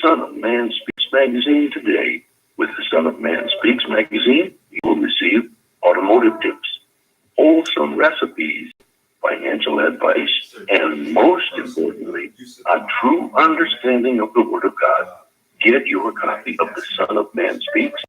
Son of Man Speaks magazine today. With the Son of Man Speaks magazine, you will receive automotive tips, wholesome recipes, financial advice, and most importantly, a true understanding of the Word of God. Get your copy of the Son of Man Speaks.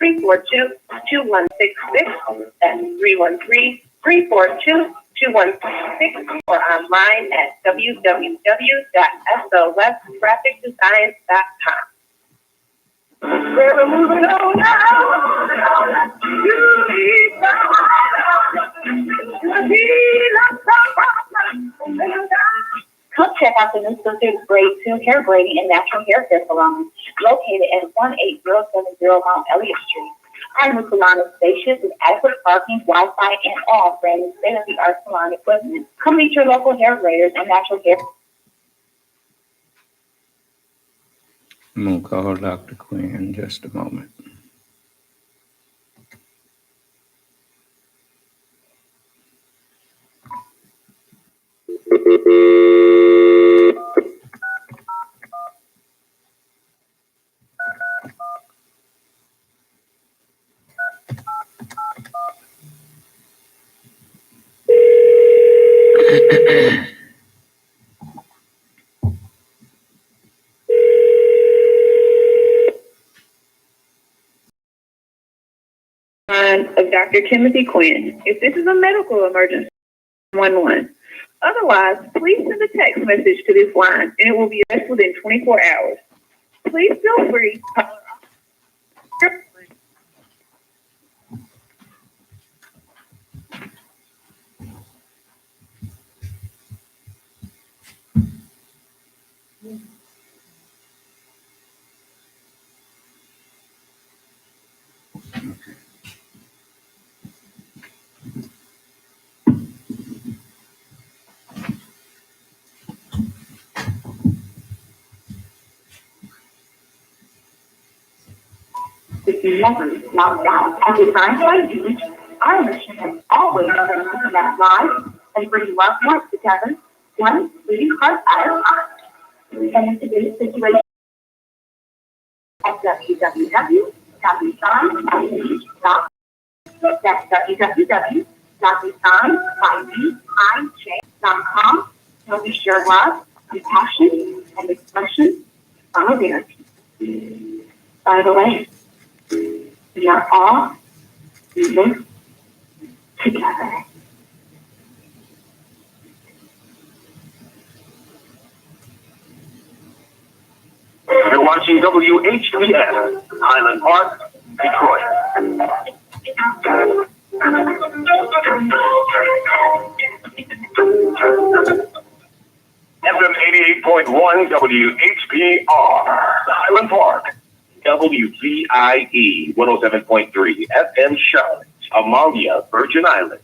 Three 342-2166 and 313-342-2166 or online at www.solwestgraphicdesigns.com. We're moving on now. Come check out the new Sisters Grade 2 Hair Braiding and Natural Hair Care Salon, located at 18070 Mount Elliott Street. Our new salon is spacious with adequate parking, Wi-Fi, and all brand new state-of-the-art salon equipment. Come meet your local hair braiders and natural hair. I'm going to call Dr. Quinn in just a moment. Of Dr. Timothy Quinn. If this is a medical emergency, 911. Otherwise, please send a text message to this line and it will be addressed within 24 hours. Please feel free to call. If you never knocked down and designed by you, our mission has always been to connect lives and bring loved ones together, one beating heart at a time. And in today's situation, at www.design.com. That's www.design.com. You'll be sure love, compassion, and expression from a vanity. By the way, we are all in this together. You're watching WHPS, Highland Park, Detroit. FM 88.1 WHPR, Highland Park. WVIE 107.3 FM Charlotte, Amalia, Virgin Islands.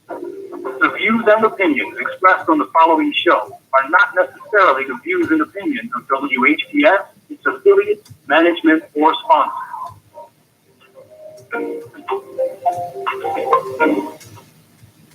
The views and opinions expressed on the following show are not necessarily the views and opinions of WHPS, its affiliates, management, or sponsors.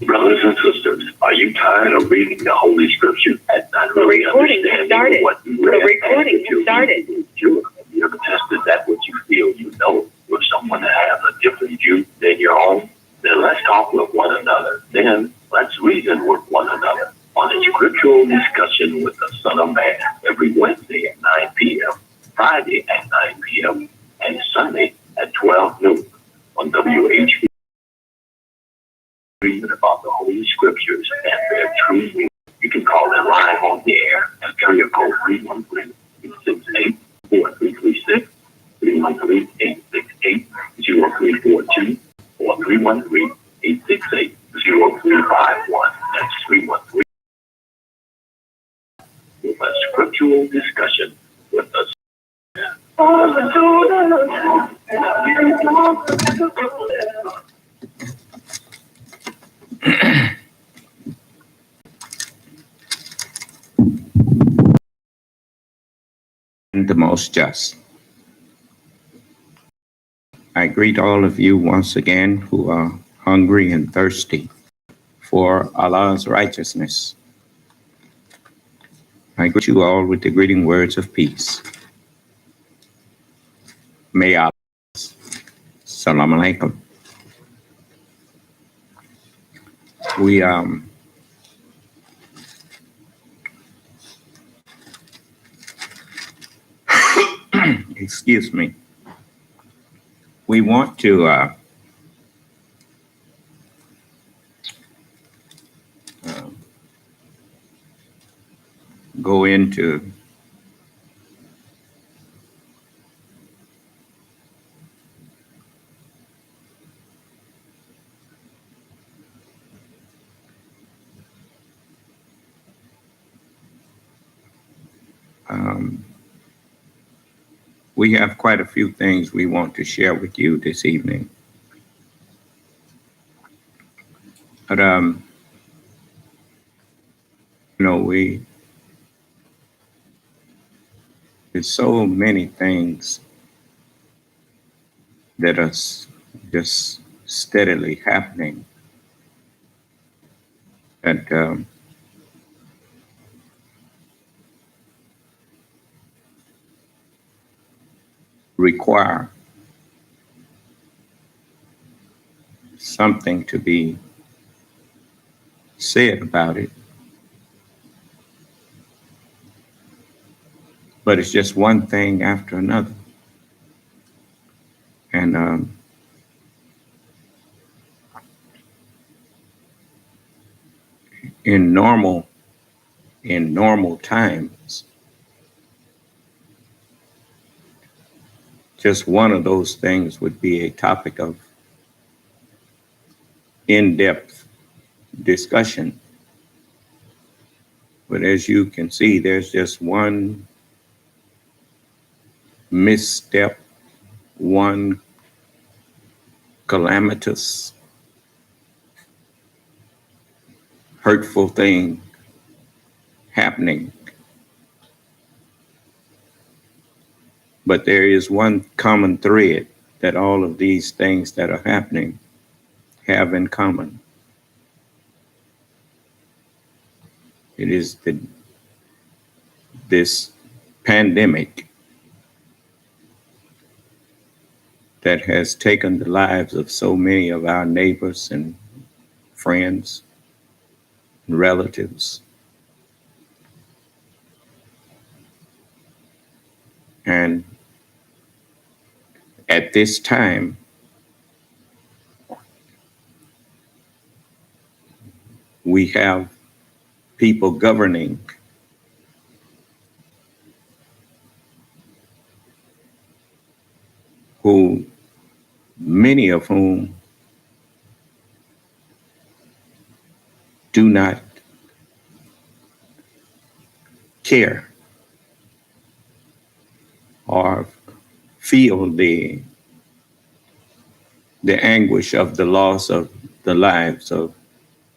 Brothers and sisters, are you tired of reading the Holy Scripture and not really understanding what you read? The recording has started. You ever tested that what you feel you know with someone that has a different view than your own? Then let's talk with one another. Then let's reason with one another on a scriptural discussion with the Son of Man every Wednesday at 9 p.m., Friday at 9 p.m., and Sunday at 12 noon on WHP. Reason about the Holy Scriptures and their true meaning. You can call in live on the air at area code 313-668-4336. 313-868-0342 or 313-868-0351. That's 313 with a scriptural discussion with us. The most just. I greet all of you once again who are hungry and thirsty for Allah's righteousness. I greet you all with the greeting words of peace. May Allah. Salam alaikum. We excuse me. We want to go into we have quite a few things we want to share with you this evening. But there's so many things that are just steadily happening that require something to be said about it. But it's just one thing after another. And in normal times, just one of those things would be a topic of in-depth discussion. But as you can see, there's just one misstep, one calamitous, hurtful thing happening. But there is one common thread that all of these things that are happening have in common. It is this pandemic that has taken the lives of so many of our neighbors and friends and relatives. And at this time, we have people governing who, many of whom do not care or feel the anguish of the loss of the lives of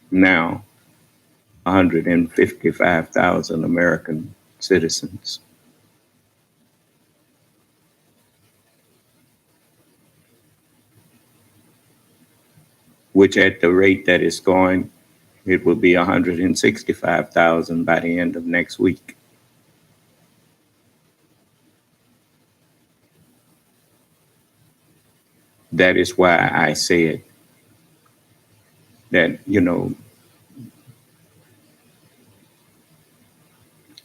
now 155,000 American citizens. Which at the rate that it's going, it will be 165,000 by the end of next week. That is why I said that,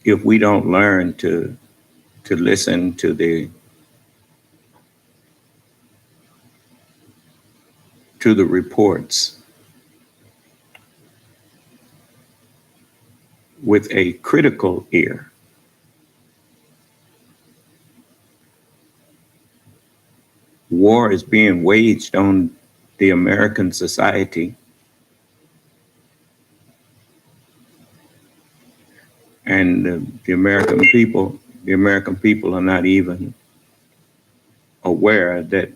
if we don't learn to listen to the reports with a critical ear, war is being waged on the American society, and the American people are not even aware that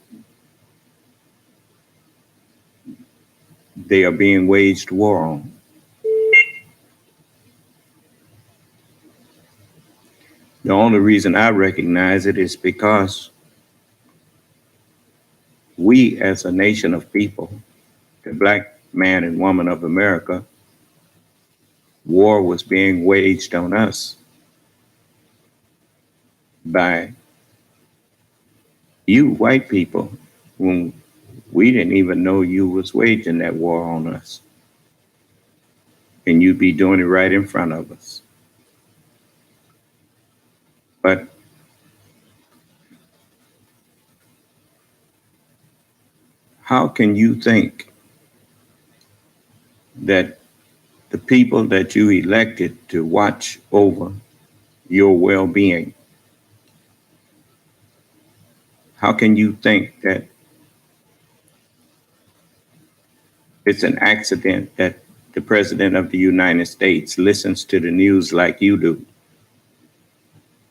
they are being waged war on. The only reason I recognize it is because we, as a nation of people, the black man and woman of America, war was being waged on us by you white people, when we didn't even know you was waging that war on us, and you be doing it right in front of us. But how can you think that the people that you elected to watch over your well-being, how can you think that it's an accident that the President of the United States listens to the news like you do,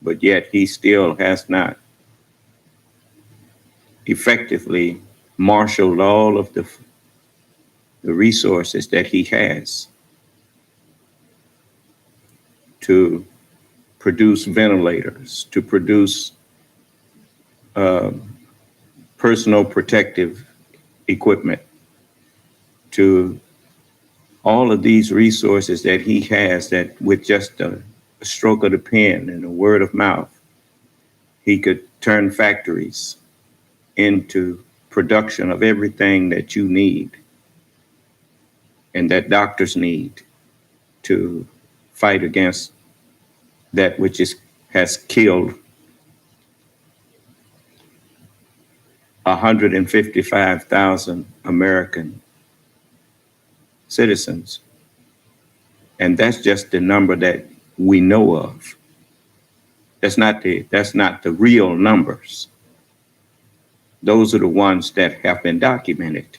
but yet he still has not effectively marshaled all of the resources that he has to produce ventilators, to produce personal protective equipment, to all of these resources that he has, that with just a stroke of the pen and a word of mouth, he could turn factories into production of everything that you need and that doctors need to fight against that which has killed 155,000 American citizens. And that's just the number that we know of. That's not the real numbers. Those are the ones that have been documented.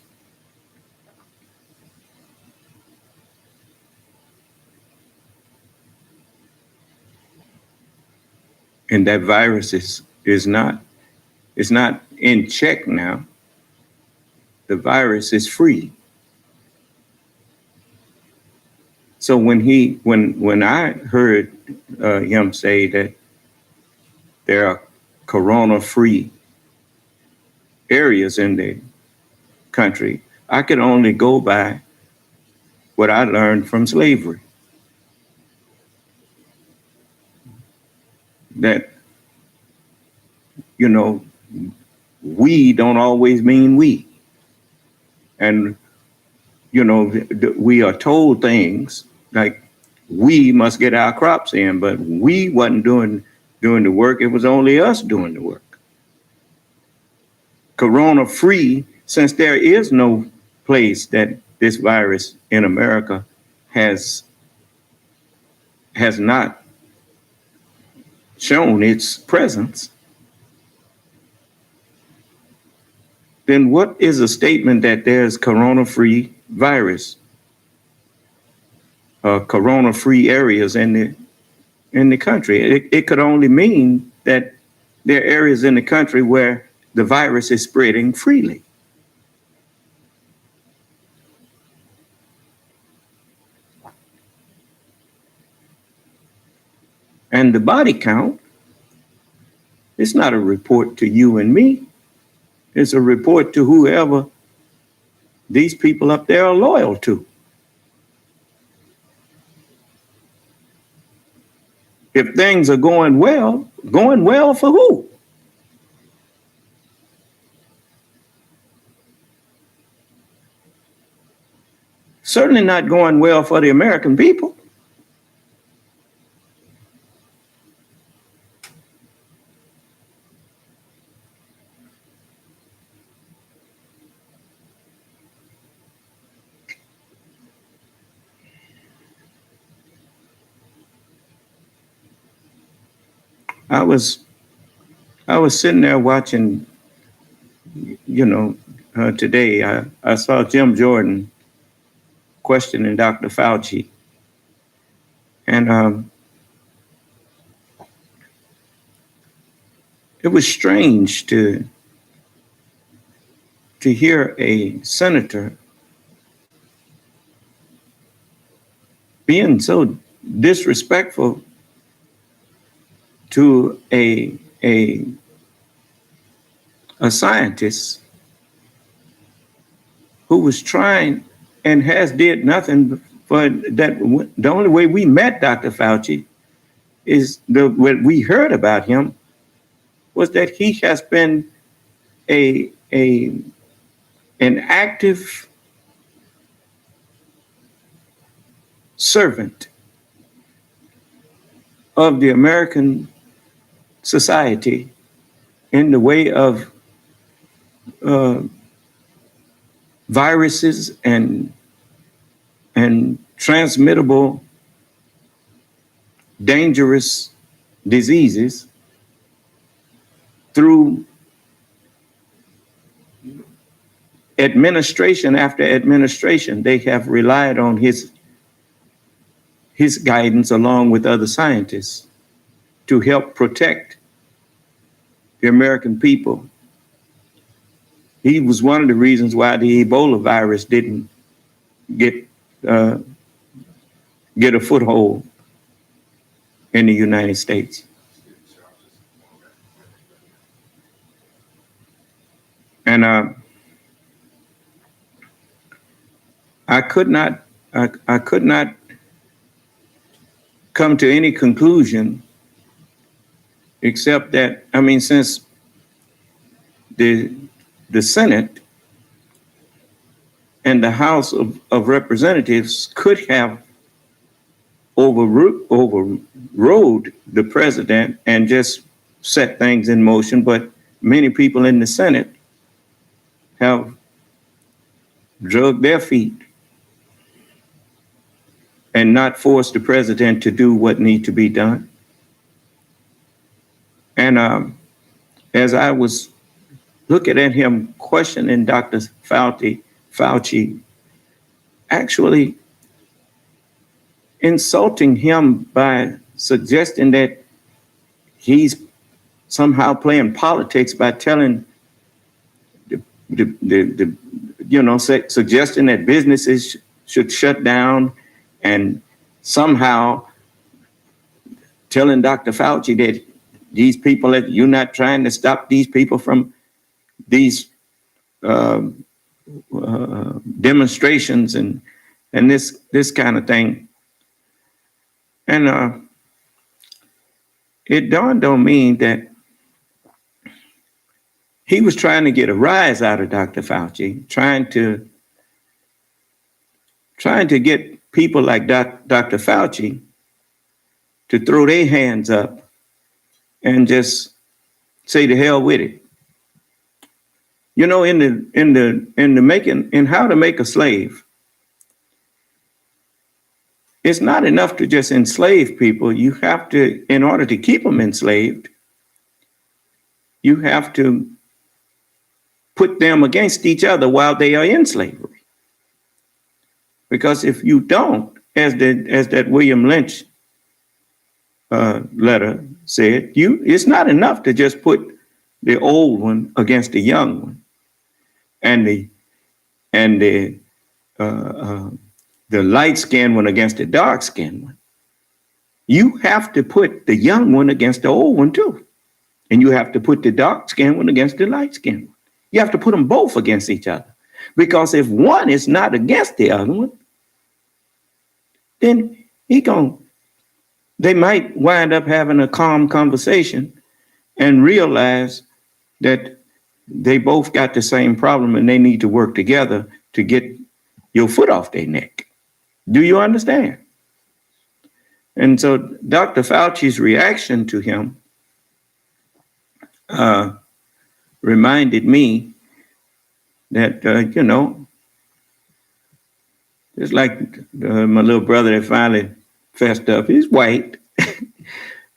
And that virus is not in check now. The virus is free. So when I heard him say that there are corona-free areas in the country, I could only go by what I learned from slavery. That, we don't always mean we. And, we are told things like we must get our crops in, but we wasn't doing the work. It was only us doing the work. Corona-free, since there is no place that this virus in America has not shown its presence, then what is a statement that there's corona-free virus, corona-free areas in the country? It could only mean that there are areas in the country where the virus is spreading freely. And the body count is not a report to you and me. It's a report to whoever these people up there are loyal to. If things are going well for who? Certainly not going well for the American people. I was sitting there watching today I saw Jim Jordan questioning Dr. Fauci, and it was strange to hear a senator being so disrespectful to a scientist who was trying and has did nothing but that. The only way we met Dr. Fauci is what we heard about him was that he has been an active servant of the American society in the way of viruses and transmittable dangerous diseases through administration after administration. They have relied on his guidance along with other scientists to help protect the American people. He was one of the reasons why the Ebola virus didn't get a foothold in the United States. And I could not come to any conclusion except that, since the Senate and the House of Representatives could have overrode the president and just set things in motion, but many people in the Senate have dragged their feet and not forced the president to do what needs to be done. And as I was looking at him questioning Dr. Fauci, actually insulting him by suggesting that he's somehow playing politics by telling suggesting that businesses should shut down, and somehow telling Dr. Fauci that these people, that you're not trying to stop these people from these demonstrations and this kind of thing. And it dawned on me that he was trying to get a rise out of Dr. Fauci, trying to get people like Dr. Fauci to throw their hands up and just say to hell with it. In How to Make a Slave, it's not enough to just enslave people. You have to, in order to keep them enslaved, you have to put them against each other while they are in slavery. Because if you don't, as that William Lynch letter said, it's not enough to just put the old one against the young one, and the light-skinned one against the dark-skinned one. You have to put the young one against the old one too, and you have to put the dark-skinned one against the light-skinned one. You have to put them both against each other, because if one is not against the other one, then they might wind up having a calm conversation and realize that they both got the same problem and they need to work together to get your foot off their neck. Do you understand? And so Dr. Fauci's reaction to him reminded me that, it's like my little brother that finally fessed up. He's white.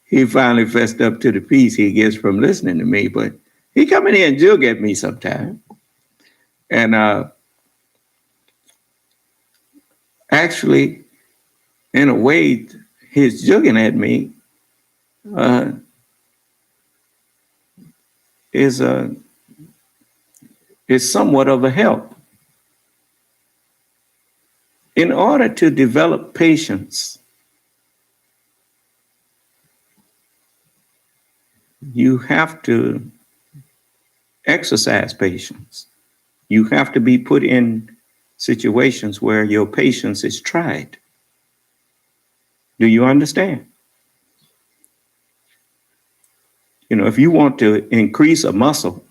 He finally fessed up to the peace he gets from listening to me. But He come in here and jug at me sometime. And actually, in a way, his jugging at me is somewhat of a help. In order to develop patience, you have to exercise patience. You have to be put in situations where your patience is tried. Do you understand? You know, if you want to increase a muscle,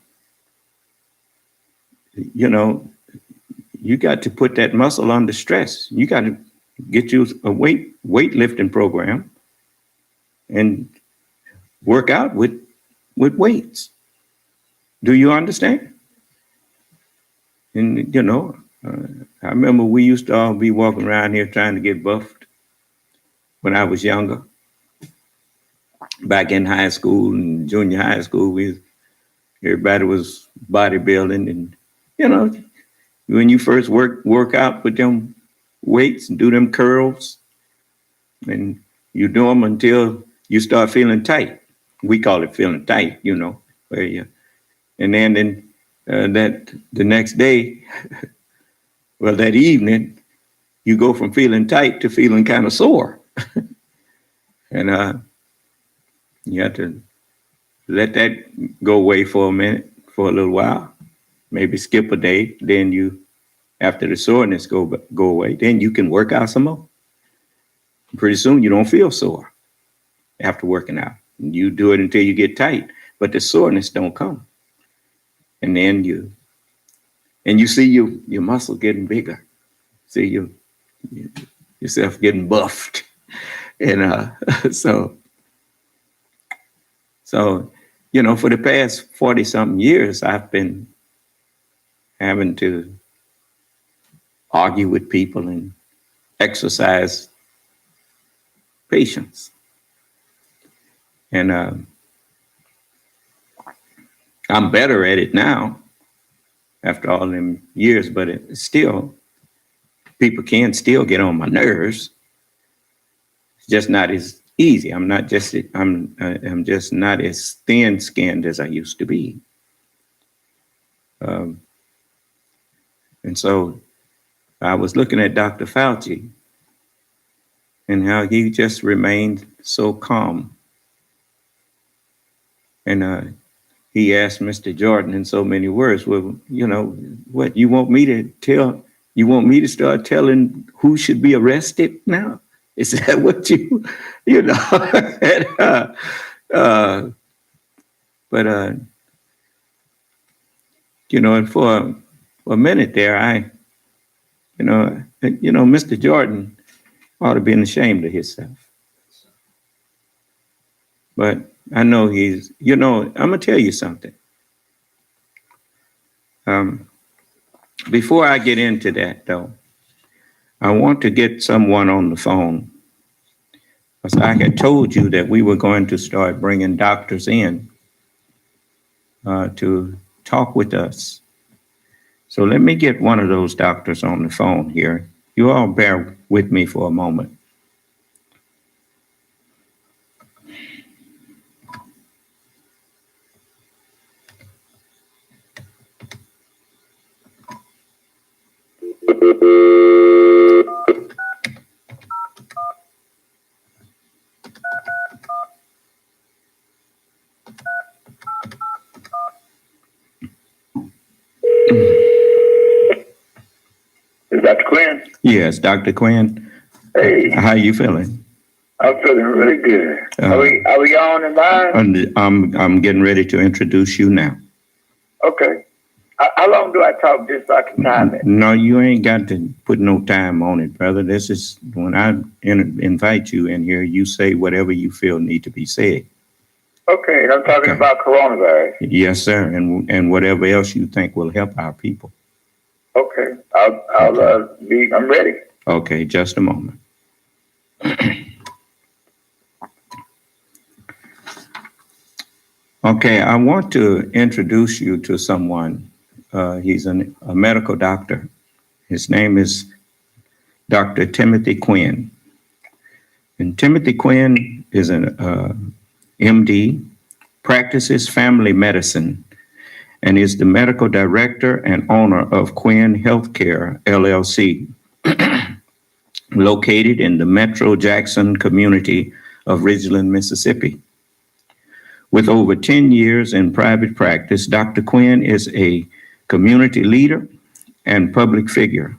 you know, you got to put that muscle under stress. You got to get you a weightlifting program and work out with weights. Do you understand? And, you know, I remember we used to all be walking around here trying to get buffed when I was younger. Back in high school and junior high school, everybody was bodybuilding. And, you know, when you first work out with them weights and do them curls, and you do them until you start feeling tight. We call it feeling tight, you know. Where you, and then that the next day, well, that evening, you go from feeling tight to feeling kind of sore. And you have to let that go away for a minute, for a little while, maybe skip a day. Then you, after the soreness go away, then you can work out some more. Pretty soon you don't feel sore after working out. You do it until you get tight, but the soreness don't come. And then you see your muscle getting bigger. See yourself getting buffed. And so, you know, for the past 40 something years, I've been having to argue with people and exercise patience. And I'm better at it now after all them years, but people can still get on my nerves. It's just not as easy. I'm just not as thin-skinned as I used to be. And so I was looking at Dr. Fauci and how he just remained so calm. And he asked Mr. Jordan in so many words, well, you know, what, you want me to start telling who should be arrested now? Is that what you know? But you know, and for a minute there, Mr. Jordan ought to be ashamed of himself. But I know he's, you know, I'm gonna tell you something. Before I get into that, though, I want to get someone on the phone. Because I had told you that we were going to start bringing doctors in to talk with us. So let me get one of those doctors on the phone here. You all bear with me for a moment. Is Dr. Quinn? Yes, Dr. Quinn. Hey. How you feeling? I'm feeling really good. Are we on and live? I'm getting ready to introduce you now. Okay. How long do I talk just so I can time it? No, you ain't got to put no time on it, brother. This is when I invite you in here, you say whatever you feel need to be said. Okay, and I'm talking about coronavirus. Yes, sir, and whatever else you think will help our people. Okay, I'm ready. Okay, just a moment. Okay, I want to introduce you to someone. He's a medical doctor. His name is Dr. Timothy Quinn. And Timothy Quinn is an MD, practices family medicine, and is the medical director and owner of Quinn Healthcare, LLC, located in the Metro Jackson community of Ridgeland, Mississippi. With over 10 years in private practice, Dr. Quinn is a community leader and public figure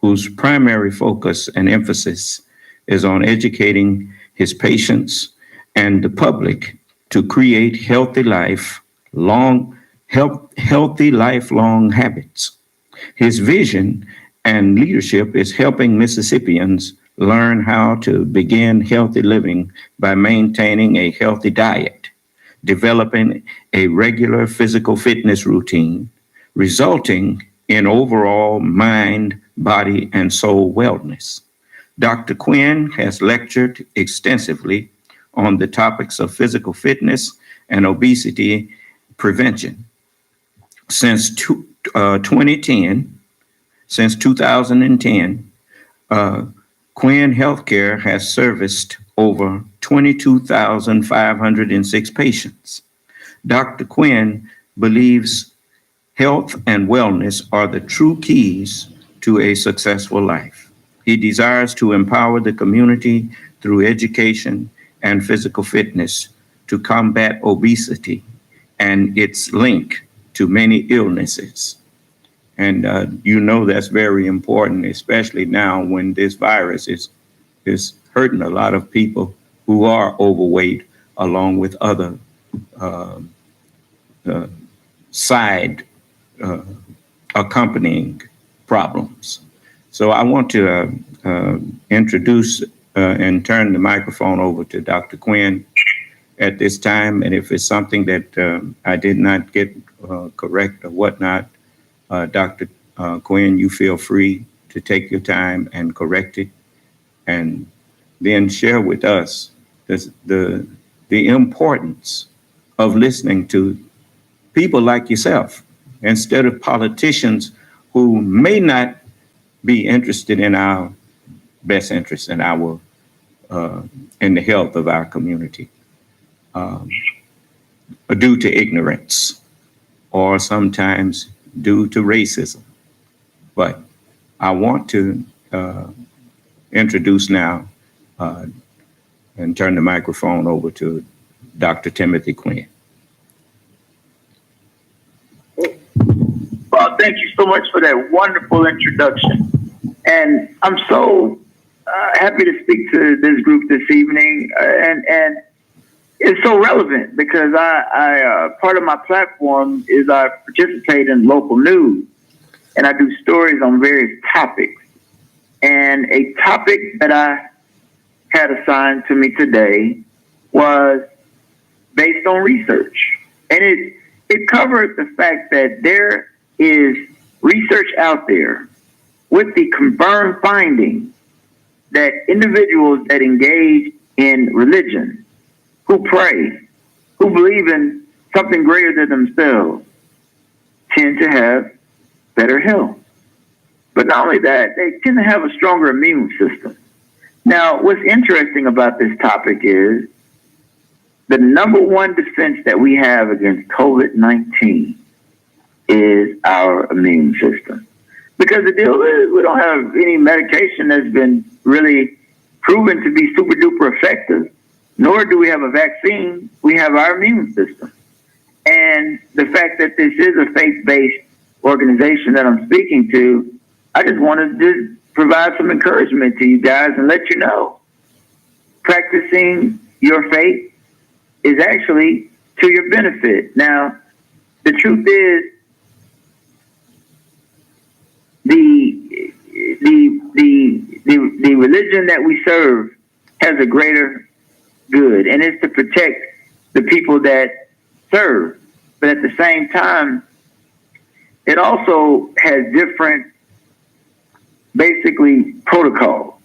whose primary focus and emphasis is on educating his patients and the public to create healthy lifelong habits. His vision and leadership is helping Mississippians learn how to begin healthy living by maintaining a healthy diet, developing a regular physical fitness routine, resulting in overall mind, body, and soul wellness. Dr. Quinn has lectured extensively on the topics of physical fitness and obesity prevention. Since 2010, Quinn Healthcare has serviced over 22,506 patients. Dr. Quinn believes health and wellness are the true keys to a successful life. He desires to empower the community through education and physical fitness to combat obesity and its link to many illnesses. And that's very important, especially now when this virus is hurting a lot of people who are overweight, along with other side accompanying problems. So I want to introduce and turn the microphone over to Dr. Quinn at this time. And if it's something that I did not get correct or whatnot, Dr. Quinn, you feel free to take your time and correct it, and then share with us the importance of listening to people like yourself instead of politicians who may not be interested in our best interest in our in the health of our community, due to ignorance or sometimes due to racism. But I want to introduce now and turn the microphone over to Dr. Timothy Quinn. Well, thank you so much for that wonderful introduction. And I'm so happy to speak to this group this evening. And it's so relevant because I part of my platform is I participate in local news and I do stories on various topics. And a topic that I had assigned to me today was based on research. And it covered the fact that there is research out there with the confirmed finding that individuals that engage in religion, who pray, who believe in something greater than themselves, tend to have better health. But not only that, they tend to have a stronger immune system. Now, what's interesting about this topic is the number one defense that we have against COVID-19 is our immune system. Because the deal is we don't have any medication that's been really proven to be super duper effective, nor do we have a vaccine. We have our immune system. And the fact that this is a faith-based organization that I'm speaking to, I just wanted to provide some encouragement to you guys and let you know practicing your faith is actually to your benefit. Now, the truth is the religion that we serve has a greater good, and it's to protect the people that serve. But at the same time, it also has different, basically, protocols.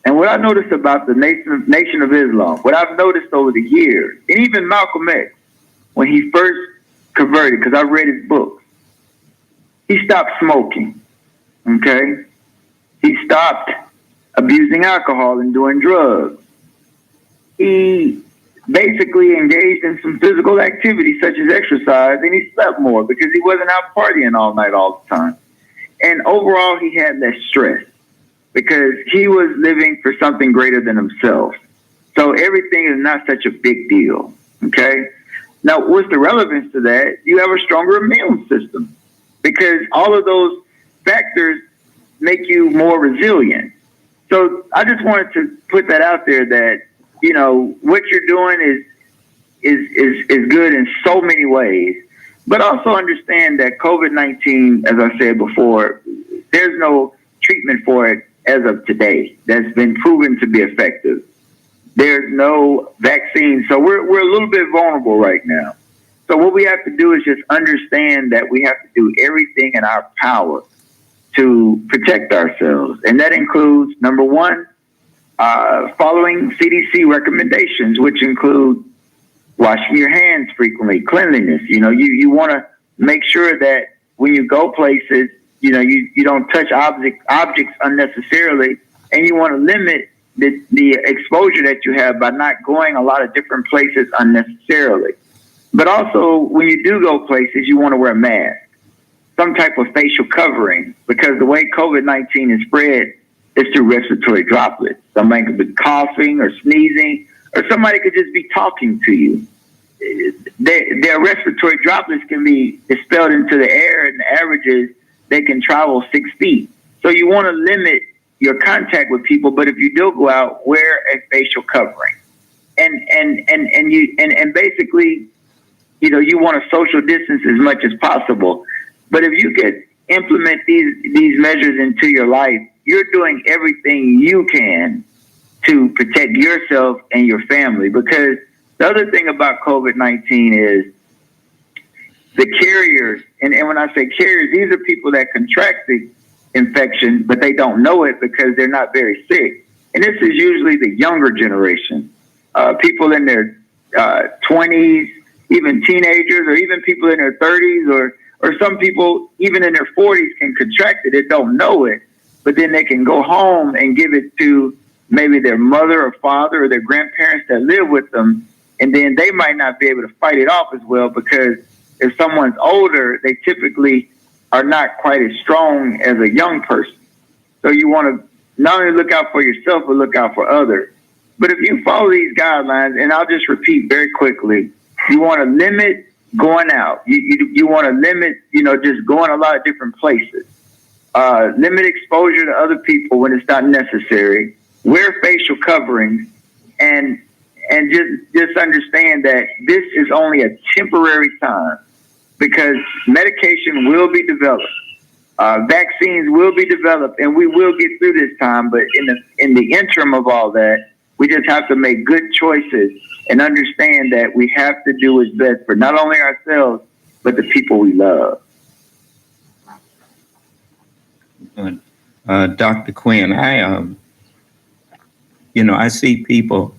And what I noticed about the Nation of Islam, what I've noticed over the years, and even Malcolm X, when he first converted, because I read his books, he stopped smoking, okay? He stopped abusing alcohol and doing drugs. He basically engaged in some physical activity such as exercise, and he slept more because he wasn't out partying all night all the time. And overall, he had less stress because he was living for something greater than himself. So everything is not such a big deal, okay? Now, what's the relevance to that? You have a stronger immune system because all of those factors make you more resilient. So I just wanted to put that out there that, you know, what you're doing is good in so many ways, but also understand that COVID-19, as I said before, there's no treatment for it as of today that's been proven to be effective. There's no vaccine. So we're a little bit vulnerable right now. So what we have to do is just understand that we have to do everything in our power to protect ourselves. And that includes, number one, following CDC recommendations, which include washing your hands frequently, cleanliness. You know, you want to make sure that when you go places, you know, you don't touch objects unnecessarily, and you want to limit the exposure that you have by not going a lot of different places unnecessarily. But also, when you do go places, you want to wear a mask, some type of facial covering, because the way COVID-19 is spread is through respiratory droplets. Somebody could be coughing or sneezing, or somebody could just be talking to you. Their respiratory droplets can be expelled into the air, and the average is they can travel 6 feet. So you want to limit your contact with people, but if you do go out, wear a facial covering. And basically, you know, you want to social distance as much as possible. But if you could implement these measures into your life, you're doing everything you can to protect yourself and your family. Because the other thing about COVID-19 is the carriers, and when I say carriers, these are people that contract the infection, but they don't know it because they're not very sick. And this is usually the younger generation, people in their 20s, even teenagers, or even people in their 30s, or some people even in their 40s can contract it. They don't know it, but then they can go home and give it to maybe their mother or father or their grandparents that live with them, and then they might not be able to fight it off as well, because if someone's older, they typically are not quite as strong as a young person. So you want to not only look out for yourself, but look out for others. But if you follow these guidelines, and I'll just repeat very quickly, you want to limit going out. You want to limit, you know, just going a lot of different places. Limit exposure to other people when it's not necessary. Wear facial coverings, and just understand that this is only a temporary time, because medication will be developed, vaccines will be developed, and we will get through this time. But in the interim of all that, we just have to make good choices and understand that we have to do what's best for not only ourselves, but the people we love. Dr. Quinn, I see people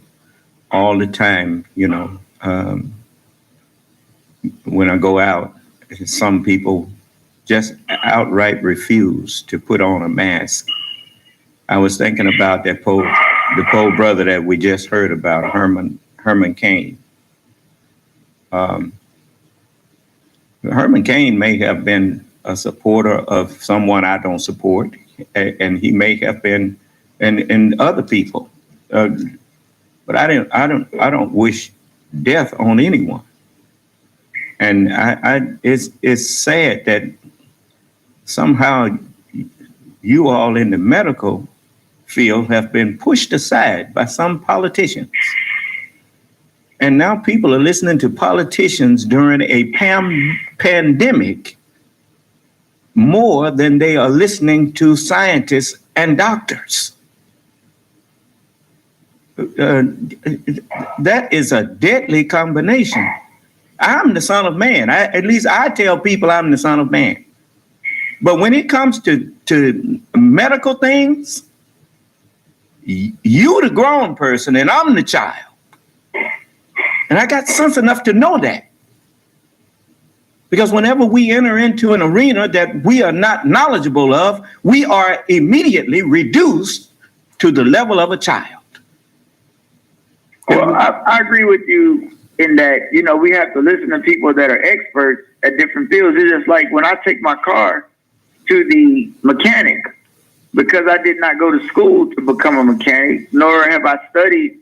all the time, when I go out, some people just outright refuse to put on a mask. I was thinking about the poor brother that we just heard about, Herman Cain. Herman Cain may have been a supporter of someone I don't support, and he may have been, and other people. But I don't wish death on anyone. And it's sad that somehow you all in the medical field have been pushed aside by some politicians. And now people are listening to politicians during a pandemic more than they are listening to scientists and doctors. That is a deadly combination. I'm the son of man. At least I tell people I'm the son of man. But when it comes to medical things, you the grown person and I'm the child. And I got sense enough to know that. Because whenever we enter into an arena that we are not knowledgeable of, we are immediately reduced to the level of a child. Well, I agree with you in that, you know, we have to listen to people that are experts at different fields. It's just like when I take my car to the mechanic, because I did not go to school to become a mechanic, nor have I studied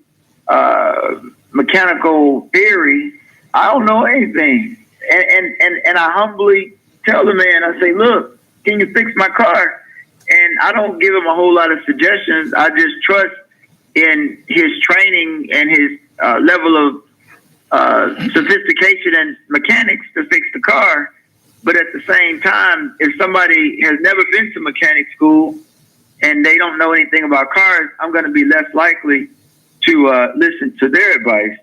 mechanical theory. I don't know anything. And I humbly tell the man, I say, look, can you fix my car? And I don't give him a whole lot of suggestions. I just trust in his training and his level of sophistication and mechanics to fix the car. But at the same time, if somebody has never been to mechanic school and they don't know anything about cars, I'm going to be less likely to listen to their advice.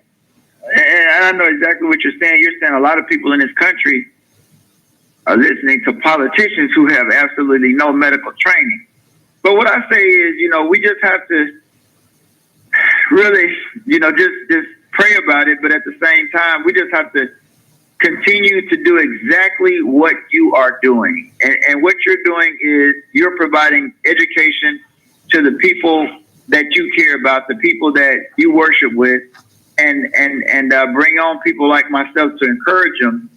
And I know exactly what you're saying. You're saying a lot of people in this country are listening to politicians who have absolutely no medical training. But what I say is, you know, we just have to really, you know, just pray about it. But at the same time, we just have to continue to do exactly what you are doing. And what you're doing is you're providing education to the people that you care about, the people that you worship with, and bring on people like myself to encourage them.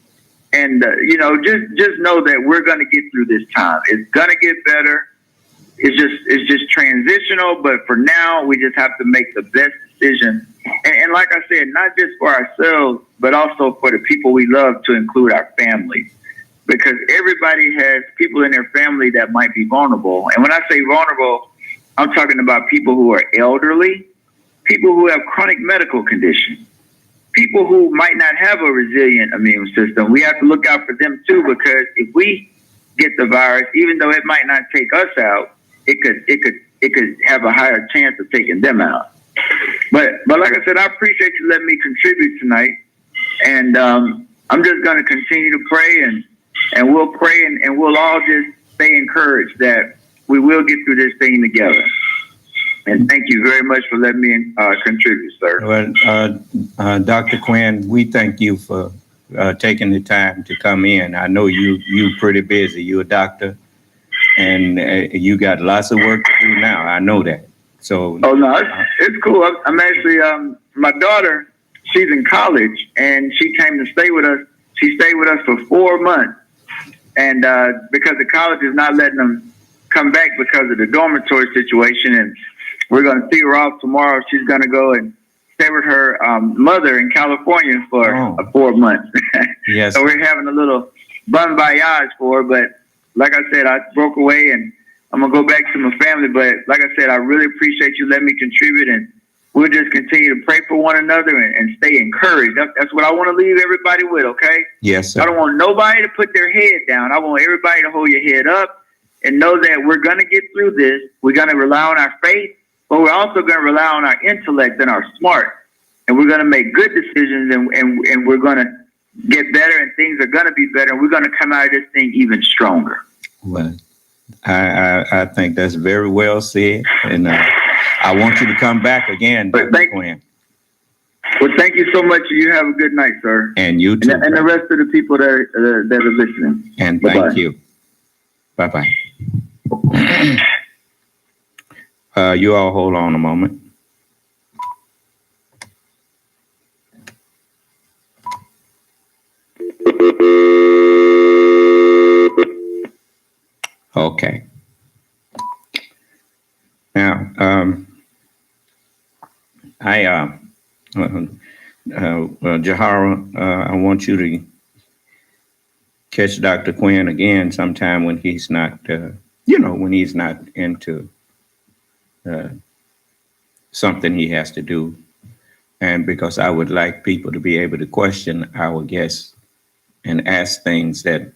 And, you know, just know that we're going to get through this time. It's going to get better. It's just transitional. But for now, we just have to make the best decision. And like I said, not just for ourselves, but also for the people we love, to include our families. Because everybody has people in their family that might be vulnerable. And when I say vulnerable, I'm talking about people who are elderly, people who have chronic medical conditions, people who might not have a resilient immune system. We have to look out for them too, because if we get the virus, even though it might not take us out, it could have a higher chance of taking them out. But like I said, I appreciate you letting me contribute tonight, and I'm just going to continue to pray, and we'll pray, and we'll all just stay encouraged that we will get through this thing together. And thank you very much for letting me contribute, sir. Well, Dr. Quinn, we thank you for taking the time to come in. I know you're pretty busy. You're a doctor, and you got lots of work to do now. I know that. So. Oh no, it's cool. I'm actually my daughter. She's in college, and she came to stay with us. She stayed with us for 4 months, and because the college is not letting them come back because of the dormitory situation, and we're going to see her off tomorrow. She's going to go and stay with her mother in California for 4 months. Yes. So we're having a little bon voyage for her. But like I said, I broke away, and I'm going to go back to my family. But like I said, I really appreciate you letting me contribute, and we'll just continue to pray for one another and stay encouraged. That's what I want to leave everybody with, okay? Yes, sir. I don't want nobody to put their head down. I want everybody to hold your head up and know that we're going to get through this. We're going to rely on our faith, but we're also going to rely on our intellect and our smart. And we're going to make good decisions, and we're going to get better, and things are going to be better, and we're going to come out of this thing even stronger. Well, I think that's very well said, and I want you to come back again, Dr. Quinn. Well, thank you so much. You have a good night, sir. And you too. And the rest of the people that are listening. And Bye-bye. thank you. Bye-bye. You all hold on a moment. Okay. Now, Jahara, I want you to catch Dr. Quinn again sometime when he's not, when he's not into something he has to do. And because I would like people to be able to question our guests and ask things that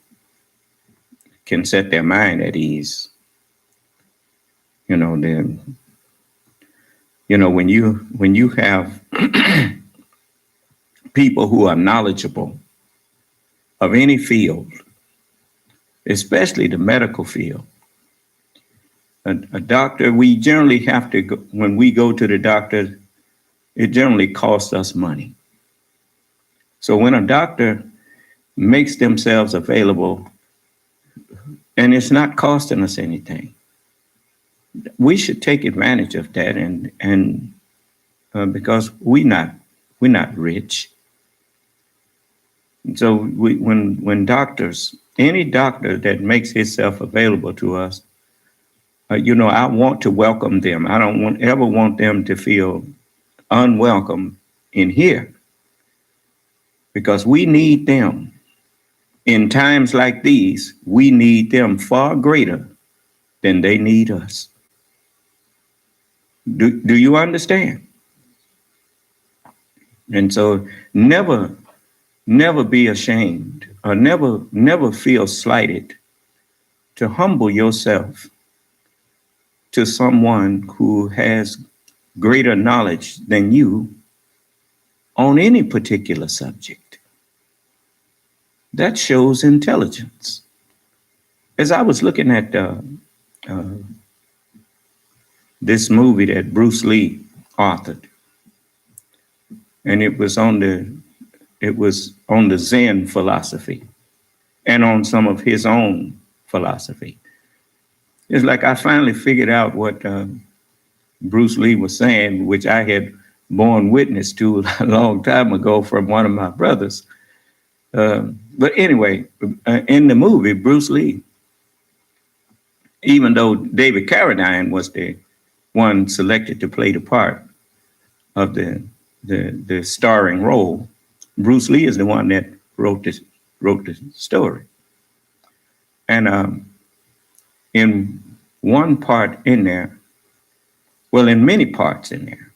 can set their mind at ease. When you have people who are knowledgeable of any field, especially the medical field, a doctor, we generally have to go, when we go to the doctor, it generally costs us money. So when a doctor makes themselves available, and it's not costing us anything. We should take advantage of that, and because we're not rich. So when doctors, any doctor that makes himself available to us, I want to welcome them. I don't ever want them to feel unwelcome in here, because we need them. In times like these, we need them far greater than they need us. Do you understand? And so never be ashamed, or never feel slighted to humble yourself to someone who has greater knowledge than you on any particular subject. That shows intelligence. As I was looking at this movie that Bruce Lee authored, and it was on the Zen philosophy and on some of his own philosophy. It's like I finally figured out what Bruce Lee was saying, which I had borne witness to a long time ago from one of my brothers. But anyway, in the movie, Bruce Lee, even though David Carradine was the one selected to play the part of the starring role, Bruce Lee is the one that wrote the story. And in one part in there, well, in many parts in there,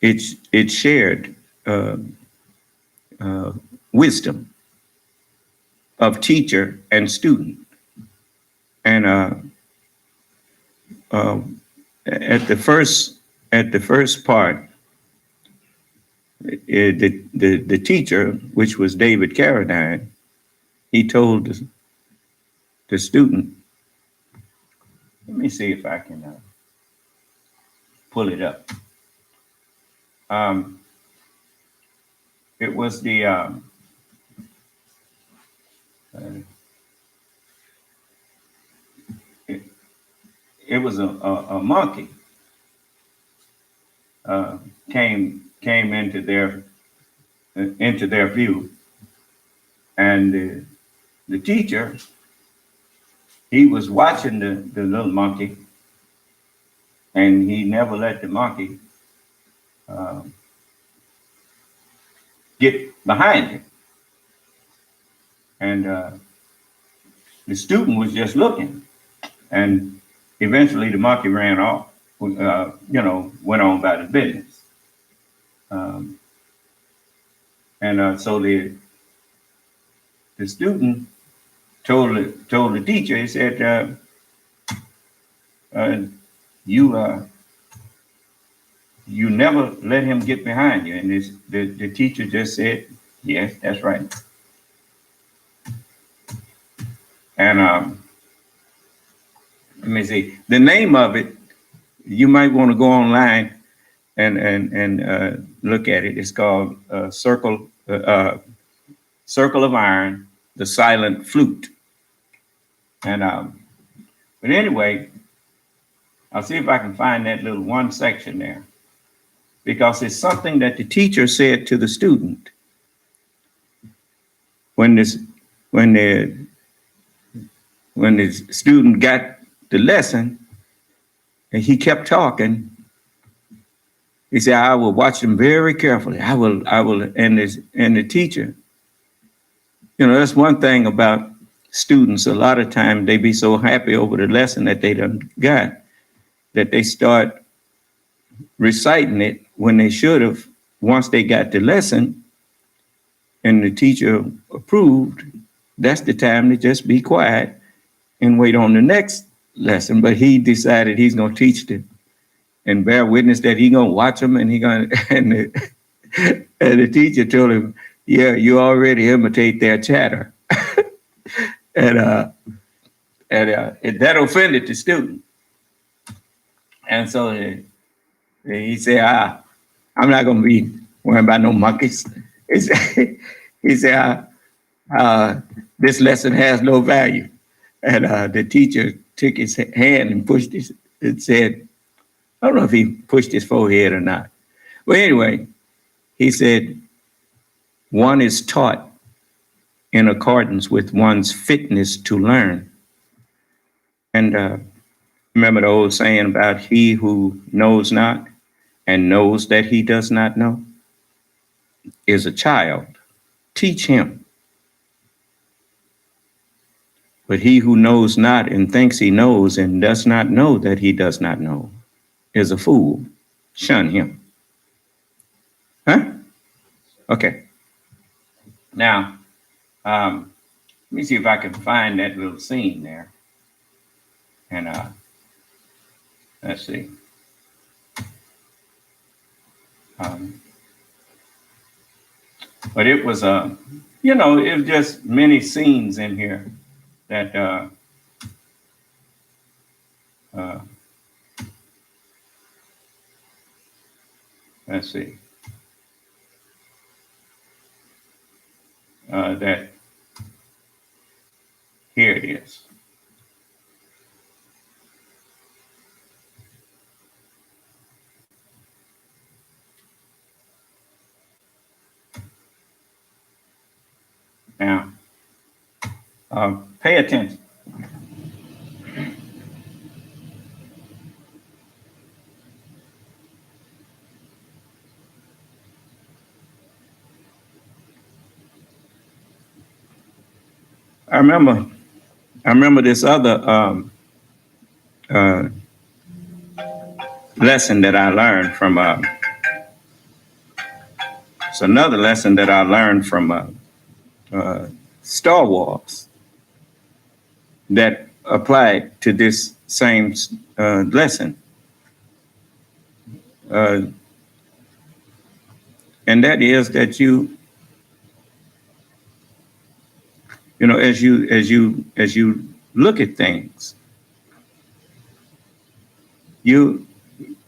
it shared wisdom of teacher and student. And at the first part, the teacher, which was David Carradine, he told the student, let me see if I can pull it up. It was it was a monkey came into their view, and the teacher, he was watching the little monkey, and he never let the monkey get behind him. And the student was just looking, and eventually the monkey ran off, went on about his business. So the student told the teacher, he said, you never let him get behind you. And the teacher just said, yes, that's right. And let me see, the name of it, you might want to go online and look at it. It's called Circle of Iron, The Silent Flute. And but anyway, I'll see if I can find that little one section there, because it's something that the teacher said to the student when the student got the lesson, and he kept talking. He said, I will watch them very carefully. I will, and the teacher, that's one thing about students. A lot of times they be so happy over the lesson that they done got, that they start reciting it when they should have, once they got the lesson and the teacher approved, that's the time to just be quiet and wait on the next lesson. But he decided he's going to teach them and bear witness that he's going to watch them, and and the teacher told him, yeah, you already imitate their chatter. and that offended the student. And so he said, I'm not going to be worrying about no monkeys. He He said, this lesson has no value. And the teacher took his hand and pushed his, and said, I don't know if he pushed his forehead or not. But anyway, he said, one is taught in accordance with one's fitness to learn. And remember the old saying about he who knows not and knows that he does not know is a child. Teach him. But he who knows not and thinks he knows and does not know that he does not know is a fool. Shun him. Huh? Okay. Now, let me see if I can find that little scene there. And let's see. But it was, it was just many scenes in here that let's see. That here it is. Now, pay attention. I remember this other lesson that I learned from. It's another lesson that I learned from Star Wars that applied to this same lesson, and that is that as you look at things, when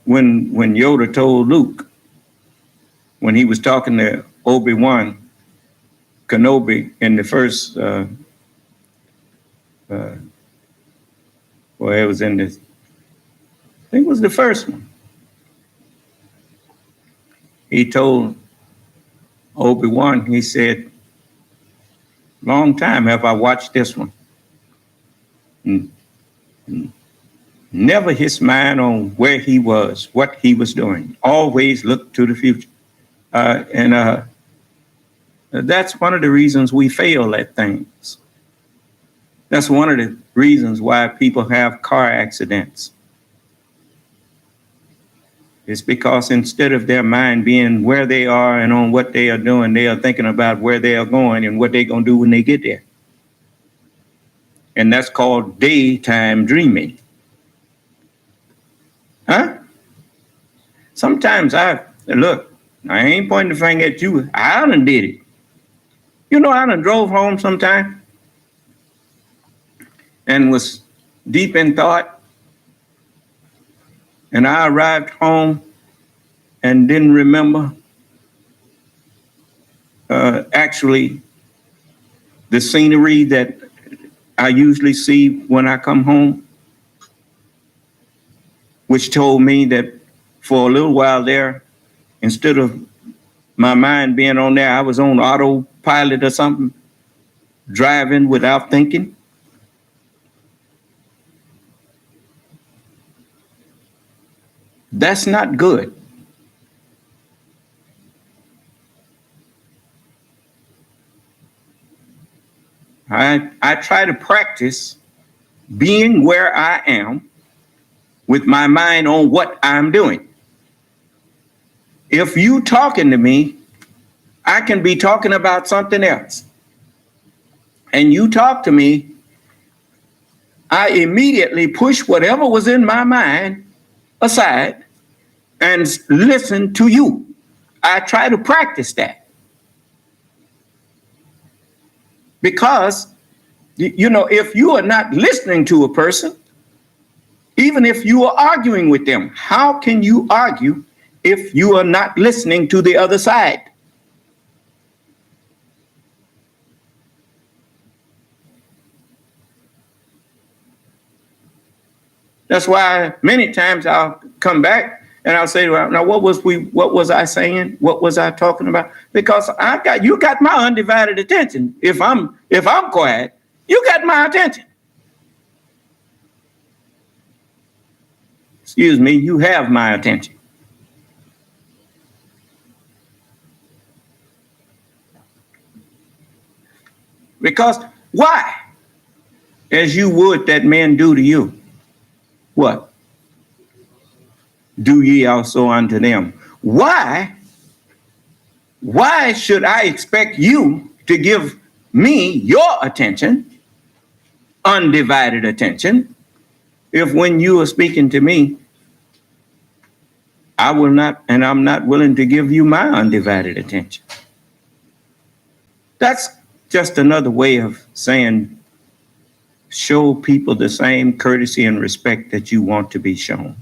Yoda told Luke, when he was talking to Obi-Wan Kenobi in the first, it was in this, I think it was the first one. He told Obi-Wan, he said, long time have I watched this one. Never his mind on where he was, what he was doing. Always looked to the future. And that's one of the reasons we fail at things. That's one of the reasons why people have car accidents. It's because instead of their mind being where they are and on what they are doing, they are thinking about where they are going and what they're going to do when they get there. And that's called daytime dreaming. Huh? Sometimes I ain't pointing the finger at you. I done did it. I done drove home sometime and was deep in thought. And I arrived home and didn't remember actually the scenery that I usually see when I come home, which told me that for a little while there, instead of my mind being on there, I was on autopilot or something, driving without thinking. That's not good. I try to practice being where I am with my mind on what I'm doing. If you talking to me, I can be talking about something else. And you talk to me, I immediately push whatever was in my mind aside and listen to you. I try to practice that. Because, if you are not listening to a person, even if you are arguing with them, how can you argue if you are not listening to the other side? That's why many times I'll come back and I'll say, well, now what was I saying? What was I talking about? Because you got my undivided attention. If I'm quiet, you got my attention. Excuse me, you have my attention. Because why? As you would that men do to you. What? Do ye also unto them. Why should I expect you to give me your attention, undivided attention, if when you are speaking to me, I will not, and I'm not willing to give you my undivided attention? That's just another way of saying, show people the same courtesy and respect that you want to be shown.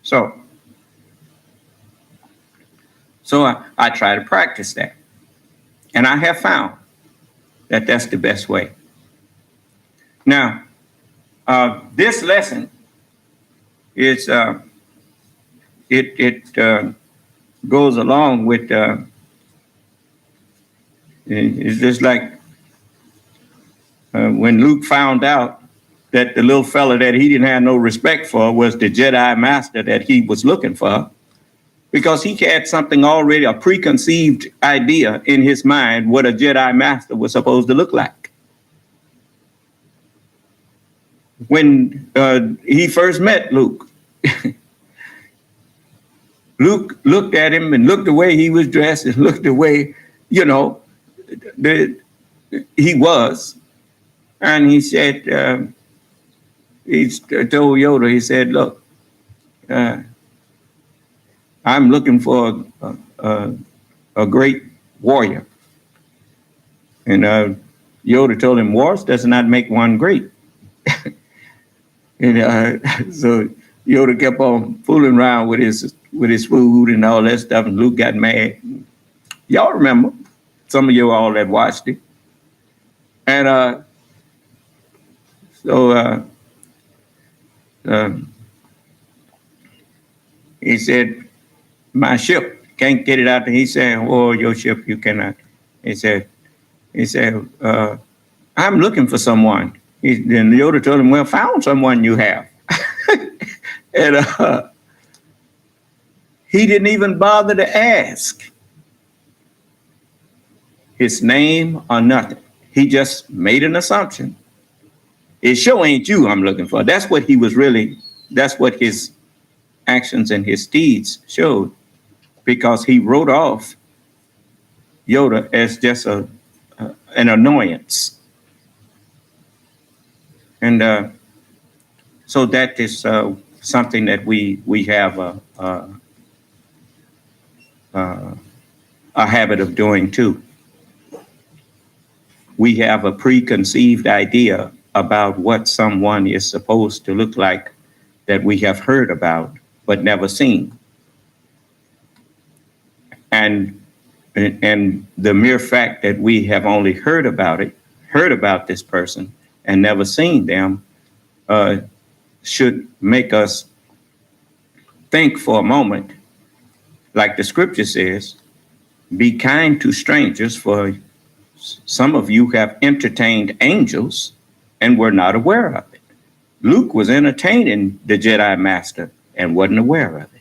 So I try to practice that. And I have found that that's the best way. Now, this lesson is, it goes along with, it's just like when Luke found out that the little fella that he didn't have no respect for was the Jedi master that he was looking for, because he had something already, a preconceived idea in his mind what a Jedi master was supposed to look like. When he first met Luke, Luke looked at him and looked the way he was dressed and looked the way, he was. And he said, he told Yoda, he said, look, I'm looking for a great warrior. And Yoda told him, wars does not make one great. And so Yoda kept on fooling around with his food and all that stuff, and Luke got mad. Y'all remember, some of you all that watched it. And he said, my ship, can't get it out there. He said, oh, your ship, you cannot. He said, I'm looking for someone. Then Yoda told him, well, found someone you have. And he didn't even bother to ask his name or nothing. He just made an assumption. It sure ain't you I'm looking for. That's what his actions and his deeds showed, because he wrote off Yoda as just an annoyance. And so that is something that we have a habit of doing too. We have a preconceived idea about what someone is supposed to look like that we have heard about but never seen. And the mere fact that we have only heard about this person and never seen them should make us think for a moment, like the scripture says, be kind to strangers, for some of you have entertained angels and were not aware of it. Luke was entertaining the Jedi Master and wasn't aware of it.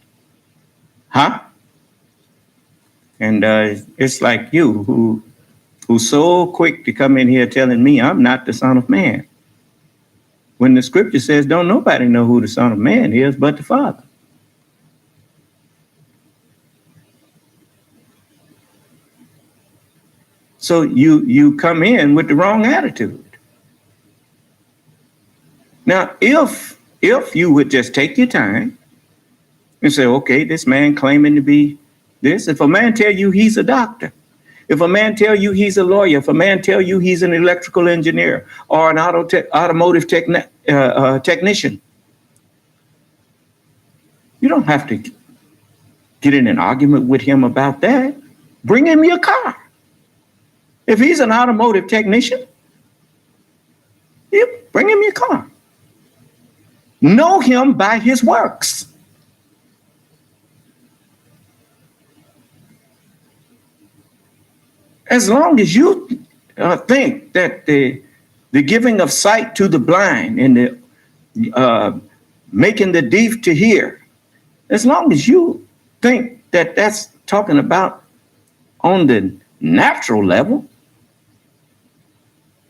Huh? And it's like you who's so quick to come in here telling me I'm not the Son of Man, when the scripture says don't nobody know who the Son of Man is but the Father. So you come in with the wrong attitude. Now, if you would just take your time and say, okay, this man claiming to be this, if a man tell you he's a doctor, if a man tell you he's a lawyer, if a man tell you he's an electrical engineer or an automotive technician, you don't have to get in an argument with him about that. Bring him your car If he's an automotive technician, you bring him your car. Know him by his works. As long as you think that the giving of sight to the blind and the making the deaf to hear, as long as you think that that's talking about on the natural level,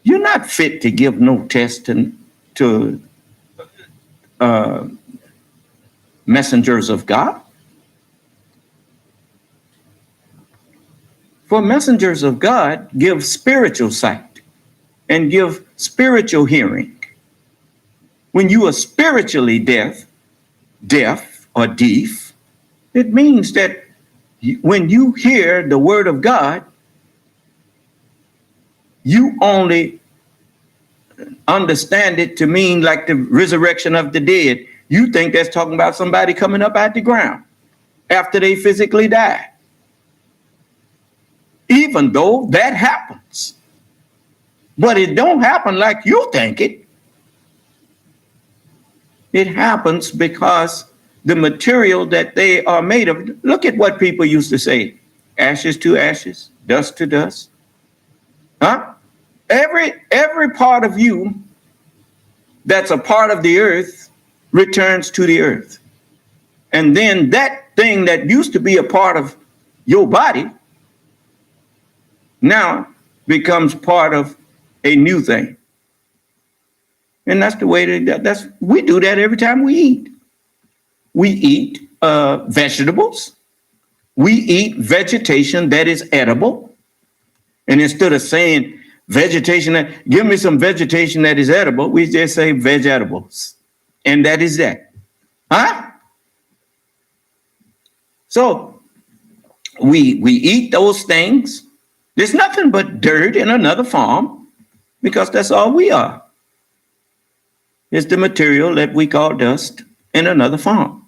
you're not fit to give no test to messengers of God. For messengers of God give spiritual sight and give spiritual hearing. When you are spiritually deaf or deaf, it means that when you hear the word of God, you only understand it to mean like the resurrection of the dead. You think that's talking about somebody coming up out the ground after they physically die. Even though that happens. But it don't happen like you think it. It happens because the material that they are made of, look at what people used to say, ashes to ashes, dust to dust. Huh? Every part of you that's a part of the earth returns to the earth. And then that thing that used to be a part of your body now becomes part of a new thing. And that's the way we do that every time we eat. We eat vegetables. We eat vegetation that is edible. And instead of saying vegetation, give me some vegetation that is edible, we just say vegetables. And that is that. Huh? So we eat those things. There's nothing but dirt in another form because that's all we are. It's the material that we call dust in another form.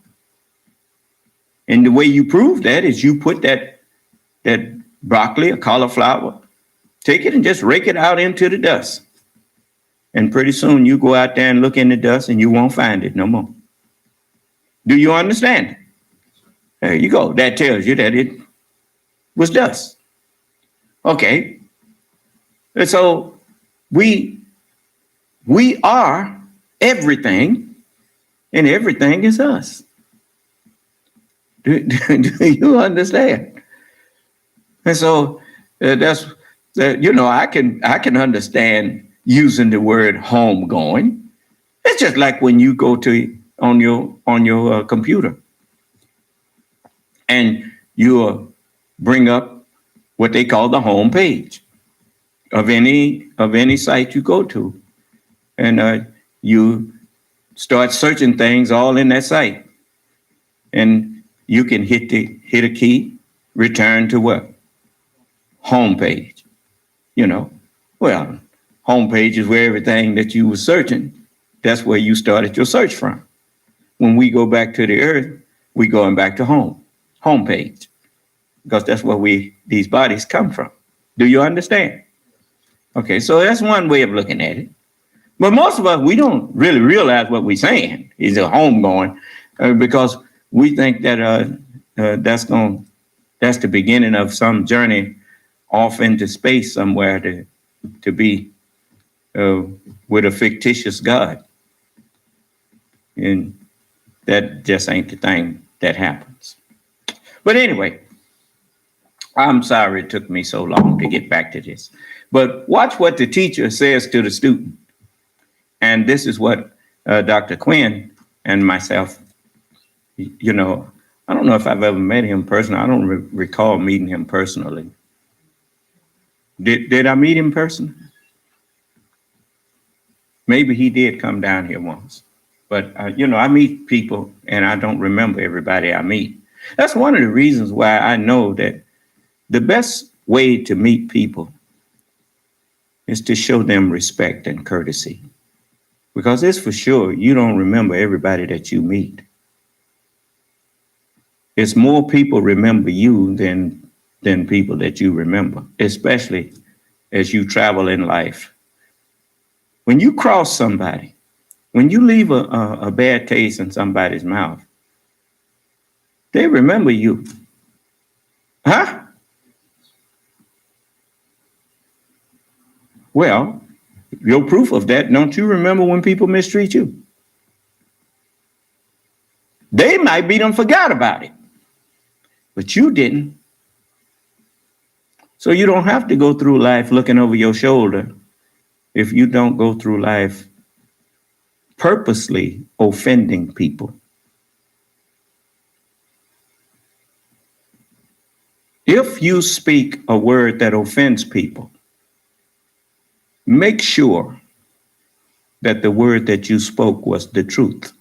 And the way you prove that is you put that broccoli or cauliflower, take it and just rake it out into the dust. And pretty soon you go out there and look in the dust and you won't find it no more. Do you understand? There you go. That tells you that it was dust. Okay. And so we are everything, and everything is us. Do you understand? And so that's I can understand using the word homegoing. It's just like when you go to on your computer and you bring up what they call the home page of any site you go to, and you start searching things all in that site, and you can hit a key, return to what? Home page. Well, home page is where everything that you were searching, that's where you started your search from. When we go back to the earth, we going back to home page, because that's where these bodies come from. Do you understand? Okay, so that's one way of looking at it. But most of us, we don't really realize what we're saying is a homegoing, because we think that that's the beginning of some journey off into space somewhere to be with a fictitious God. And that just ain't the thing that happens. But anyway, I'm sorry it took me so long to get back to this. But watch what the teacher says to the student. And this is what Dr. Quinn and myself, I don't know if I've ever met him personally. I don't recall meeting him personally. Did I meet him personally? Maybe he did come down here once. But, I meet people and I don't remember everybody I meet. That's one of the reasons why I know that the best way to meet people is to show them respect and courtesy. Because it's for sure you don't remember everybody that you meet. It's more people remember you than people that you remember, especially as you travel in life. When you cross somebody, when you leave a bad taste in somebody's mouth, they remember you. Huh? Well, your proof of that, don't you remember when people mistreat you? They might be done forgot about it, but you didn't. So you don't have to go through life looking over your shoulder if you don't go through life purposely offending people. If you speak a word that offends people, make sure that the word that you spoke was the truth.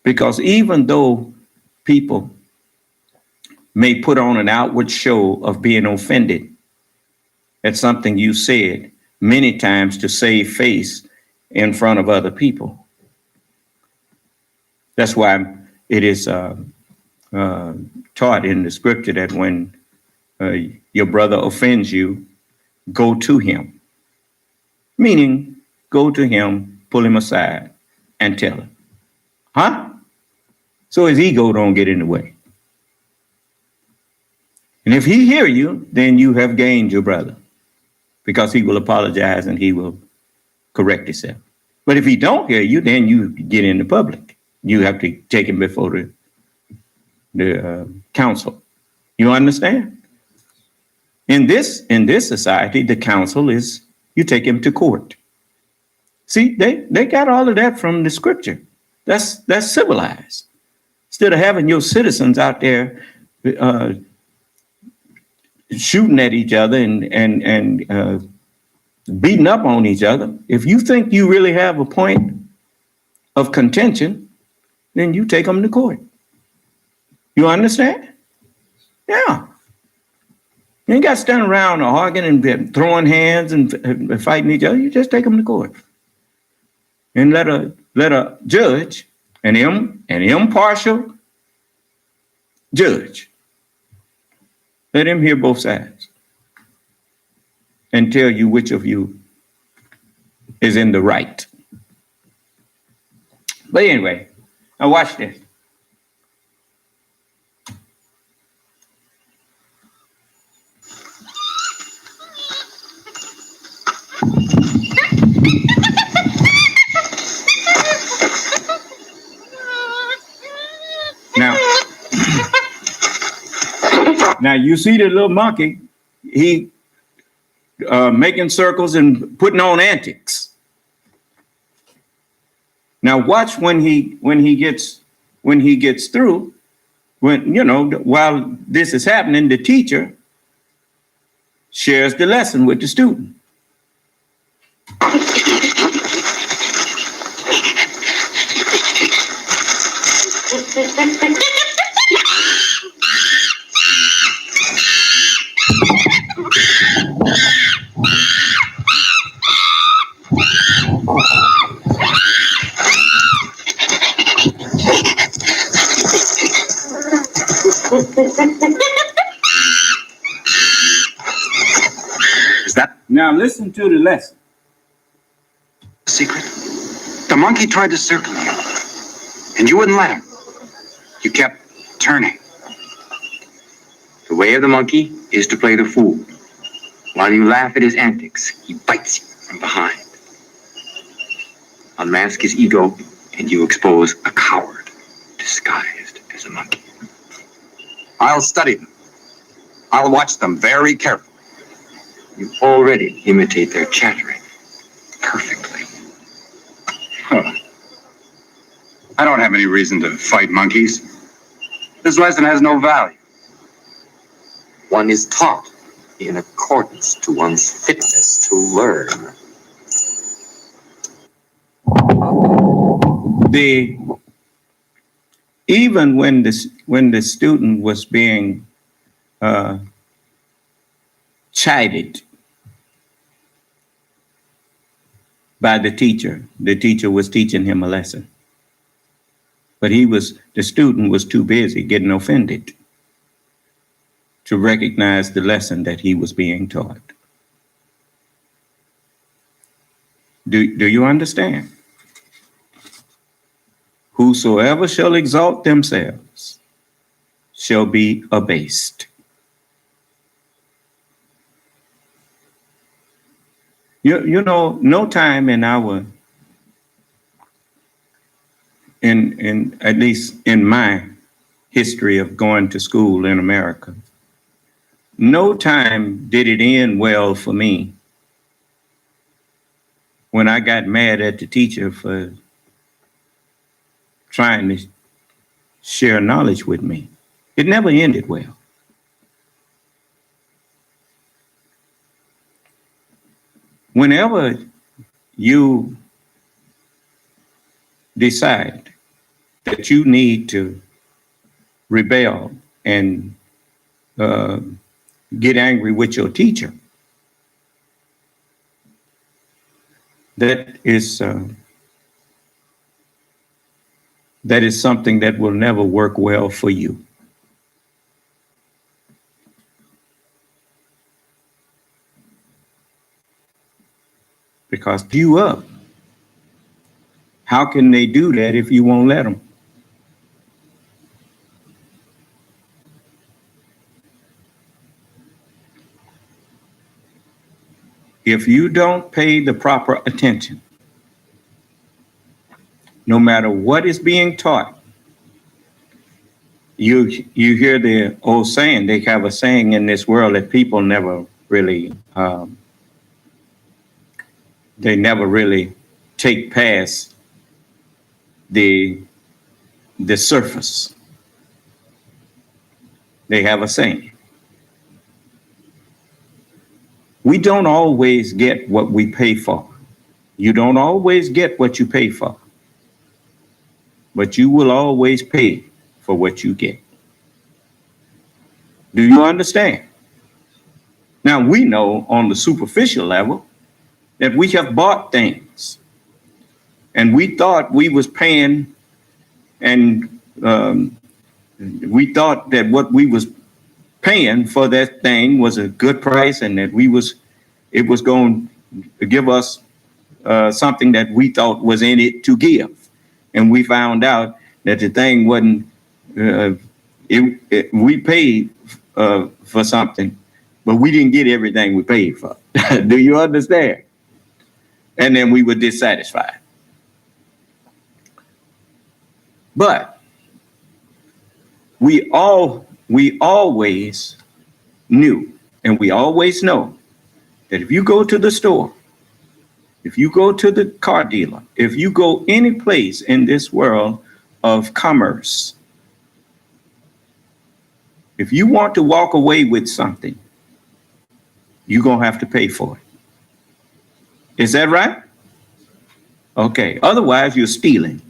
Because even though people may put on an outward show of being offended at something you said, many times to save face in front of other people. That's why it is taught in the scripture that when your brother offends you, go to him. Meaning, go to him, pull him aside, and tell him. Huh? So his ego don't get in the way. And if he hear you, then you have gained your brother, because he will apologize and he will correct himself. But if he don't hear you, then you get in the public. You have to take him before the council. You understand? In this society, the council is you take him to court. See, they got all of that from the scripture. That's civilized. Instead of having your citizens out there shooting at each other and beating up on each other, if you think you really have a point of contention, then you take them to court. You understand? Yeah. You ain't got to stand around arguing and throwing hands and fighting each other. You just take them to court and let a judge, an impartial judge, let him hear both sides and tell you which of you is in the right. But anyway, now watch this. Now you see the little monkey, he making circles and putting on antics. Now watch when he gets through, while this is happening, the teacher shares the lesson with the student. Now listen to the lesson. Secret? The monkey tried to circle you, and you wouldn't let him. You kept turning. The way of the monkey is to play the fool. While you laugh at his antics, he bites you from behind. Unmask his ego, and you expose a coward disguised as a monkey. I'll study them. I'll watch them very carefully. You already imitate their chattering perfectly. Huh. I don't have any reason to fight monkeys. This lesson has no value. One is taught in accordance to one's fitness to learn. Even when the student was being chided by the teacher was teaching him a lesson. But the student was too busy getting offended to recognize the lesson that he was being taught. Do you understand? Whosoever shall exalt themselves shall be abased. You know, no time in our, in at least in my history of going to school in America, no time did it end well for me when I got mad at the teacher for trying to share knowledge with me. It never ended well. Whenever you decide that you need to rebel and get angry with your teacher, that is something that will never work well for you. Because you up. How can they do that if you won't let them? If you don't pay the proper attention, no matter what is being taught, you hear the old saying, they have a saying in this world that people never really, they never really take past the surface. They have a saying. We don't always get what we pay for. You don't always get what you pay for, but you will always pay for what you get. Do you understand? Now, we know on the superficial level that we have bought things and we thought we was paying, and we thought that what we was paying for that thing was a good price, and that it was going to give us something that we thought was in it to give. And we found out that the thing wasn't, we paid for something, but we didn't get everything we paid for. Do you understand? And then we were dissatisfied. But we always knew, and we always know, that if you go to the store, if you go to the car dealer, if you go any place in this world of commerce, if you want to walk away with something, you're going to have to pay for it. Is that right? Okay. Otherwise, you're stealing.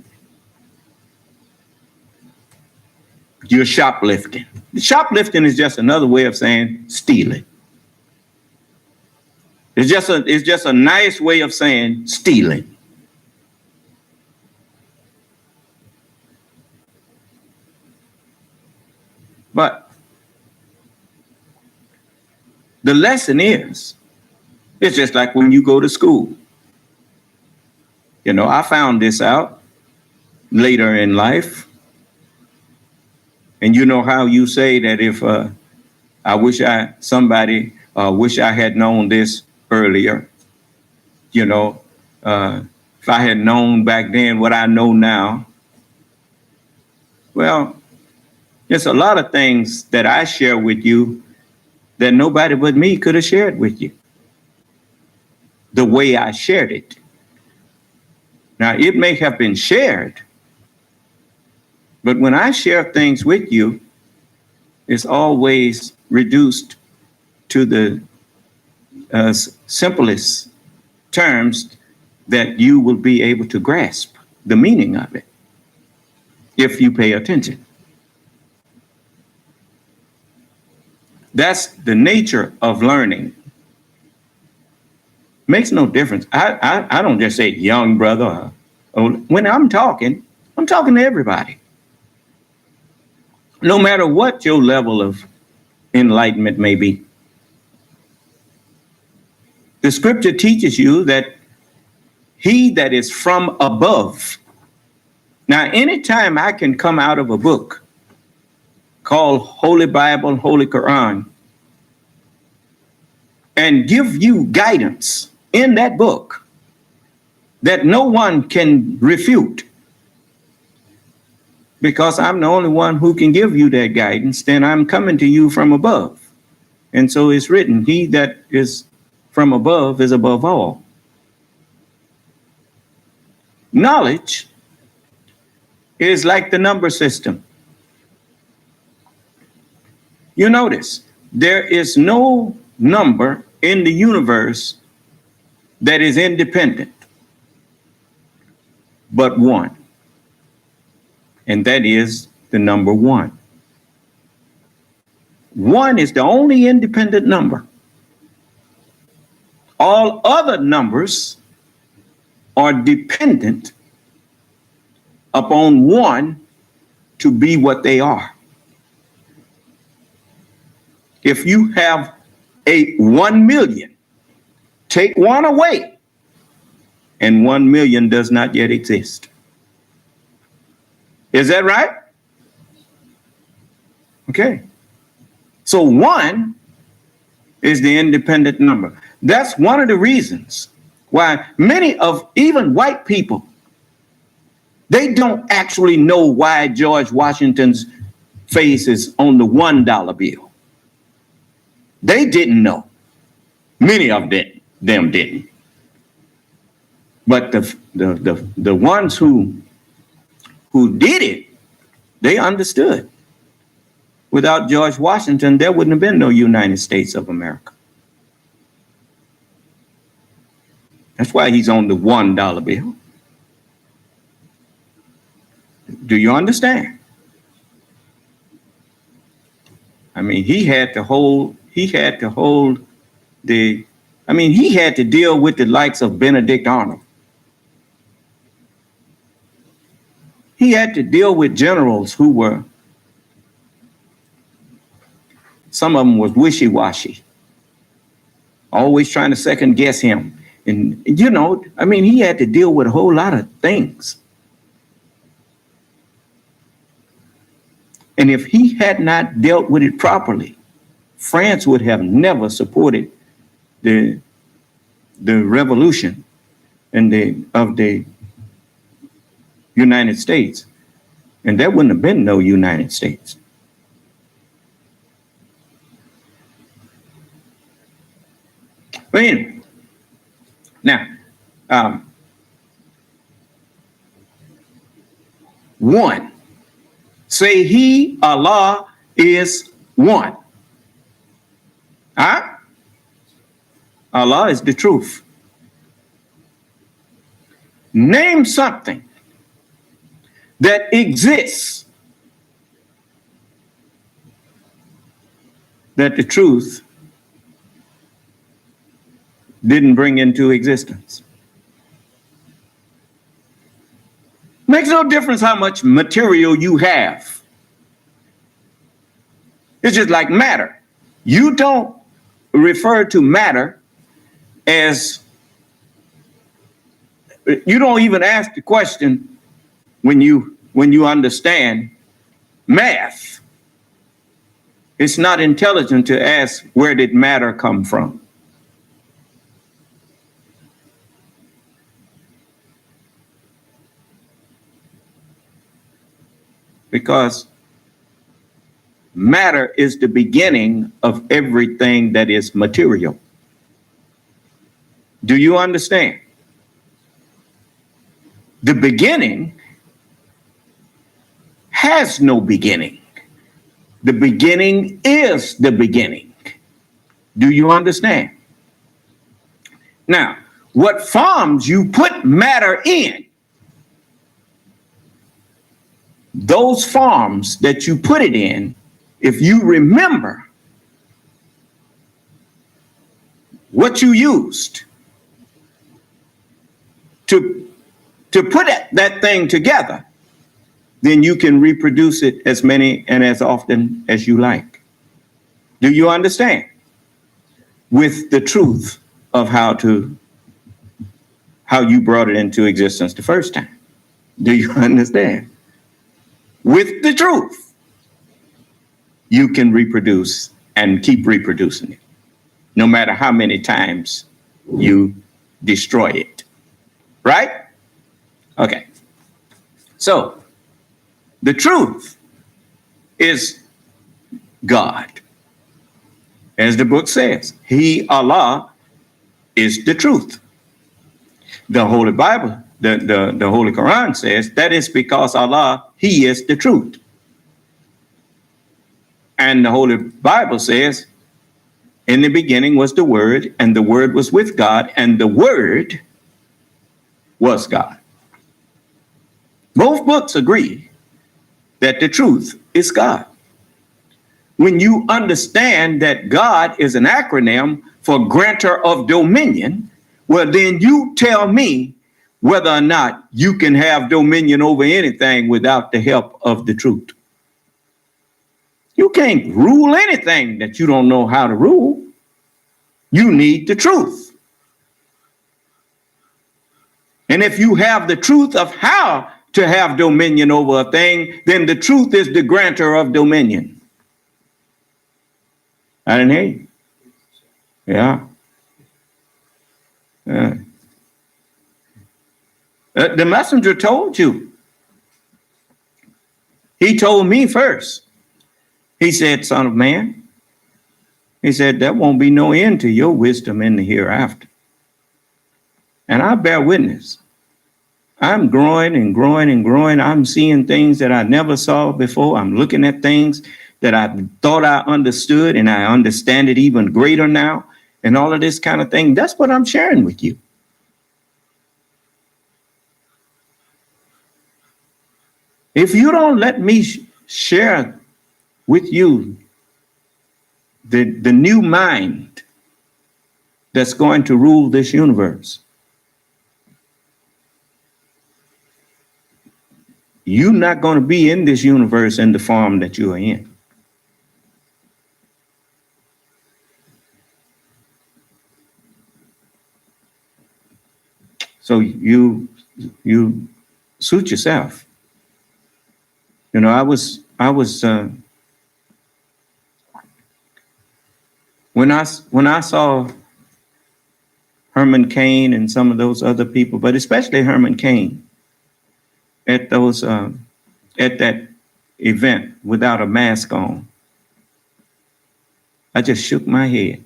You're shoplifting. Shoplifting is just another way of saying stealing. It's just a nice way of saying stealing. But the lesson is, it's just like when you go to school. You know, I found this out later in life. And you know how you say that if I wish I had known this earlier, you know, if I had known back then what I know now. Well, there's a lot of things that I share with you that nobody but me could have shared with you, the way I shared it. Now, it may have been shared, but when I share things with you, it's always reduced to the simplest terms that you will be able to grasp the meaning of it if you pay attention. That's the nature of learning. Makes no difference. I don't just say young brother. When I'm talking to everybody. No matter what your level of enlightenment may be. The scripture teaches you that he that is from above. Now, anytime I can come out of a book called Holy Bible, Holy Quran, and give you guidance in that book that no one can refute, because I'm the only one who can give you that guidance, then I'm coming to you from above. And so it's written, he that is from above is above all. Knowledge is like the number system. You notice there is no number in the universe that is independent but one, and that is the number one. One is the only independent number. All other numbers are dependent upon one to be what they are. If you have a 1 million, take one away, and 1 million does not yet exist. Is that right? Okay. So one is the independent number. That's one of the reasons why many of even white people, they don't actually know why George Washington's face is on the $1 bill. They didn't know. Many of them didn't. But the ones who did it, they understood. Without George Washington, there wouldn't have been no United States of America. That's why he's on the $1 bill. Do you understand? I mean, he had to deal with the likes of Benedict Arnold. He had to deal with generals who were, some of them was wishy-washy, always trying to second guess him. And, he had to deal with a whole lot of things. And if he had not dealt with it properly, France would have never supported the revolution of the United States. And there wouldn't have been no United States. But anyway, now, one. Say he, Allah, is one. Huh? Allah is the truth. Name something that exists that the truth didn't bring into existence. Makes no difference how much material you have. It's just like matter. You don't refer to matter as, you don't even ask the question when you understand math. It's not intelligent to ask, where did matter come from? Because matter is the beginning of everything that is material. Do you understand? The beginning has no beginning. The beginning is the beginning. Do you understand? Now, what forms you put matter in, those forms that you put it in, if you remember what you used to put that thing together, then you can reproduce it as many and as often as you like. Do you understand? With the truth of how how you brought it into existence the first time. Do you understand? With the truth, you can reproduce and keep reproducing it, no matter how many times you destroy it. Right? Okay. So, the truth is God. As the book says, He, Allah, is the truth. The Holy Bible, the Holy Quran says that is because Allah, He is the truth. And the Holy Bible says, in the beginning was the Word, and the Word was with God, and the Word was God. Both books agree that the truth is God. When you understand that God is an acronym for grantor of dominion, well, then you tell me whether or not you can have dominion over anything without the help of the truth. You can't rule anything that you don't know how to rule. You need the truth. And if you have the truth of how to have dominion over a thing, then the truth is the grantor of dominion. I didn't hear you. Yeah. The messenger told you. He told me first. He said, son of man, he said, there won't be no end to your wisdom in the hereafter. And I bear witness. I'm growing and growing and growing. I'm seeing things that I never saw before. I'm looking at things that I thought I understood, and I understand it even greater now, and all of this kind of thing. That's what I'm sharing with you. If you don't let me share with you the new mind that's going to rule this universe, you're not going to be in this universe in the form that you are in. So you suit yourself. You know, I was when I saw Herman Cain and some of those other people, but especially Herman Cain, at those at that event without a mask on, I just shook my head.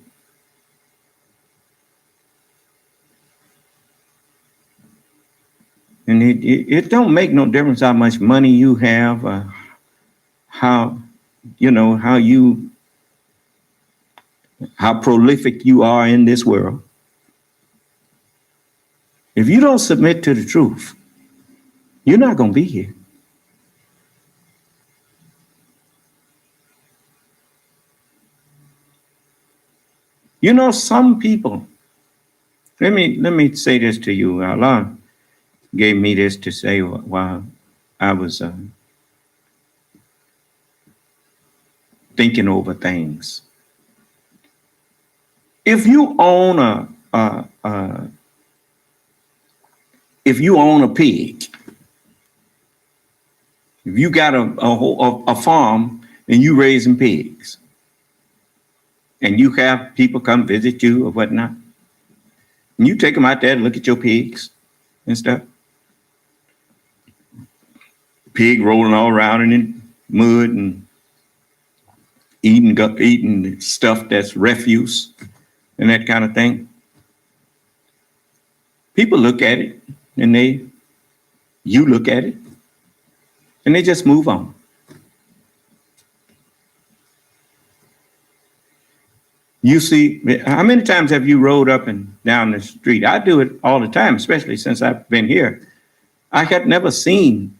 And it don't make no difference how much money you have, how prolific you are in this world. If you don't submit to the truth, you're not going to be here. You know, some people, let me say this to you. Allah gave me this to say while I was thinking over things. If you own a pig, if you got a farm and you raising pigs, and you have people come visit you or whatnot, and you take them out there and look at your pigs and stuff, pig rolling all around in the mud and eating stuff that's refuse and that kind of thing. People look at it and you look at it and they just move on. You see, how many times have you rode up and down the street? I do it all the time, especially since I've been here. I had never seen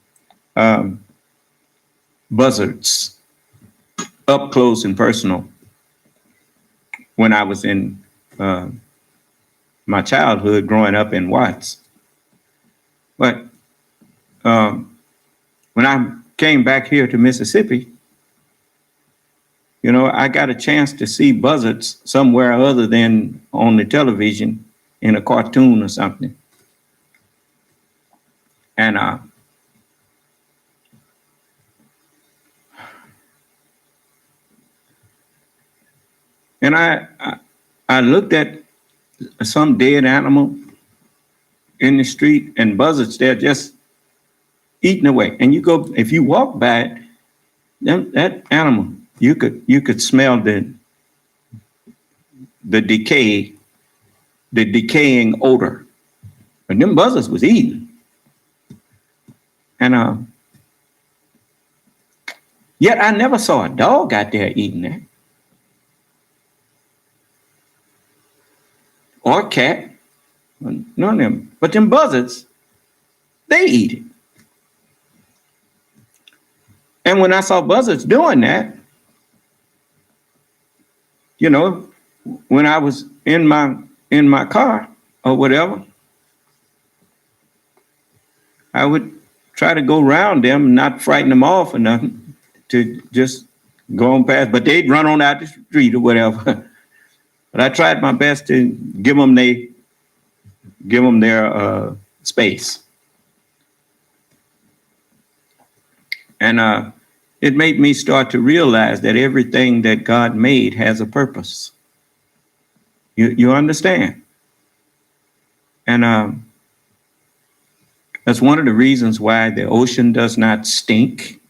buzzards up close and personal when I was in my childhood growing up in Watts. But when I came back here to Mississippi, you know, I got a chance to see buzzards somewhere other than on the television in a cartoon or something. And I looked at some dead animal in the street, and buzzards, they're just eating away. And if you walk by it, that animal, you could smell the decaying odor. But them buzzards was eating. And yet I never saw a dog out there eating that. Or a cat. None of them. But them buzzards, they eat it. And when I saw buzzards doing that, when I was in my car or whatever, I would try to go around them and not frighten them off or nothing, to just go on past, but they'd run on out the street or whatever. But I tried my best to give them their space. And it made me start to realize that everything that God made has a purpose. You understand? And that's one of the reasons why the ocean does not stink,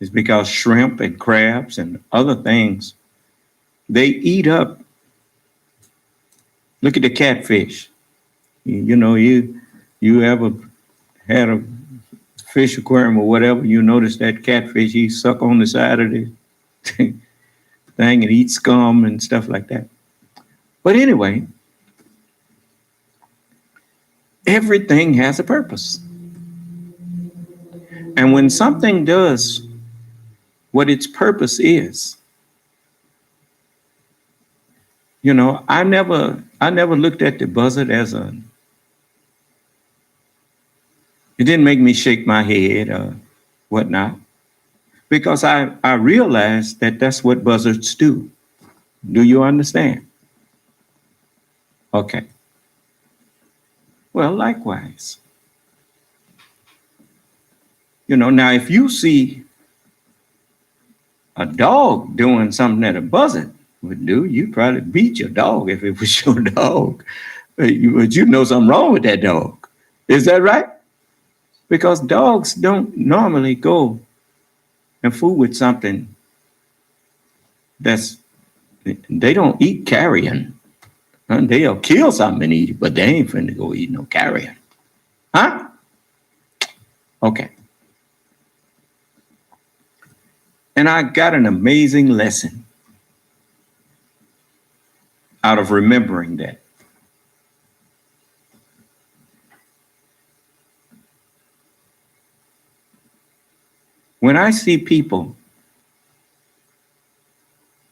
is because shrimp and crabs and other things, they eat up. Look at the catfish. You ever had a fish aquarium or whatever, you notice that catfish, he suck on the side of the thing and eat scum and stuff like that. But anyway, everything has a purpose. And when something does what its purpose is, I never looked at the buzzard as it didn't make me shake my head or whatnot, because I realized that that's what buzzards do. Do you understand? Okay. Well, likewise. Now if you see a dog doing something that a buzzard would do, you'd probably beat your dog if it was your dog. But you know something wrong with that dog. Is that right? Because dogs don't normally go and fool with something they don't eat carrion. They'll kill something and eat it, but they ain't finna go eat no carrion. Huh? Okay. And I got an amazing lesson out of remembering that. When I see people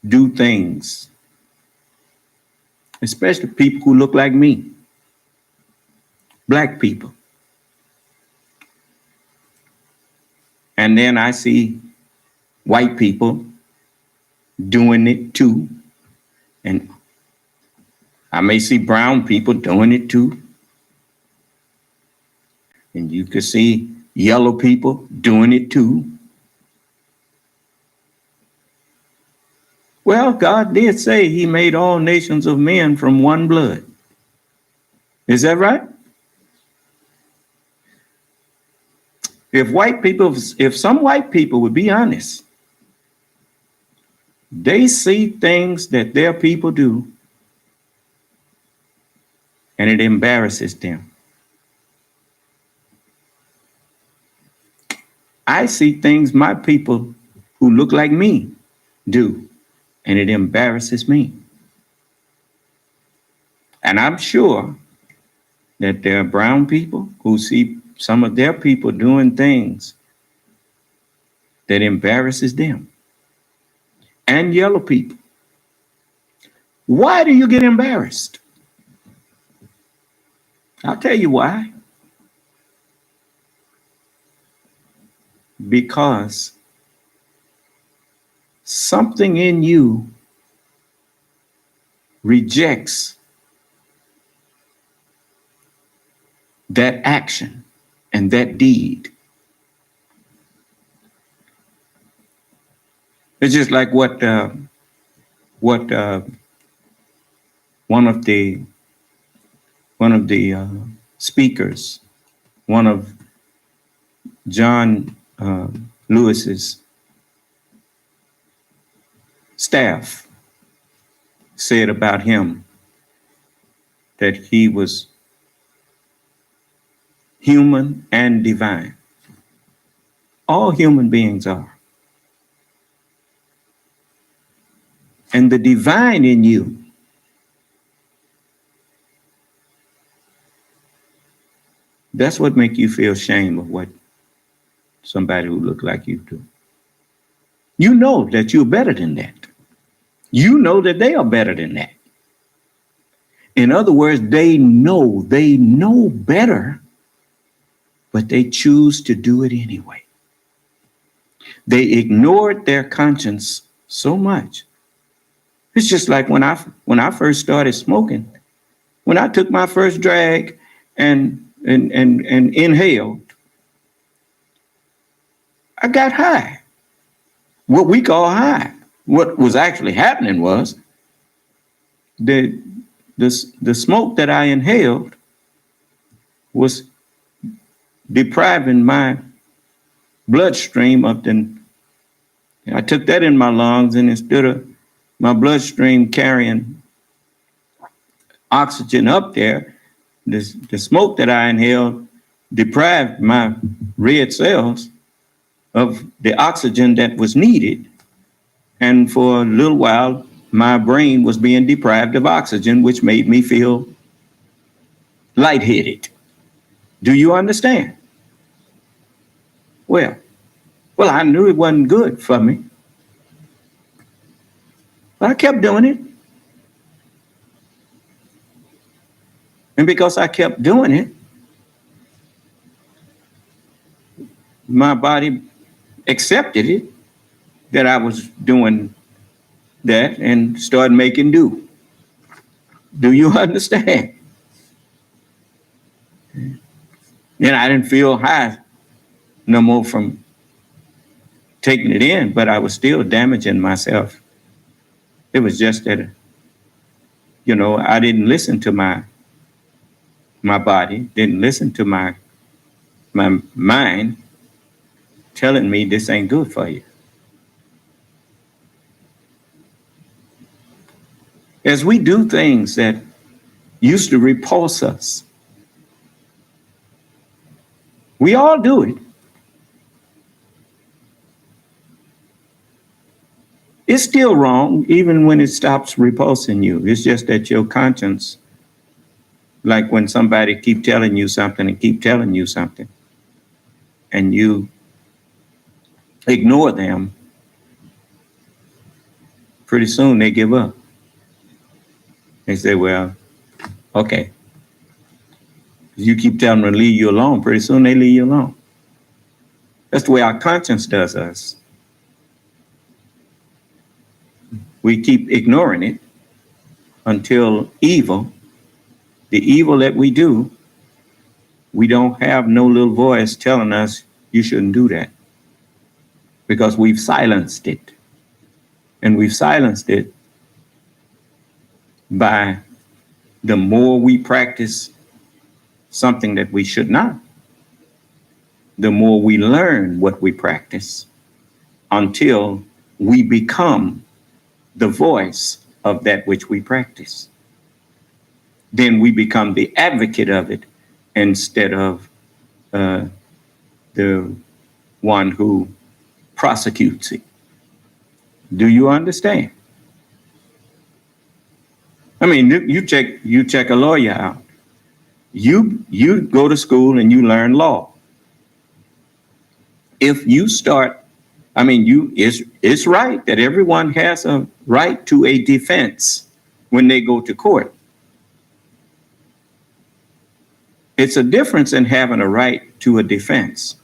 do things, especially people who look like me, black people, and then I see white people doing it too, and I may see brown people doing it too, and you could see yellow people doing it too. Well, God did say he made all nations of men from one blood. Is that right? If some white people would be honest, they see things that their people do and it embarrasses them. I see things my people who look like me do, and it embarrasses me. And I'm sure that there are brown people who see some of their people doing things that embarrasses them. And yellow people. Why do you get embarrassed? I'll tell you why. Because something in you rejects that action and that deed. It's just like what one of the speakers, one of John Lewis's staff said about him, that he was human and divine. All human beings are. And the divine in you that's what make you feel shame of what somebody who look like you do. You know that you're better than that. You know that they are better than that. In other words, they know better, but they choose to do it anyway. They ignored their conscience so much. It's just like when I first started smoking, when I took my first drag and inhaled, I got high. What we call high. What was actually happening was the smoke that I inhaled was depriving my bloodstream of I took that in my lungs, and instead of my bloodstream carrying oxygen up there, the smoke that I inhaled deprived my red cells of the oxygen that was needed. And for a little while, my brain was being deprived of oxygen, which made me feel lightheaded. Do you understand? Well, I knew it wasn't good for me, but I kept doing it. And because I kept doing it, my body accepted it, that I was doing that, and started making do. Do you understand? And I didn't feel high no more from taking it in, but I was still damaging myself. It was just that, I didn't listen to my body, didn't listen to my mind telling me this ain't good for you. As we do things that used to repulse us, we all do it. It's still wrong, even when it stops repulsing you. It's just that your conscience, like when somebody keep telling you something, and you ignore them, pretty soon they give up. They say, well, okay. You keep telling them to leave you alone, pretty soon they leave you alone. That's the way our conscience does us. We keep ignoring it until the evil that we do, we don't have no little voice telling us you shouldn't do that, because we've silenced it. And we've silenced it by the more we practice something that we should not, the more we learn what we practice, until we become the voice of that which we practice. Then we become the advocate of it instead of the one who prosecutes it. Do you understand? I mean, you check a lawyer out. You go to school and you learn law. If you start, it's right that everyone has a right to a defense when they go to court. It's a difference in having a right to a defense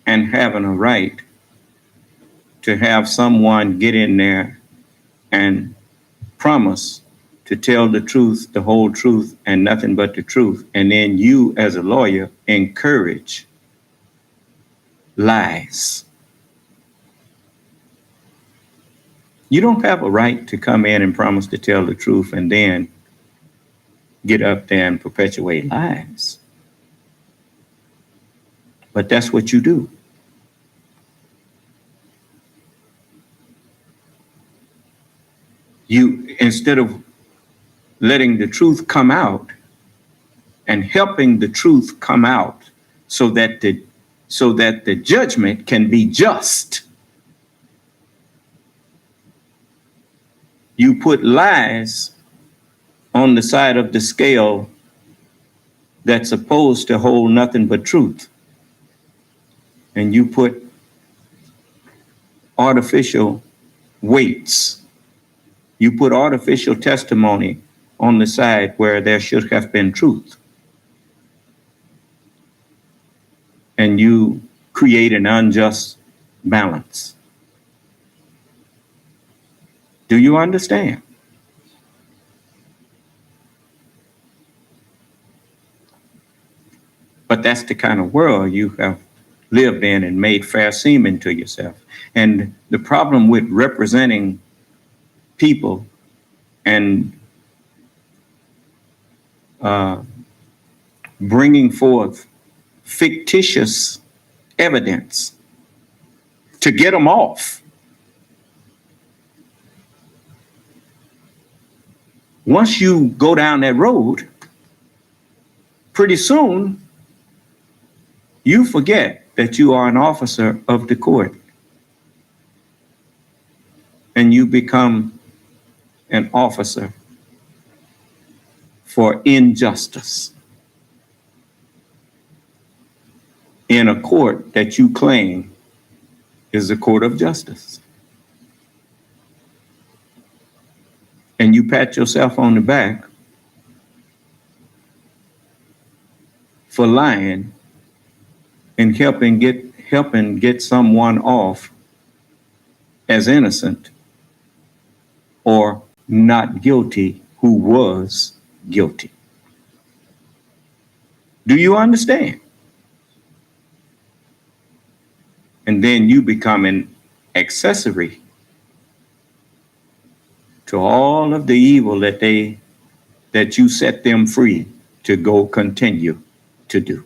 and having a right to have someone get in there and promise to tell the truth, the whole truth, and nothing but the truth. And then you, as a lawyer, encourage lies. You don't have a right to come in and promise to tell the truth and then get up there and perpetuate lies. But that's what you do. You, instead of letting the truth come out and helping the truth come out so that the judgment can be just, you put lies on the side of the scale that's supposed to hold nothing but truth. And you put artificial weights. You put artificial testimony on the side where there should have been truth. And you create an unjust balance. Do you understand? But that's the kind of world you have lived in and made fair seeming to yourself. And the problem with representing people and bringing forth fictitious evidence to get them off. Once you go down that road, pretty soon you forget that you are an officer of the court and you become an officer for injustice in a court that you claim is a court of justice. And you pat yourself on the back for lying and helping get someone off as innocent or not guilty who was guilty. Do you understand? And then you become an accessory to all of the evil that you set them free to go continue to do.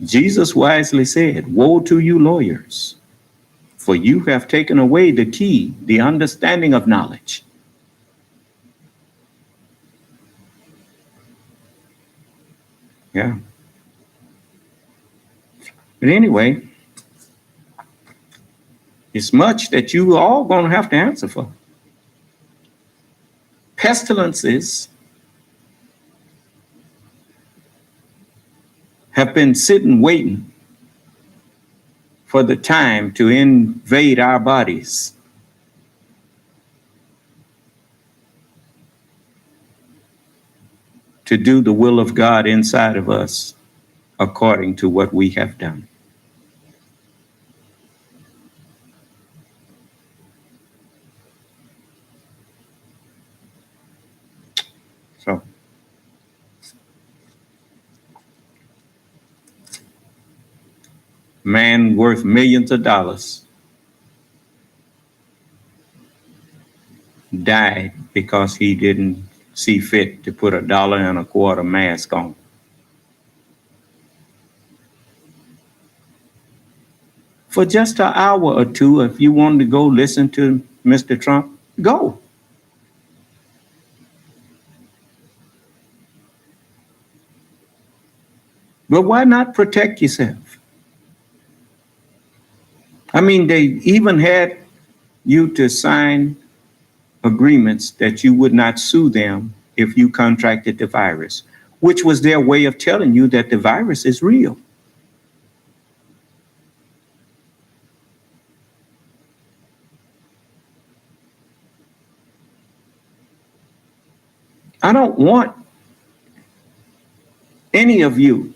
Jesus wisely said, "Woe to you lawyers, for you have taken away the key, the understanding of knowledge." Yeah. But anyway, it's much that you all going to have to answer for. Pestilences have been sitting waiting for the time to invade our bodies. To do the will of God inside of us according to what we have done. So, man worth millions of dollars died because he didn't see fit to put $1.25 mask on. For just an hour or two, if you wanted to go listen to Mr. Trump, go. But why not protect yourself? I mean, they even had you to sign agreements that you would not sue them if you contracted the virus, which was their way of telling you that the virus is real. I don't want any of you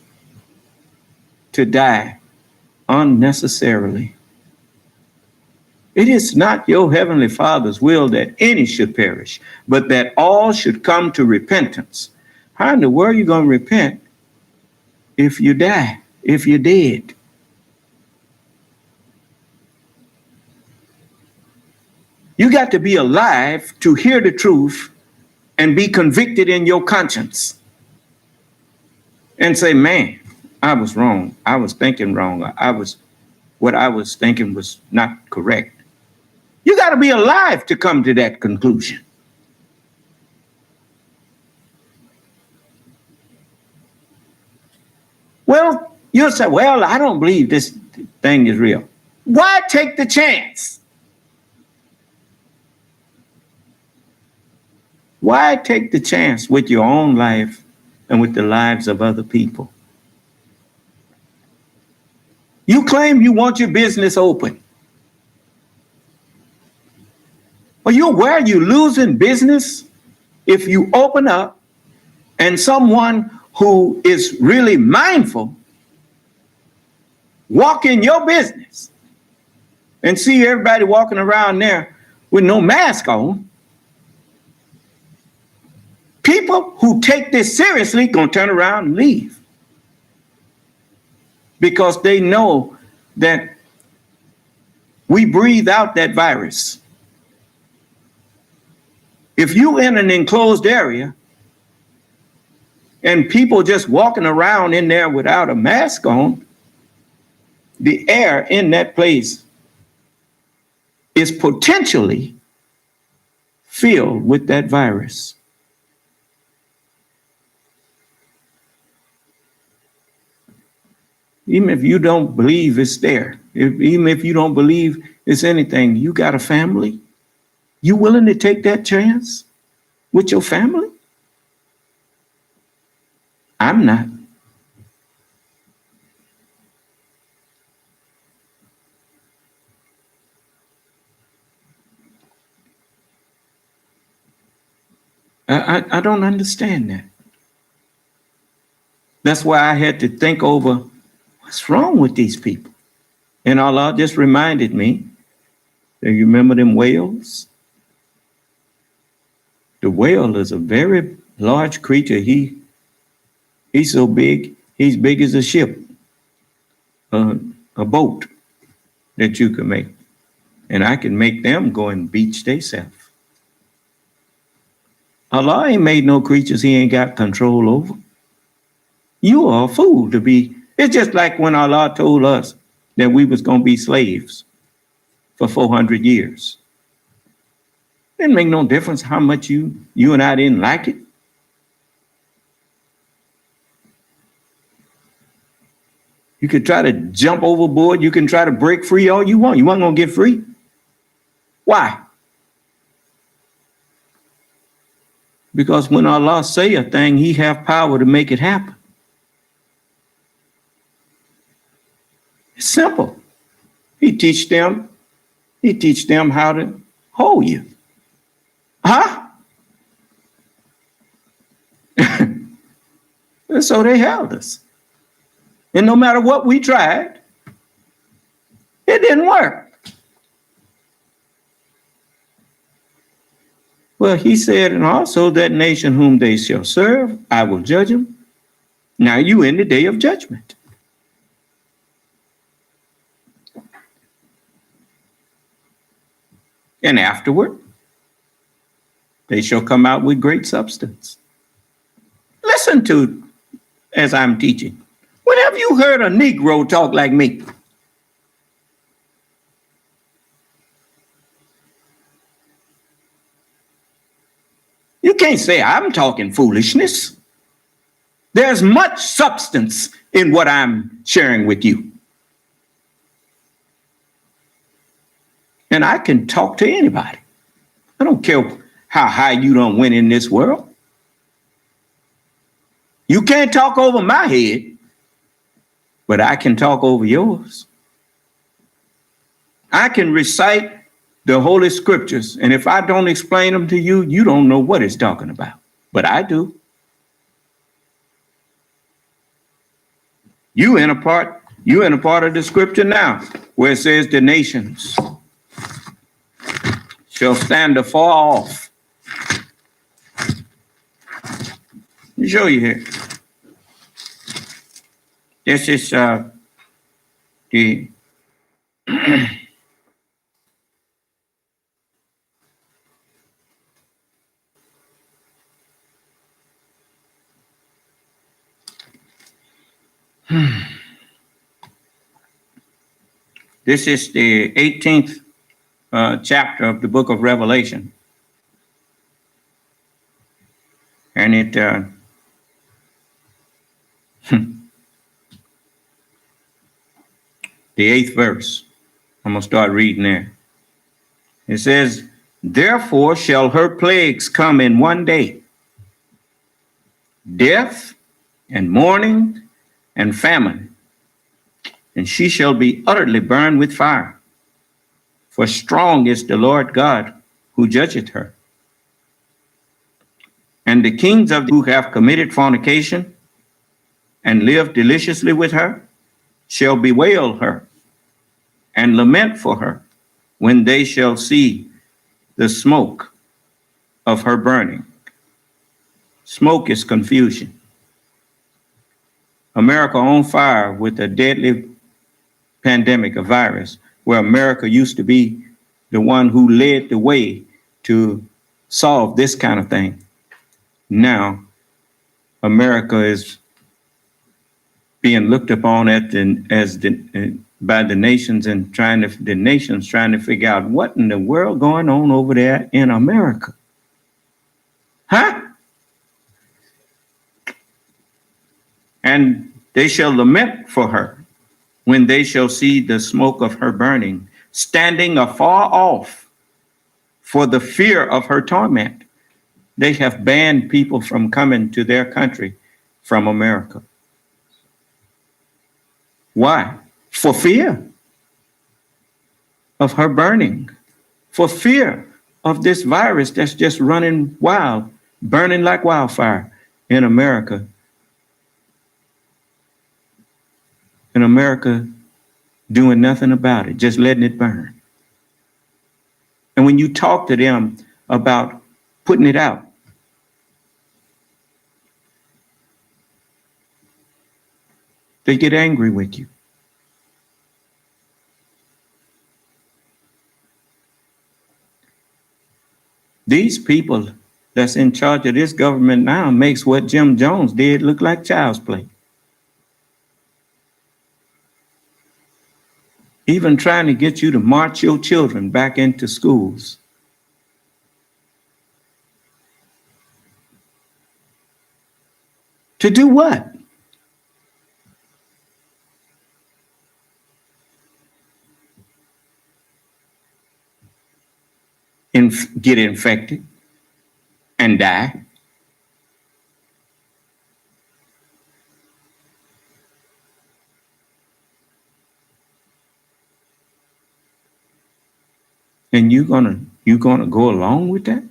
to die unnecessarily. It is not your heavenly Father's will that any should perish, but that all should come to repentance. How in the world are you going to repent if you die, if you're dead? You got to be alive to hear the truth and be convicted in your conscience and say, man, I was wrong. I was thinking wrong. What I was thinking was not correct. You got to be alive to come to that conclusion. Well, you'll say, well, I don't believe this thing is real. Why take the chance? Why take the chance with your own life and with the lives of other people? You claim you want your business open. Are you aware you're losing business if you open up and someone who is really mindful walk in your business and see everybody walking around there with no mask on? People who take this seriously gonna turn around and leave because they know that we breathe out that virus. If you in an enclosed area and people just walking around in there without a mask on, the air in that place is potentially filled with that virus. Even if you don't believe it's there, even if you don't believe it's anything, you got a family? You willing to take that chance with your family? I'm not. I don't understand that. That's why I had to think over what's wrong with these people. And Allah just reminded me, do you remember them whales? The whale is a very large creature. He's so big, he's big as a ship, a boat that you can make. And I can make them go and beach themselves. Allah ain't made no creatures he ain't got control over. You are a fool to be. It's just like when Allah told us that we was going to be slaves for 400 years. It didn't make no difference how much you and I didn't like it. You could try to jump overboard. You can try to break free all you want. You weren't going to get free. Why? Because when Allah say a thing, he have power to make it happen. It's simple. He teach them how to hold you. Huh? And so they held us. And no matter what we tried, it didn't work. Well, he said, and also that nation whom they shall serve, I will judge them. Now you in the day of judgment. And afterward, they shall come out with great substance. Listen to, as I'm teaching. When have you heard a Negro talk like me? You can't say I'm talking foolishness. There's much substance in what I'm sharing with you. And I can talk to anybody. I don't care how high you done went in this world. You can't talk over my head, but I can talk over yours. I can recite the Holy Scriptures, and if I don't explain them to you, you don't know what it's talking about. But I do. You in a part of the Scripture now where it says the nations shall stand afar off. Let me show you here. This is the this is the 18th chapter of the book of Revelation. And it the 8th verse. I'm going to start reading there. It says, therefore shall her plagues come in one day, death and mourning and famine, and she shall be utterly burned with fire. For strong is the Lord God who judgeth her. And the kings of who have committed fornication and lived deliciously with her shall bewail her and lament for her when they shall see the smoke of her burning. Smoke is confusion. America on fire with a deadly pandemic, a virus, where America used to be the one who led the way to solve this kind of thing. Now, America is being looked upon by the nations and the nations trying to figure out what in the world going on over there in America. Huh? And they shall lament for her when they shall see the smoke of her burning, standing afar off for the fear of her torment. They have banned people from coming to their country from America. Why? For fear of her burning, for fear of this virus that's just running wild, burning like wildfire in America. In America, doing nothing about it, just letting it burn. And when you talk to them about putting it out, they get angry with you. These people that's in charge of this government now makes what Jim Jones did look like child's play. Even trying to get you to march your children back into schools. To do what? Get infected and die. And you're gonna go along with that?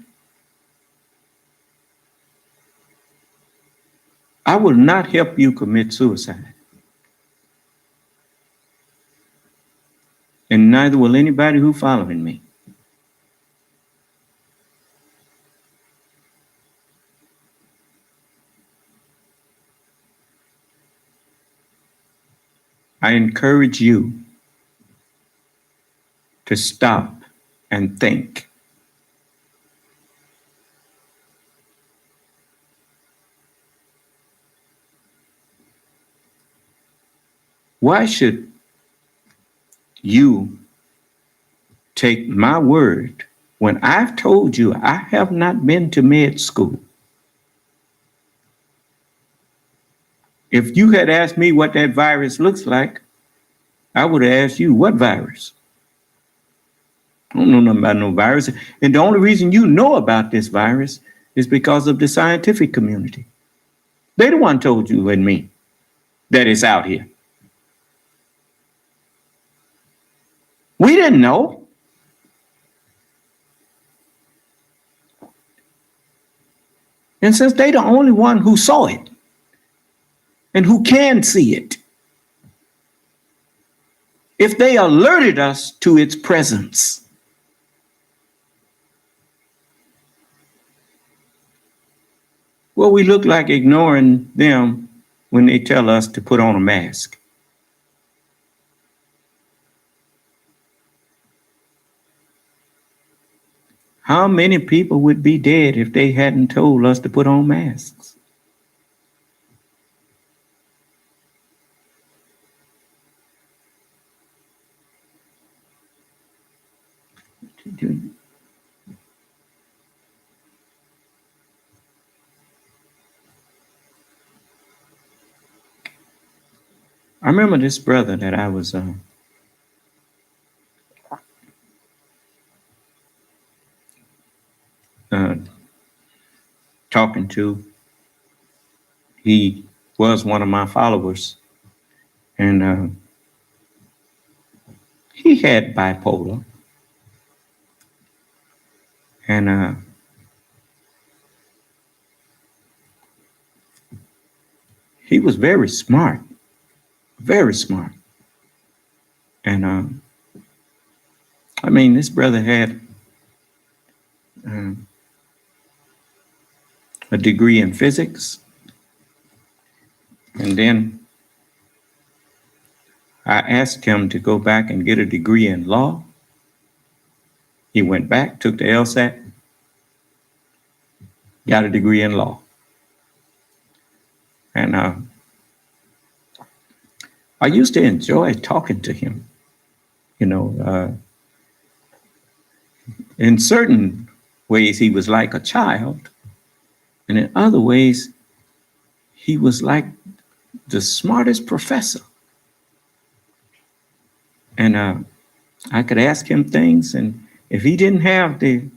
I will not help you commit suicide. And neither will anybody who following me. I encourage you to stop and think. Why should you take my word when I've told you I have not been to med school? If you had asked me what that virus looks like, I would have asked you, what virus? I don't know nothing about no virus. And the only reason you know about this virus is because of the scientific community. They the one told you and me that it's out here. We didn't know. And since they the only one who saw it and who can see it, if they alerted us to its presence, Well, we look like ignoring them when they tell us to put on a mask. How many people would be dead if they hadn't told us to put on masks? I remember this brother that I was talking to. He was one of my followers, and he had bipolar, and he was very smart, and I mean, this brother had a degree in physics, and then I asked him to go back and get a degree in law. He went back, took the LSAT, got a degree in law. And I used to enjoy talking to him, you know. In certain ways, he was like a child. And in other ways, he was like the smartest professor. And I could ask him things, and if he didn't have the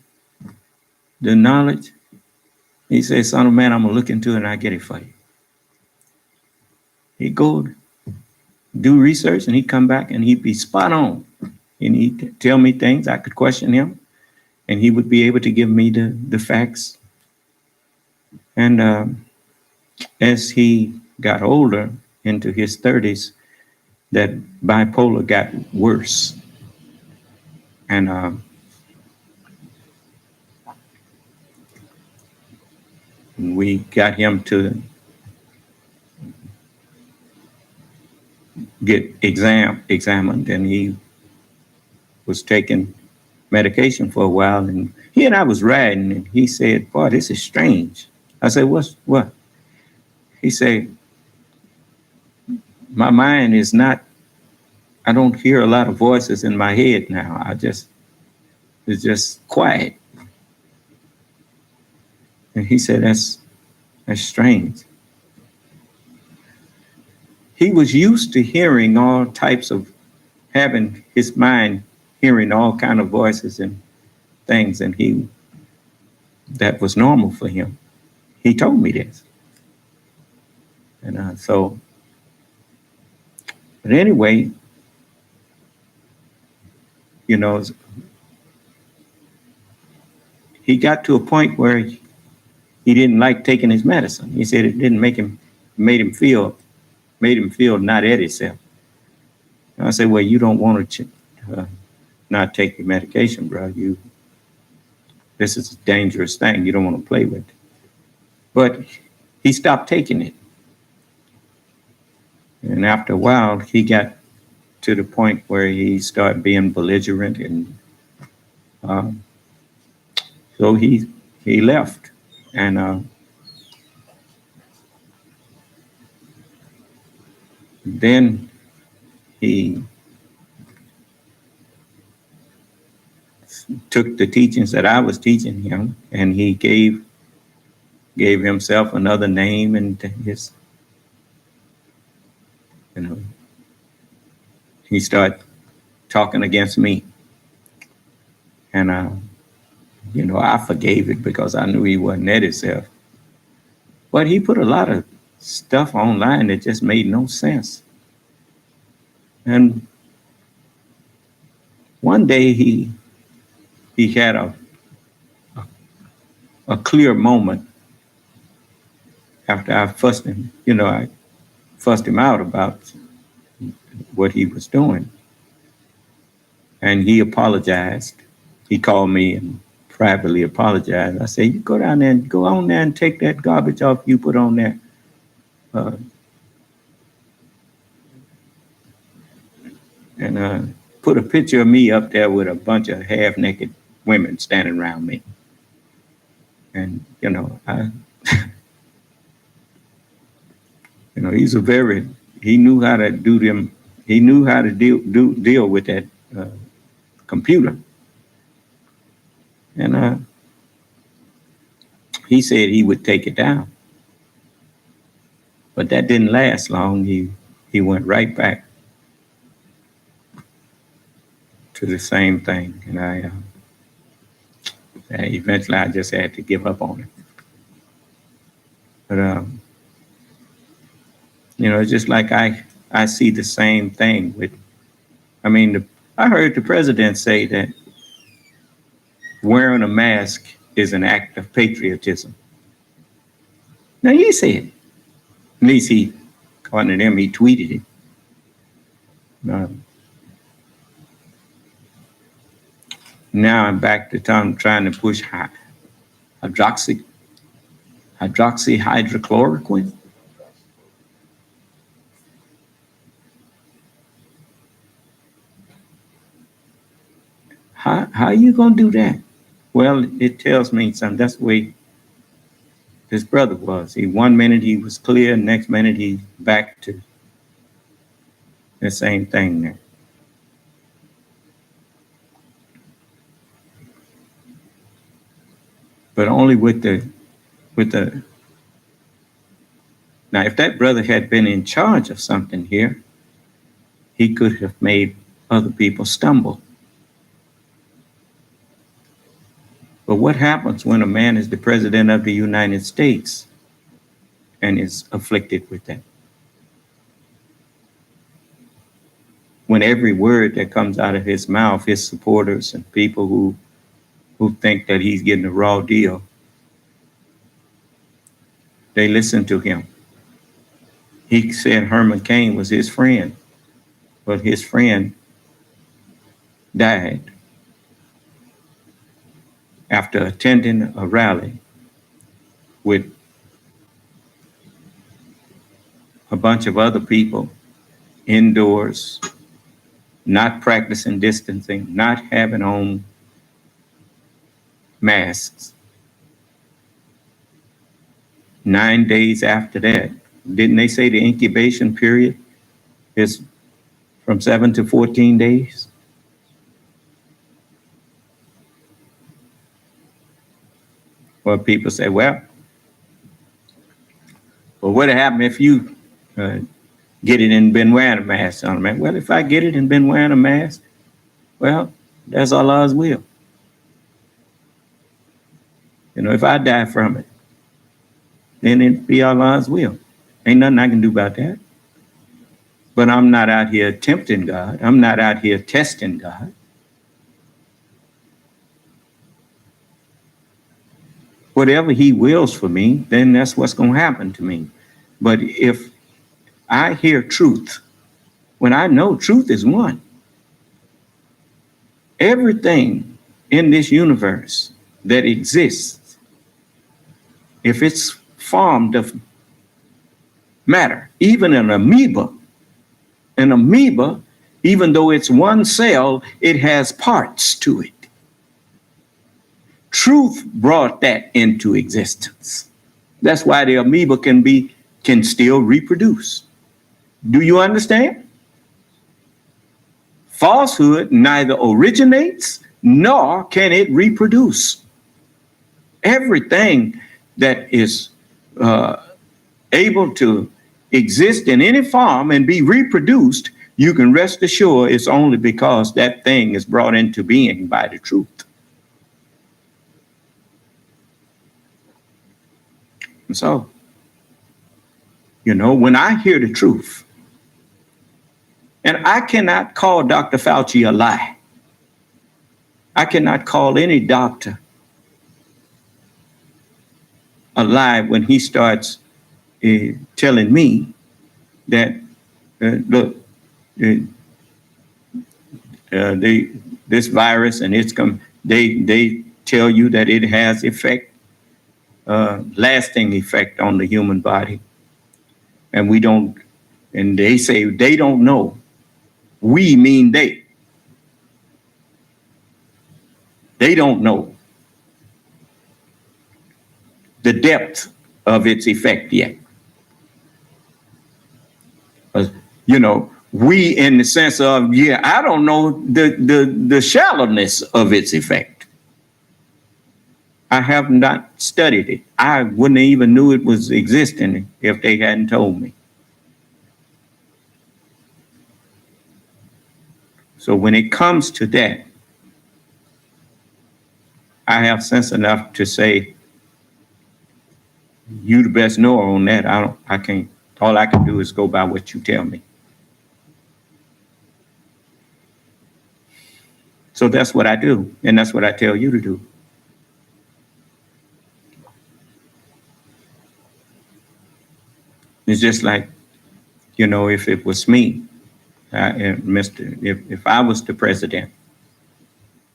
knowledge, he said, "Son of man, I'm gonna look into it and I get it for you." He'd go do research and he'd come back and he'd be spot on. And he'd tell me things, I could question him, and he would be able to give me the facts. And as he got older, into his 30s, that bipolar got worse. And we got him to get examined, and he was taking medication for a while, and he and I was riding, and he said, "Boy, this is strange." I said, "What?" He said, "My mind is not, I don't hear a lot of voices in my head now. It's just quiet." And he said, that's strange. He was used to hearing all types of, having his mind hearing all kind of voices and things, and that was normal for him. He told me this. And but anyway, you know, he got to a point where he didn't like taking his medicine. He said it didn't made him feel not at himself. And I said, "Well, you don't want to not take your medication, bro. This is a dangerous thing. You don't want to play with it." But he stopped taking it. And after a while, he got to the point where he started being belligerent, and so he left. And then he took the teachings that I was teaching him, and he gave himself another name, and his, you know, he started talking against me. And you know, I forgave it because I knew he wasn't at himself. But he put a lot of stuff online that just made no sense. And one day he had a clear moment after I fussed him. You know, I fussed him out about what he was doing. And he apologized. He called me and privately apologized. I said, you go down there and go on there and take that garbage off you put on there. And put a picture of me up there with a bunch of half-naked women standing around me. And, you know, he knew how to do them. He knew how to deal with that computer. And he said he would take it down. But that didn't last long. He went right back to the same thing. And eventually I just had to give up on it. But, you know, it's just like I see the same thing with, I heard the president say that wearing a mask is an act of patriotism. Now, he said it. At least according to them, he tweeted it. Now I'm back to trying to push hydroxyhydrochloroquine. How are you going to do that? Well, it tells me something. That's the way this brother was. One minute he was clear, next minute he back to the same thing there. But only with the now, if that brother had been in charge of something here, he could have made other people stumble. But what happens when a man is the president of the United States and is afflicted with that? When every word that comes out of his mouth, his supporters and people who think that he's getting a raw deal, they listen to him. He said Herman Cain was his friend, but his friend died after attending a rally with a bunch of other people indoors, not practicing distancing, not having on masks. 9 days after that, didn't they say the incubation period is from 7 to 14 days? Well, people say, well, what happened if you get it and been wearing a mask on, man? Well, if I get it and been wearing a mask, well, that's Allah's will. You know, if I die from it, then it'd be Allah's will. Ain't nothing I can do about that. But I'm not out here tempting God. I'm not out here testing God. Whatever he wills for me, then that's what's going to happen to me. But if I hear truth, when I know truth is one, everything in this universe that exists, if it's formed of matter, even an amoeba, even though it's one cell, it has parts to it. Truth brought that into existence. That's why the amoeba can still reproduce. Do you understand? Falsehood neither originates nor can it reproduce. Everything that is able to exist in any form and be reproduced, you can rest assured it's only because that thing is brought into being by the truth. And so, you know, when I hear the truth, and I cannot call Dr. Fauci a lie. I cannot call any doctor a lie when he starts telling me that, look, this virus and it's they tell you that it has effect, lasting effect on the human body. And we don't, and they say they don't know. We mean they. They don't know the depth of its effect yet. You know, we in the sense of, yeah, I don't know the shallowness of its effect. I have not studied it. I wouldn't even knew it was existing if they hadn't told me. So when it comes to that, I have sense enough to say, you the best knower on that. I can't, all I can do is go by what you tell me. So that's what I do, and that's what I tell you to do. It's just like, you know, if it was me, if I was the president,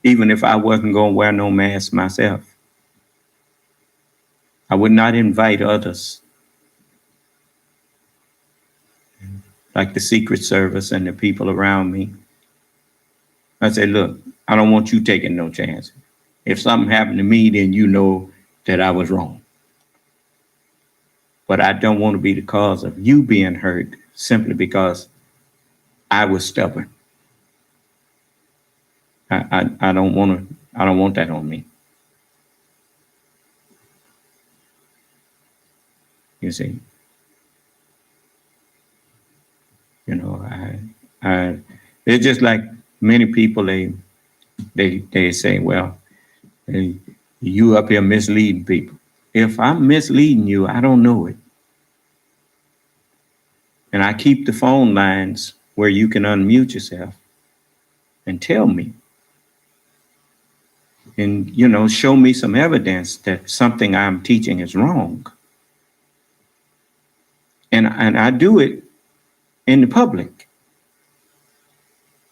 even if I wasn't going to wear no mask myself, I would not invite others, like the Secret Service and the people around me. I say, look, I don't want you taking no chances. If something happened to me, then you know that I was wrong. But I don't want to be the cause of you being hurt simply because I was stubborn. I don't want that on me. You see, you know, it's just like many people, they say, well, hey, you up here misleading people. If I'm misleading you, I don't know it. And I keep the phone lines where you can unmute yourself and tell me. And, you know, show me some evidence that something I'm teaching is wrong. And I do it in the public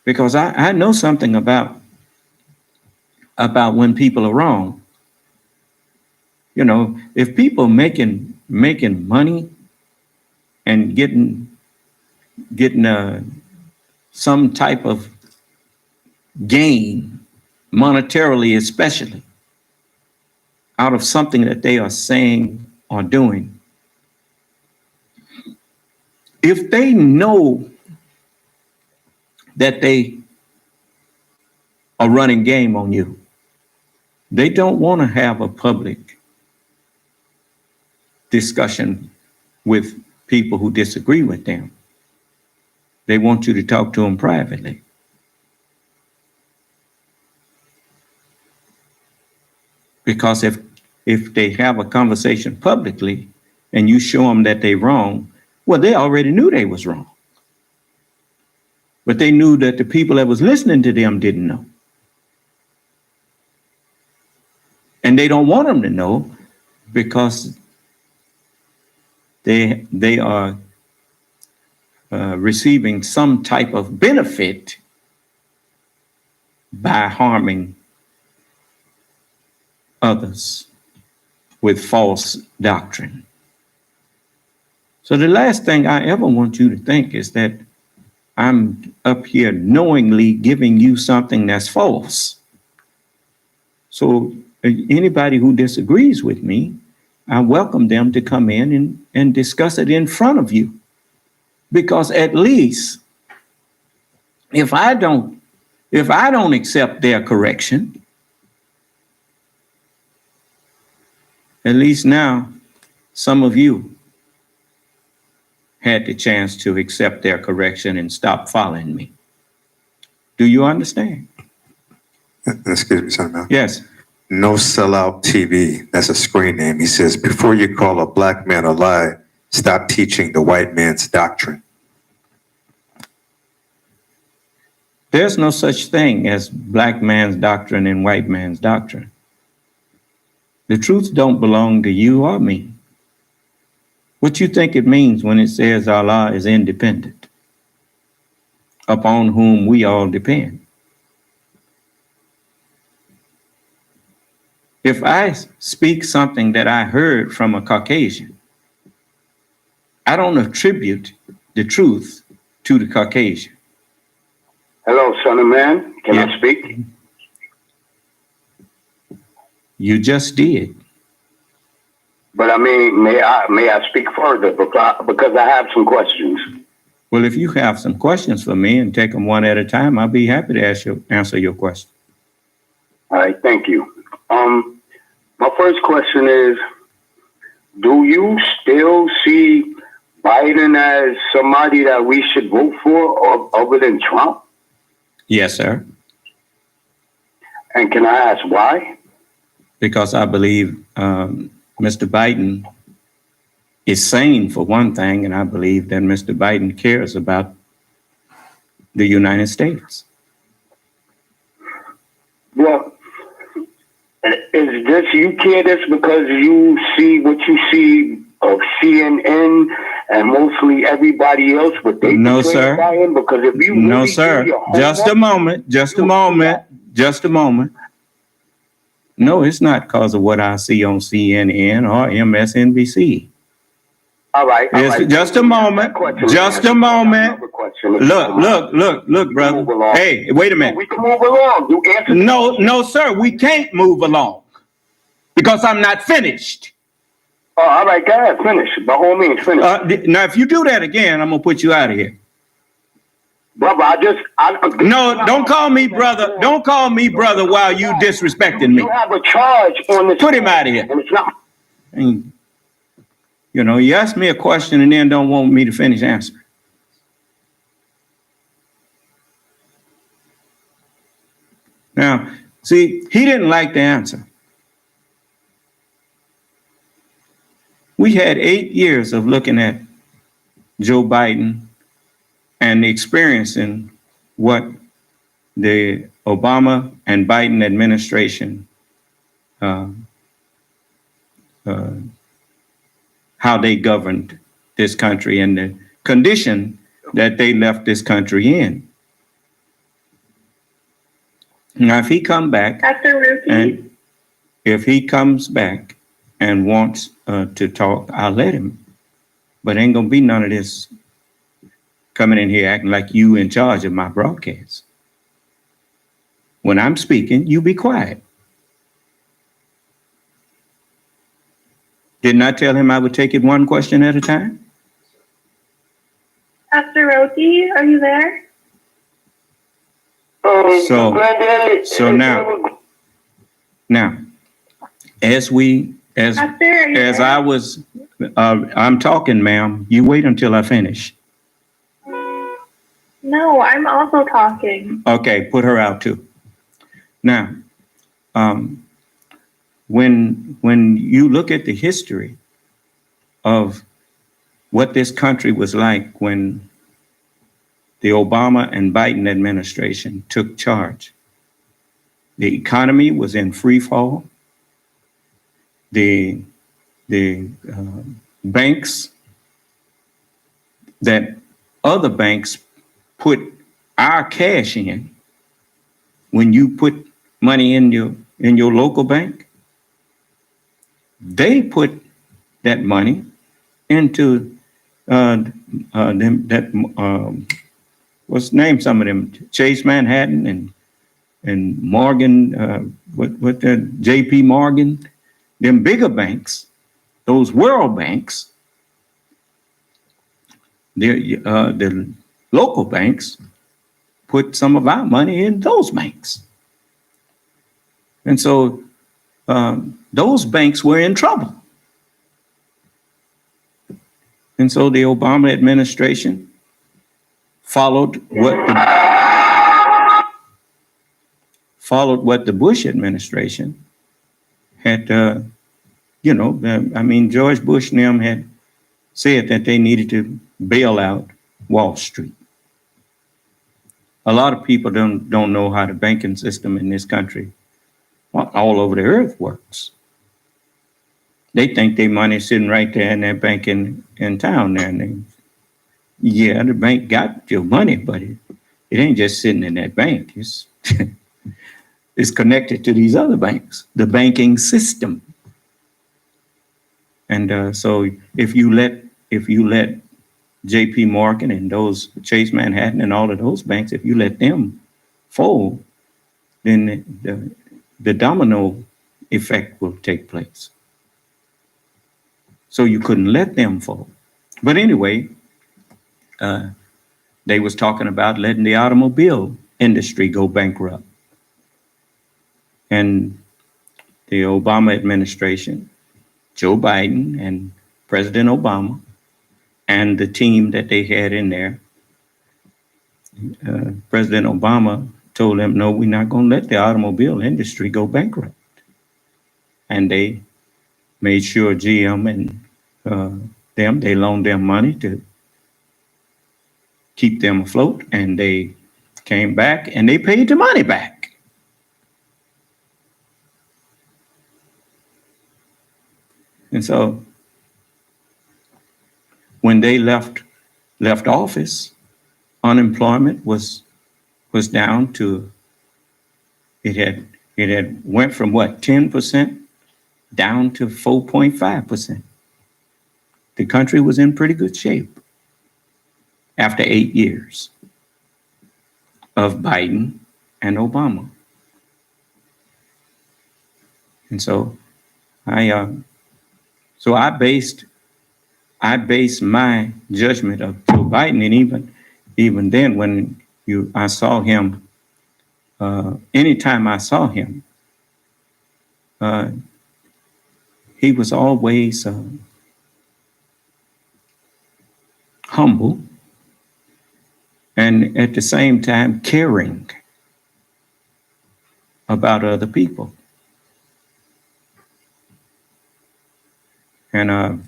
because I know something about when people are wrong. You know, if people making money and getting some type of gain, monetarily especially, out of something that they are saying or doing, if they know that they are running game on you, they don't want to have a public discussion with people who disagree with them. They want you to talk to them privately. Because if they have a conversation publicly and you show them that they're wrong, well, they already knew they was wrong. But they knew that the people that was listening to them didn't know. And they don't want them to know because they are receiving some type of benefit by harming others with false doctrine. So the last thing I ever want you to think is that I'm up here knowingly giving you something that's false. So anybody who disagrees with me, I welcome them to come in and discuss it in front of you. Because at least if I don't accept their correction, at least now some of you had the chance to accept their correction and stop following me. Do you understand? Excuse me, Senator. Yes. No Sellout TV. That's a screen name. He says, before you call a black man a lie, stop teaching the white man's doctrine. There's no such thing as black man's doctrine and white man's doctrine. The truth don't belong to you or me. What you think it means when it says Allah is independent, upon whom we all depend? If I speak something that I heard from a Caucasian, I don't attribute the truth to the Caucasian. Hello, son of man. Can I speak? You just did. But I mean, may I speak further because I have some questions. Well, if you have some questions for me and take them one at a time, I'll be happy to answer your question. All right, thank you. My first question is, do you still see Biden as somebody that we should vote for other than Trump? Yes, sir. And can I ask why? Because I believe Mr. Biden is sane for one thing, and I believe that Mr. Biden cares about the United States. Well, is this, you care this because you see what you see of CNN and mostly everybody else, what they No, sir. Because if you No, sir. Just a moment. No, it's not because of what I see on CNN or MSNBC. All right. Just a moment. Look, brother. Hey, wait a minute. We can move along. You answer. No, sir. We can't move along because I'm not finished. Oh, all right. Go ahead. Finish. By all means, finish. Now, if you do that again, I'm going to put you out of here. Brother, No, don't call me brother. Don't call me brother while you disrespecting me. You have a charge on this. Put him out of here. And it's not. And, you know, you ask me a question and then don't want me to finish answering. Now, see, he didn't like the answer. We had 8 years of looking at Joe Biden and experiencing what the Obama and Biden administration, how they governed this country and the condition that they left this country in. Now, if he comes back, and if he comes back and wants to talk, I'll let him. But ain't gonna be none of this coming in here acting like you in charge of my broadcast. When I'm speaking, you be quiet. Didn't I tell him I would take it one question at a time? Pastor Roti, are you there? So now, as I was, I'm talking, ma'am. You wait until I finish. No, I'm also talking. Okay, put her out too. Now, when you look at the history of what this country was like when the Obama and Biden administration took charge, the economy was in free fall. The banks that other banks put our cash in, when you put money in your local bank, they put that money into what's the name? Some of them, Chase Manhattan and Morgan, what the JP Morgan, them bigger banks, those world banks, the local banks put some of our money in those banks. And so those banks were in trouble. And so the Obama administration followed what the Bush administration had, George Bush and them had said that they needed to bail out Wall Street. A lot of people don't know how the banking system in this country, all over the earth, works. They think their money's sitting right there in that bank in town there. And the bank got your money, but it ain't just sitting in that bank. It's is connected to these other banks, the banking system. And so if you let J.P. Morgan and those Chase Manhattan and all of those banks, if you let them fold, then the domino effect will take place. So you couldn't let them fold. But anyway, they was talking about letting the automobile industry go bankrupt. And the Obama administration, Joe Biden and President Obama, and the team that they had in there, President Obama told them, no, we're not going to let the automobile industry go bankrupt. And they made sure GM and they loaned them money to keep them afloat, and they came back and they paid the money back. And so when they left office, unemployment was down to, it had went from what, 10% down to 4.5%. The country was in pretty good shape after 8 years of Biden and Obama. And so I based my judgment of Joe Biden, and even then when I saw him, anytime I saw him, he was always humble and at the same time caring about other people. And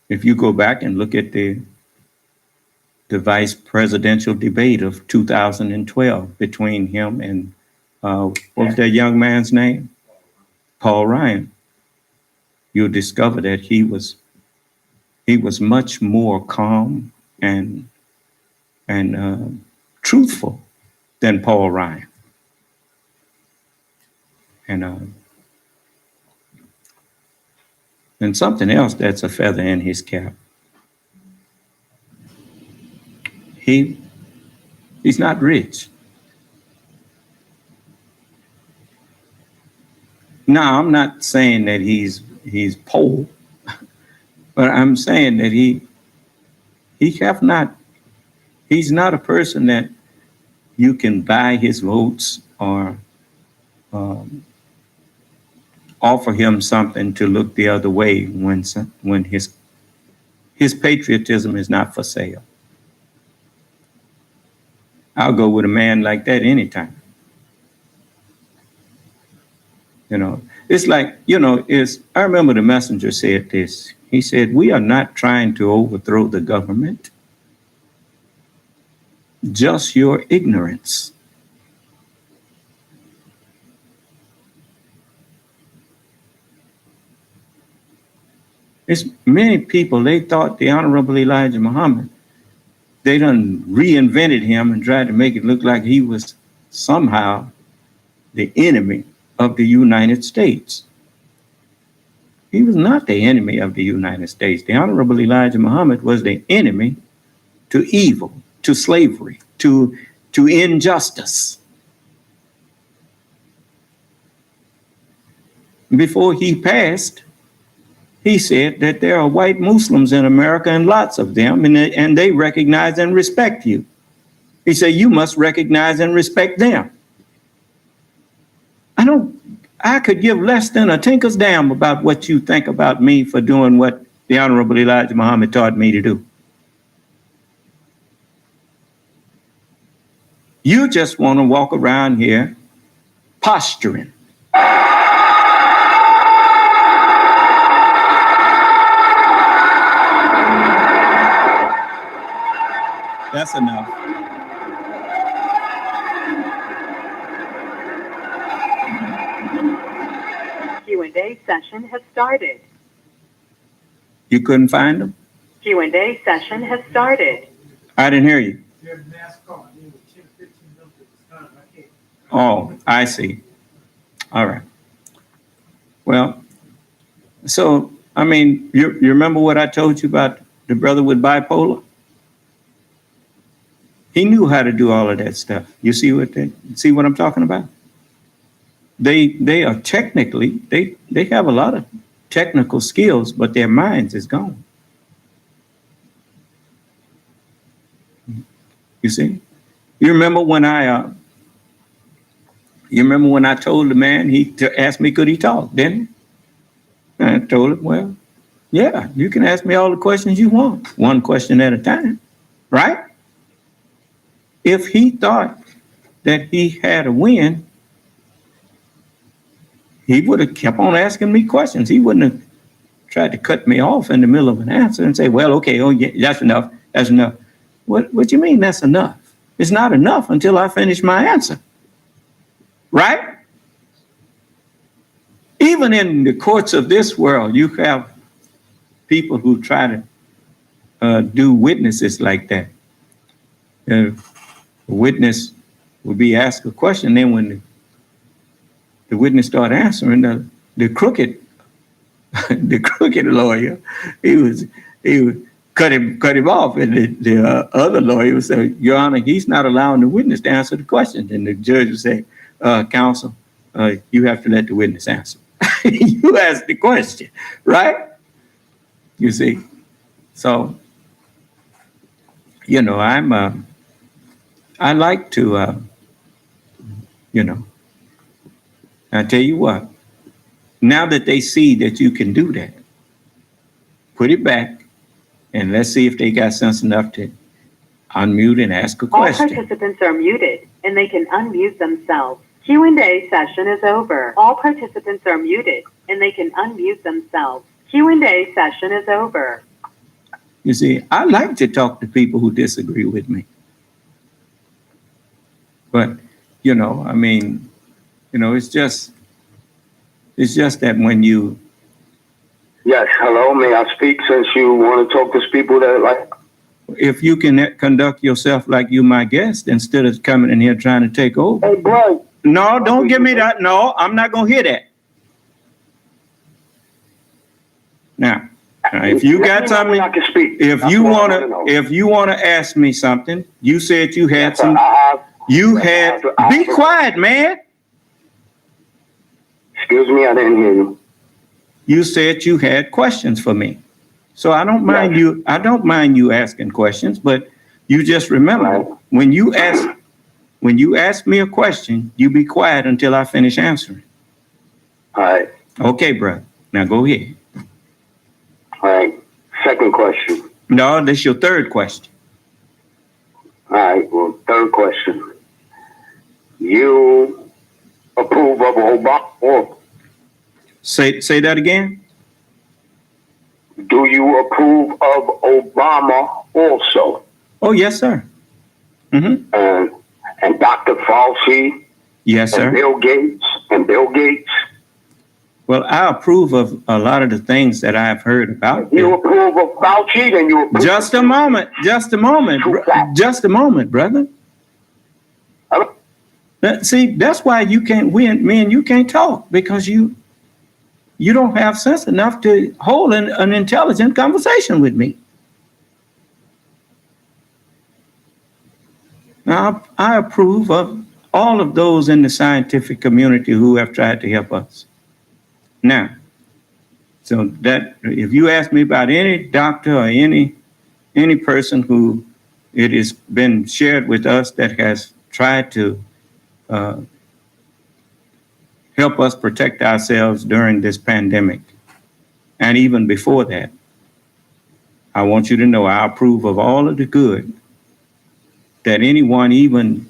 if you go back and look at the vice presidential debate of 2012 between him and what was that young man's name? Paul Ryan. You'll discover that he was much more calm and truthful than Paul Ryan. And something else that's a feather in his cap. He's not rich. Now, I'm not saying that he's poor, but I'm saying that he's not a person that you can buy his votes or offer him something to look the other way when his patriotism is not for sale. I'll go with a man like that anytime. It's like, I remember the messenger said this. He said, we are not trying to overthrow the government, just your ignorance. It's many people, they thought the Honorable Elijah Muhammad, they done reinvented him and tried to make it look like he was somehow the enemy of the United States. He was not the enemy of the United States. The Honorable Elijah Muhammad was the enemy to evil, to slavery, to injustice. Before he passed, he said that there are white Muslims in America and lots of them, and they recognize and respect you. He said, you must recognize and respect them. I could give less than a tinker's damn about what you think about me for doing what the Honorable Elijah Muhammad taught me to do. You just want to walk around here posturing. That's enough. Q&A session has started. You couldn't find them? Q&A session has started. I didn't hear you. Oh, I see. All right. Well, so, I mean, you remember what I told you about the brother with bipolar? He knew how to do all of that stuff. You see what I'm talking about? They are technically, they have a lot of technical skills, but their minds is gone. You see? You remember when I told the man, he asked me, could he talk, didn't he? And I told him, well, yeah, you can ask me all the questions you want, one question at a time, right? If he thought that he had a win, he would have kept on asking me questions. He wouldn't have tried to cut me off in the middle of an answer and say, well, okay, oh yeah, that's enough, that's enough. What you mean that's enough? It's not enough until I finish my answer, right? Even in the courts of this world, you have people who try to do witnesses like that. A witness will be asked a question, then when the witness start answering, the crooked lawyer, he would cut him off, and the other lawyer would say, Your Honor, he's not allowing the witness to answer the question. And the judge would say, counsel, you have to let the witness answer. You asked the question, right? You see, so I like to I tell you what, now that they see that you can do that, put it back and let's see if they got sense enough to unmute and ask a question. All participants are muted and they can unmute themselves. Q&A session is over. All participants are muted and they can unmute themselves. Q&A session is over. You see, I like to talk to people who disagree with me. But, I mean, it's just that when you... Yes, hello, may I speak since you want to talk to people that like... If you can conduct yourself like you my guest instead of coming in here trying to take over. Hey, bro. No, don't give me that. No, I'm not going to hear that. Now, if you got something, I can speak. if you want to ask me something, you said you had some... Be quiet, man. Excuse me, I didn't hear you. You said you had questions for me. So I don't mind you. I don't mind you asking questions, but you just remember when you ask me a question, you be quiet until I finish answering. All right. Okay, brother. Now go ahead. All right. Second question. No, this is your third question. All right. Well, third question. You approve of Obama? Or say that again. Do you approve of Obama also? Oh, yes, sir. Mm-hmm. And Dr. Fauci? Yes, sir. And Bill Gates? Well, I approve of a lot of the things that I've heard about. You approve of Fauci, then you approve. Just a moment, brother. Hello? See, that's why you can't win. Me and you can't talk because you don't have sense enough to hold an intelligent conversation with me. Now, I approve of all of those in the scientific community who have tried to help us. Now, so that if you ask me about any doctor or any person who it has been shared with us that has tried to help us protect ourselves during this pandemic, and even before that, I want you to know I approve of all of the good that anyone even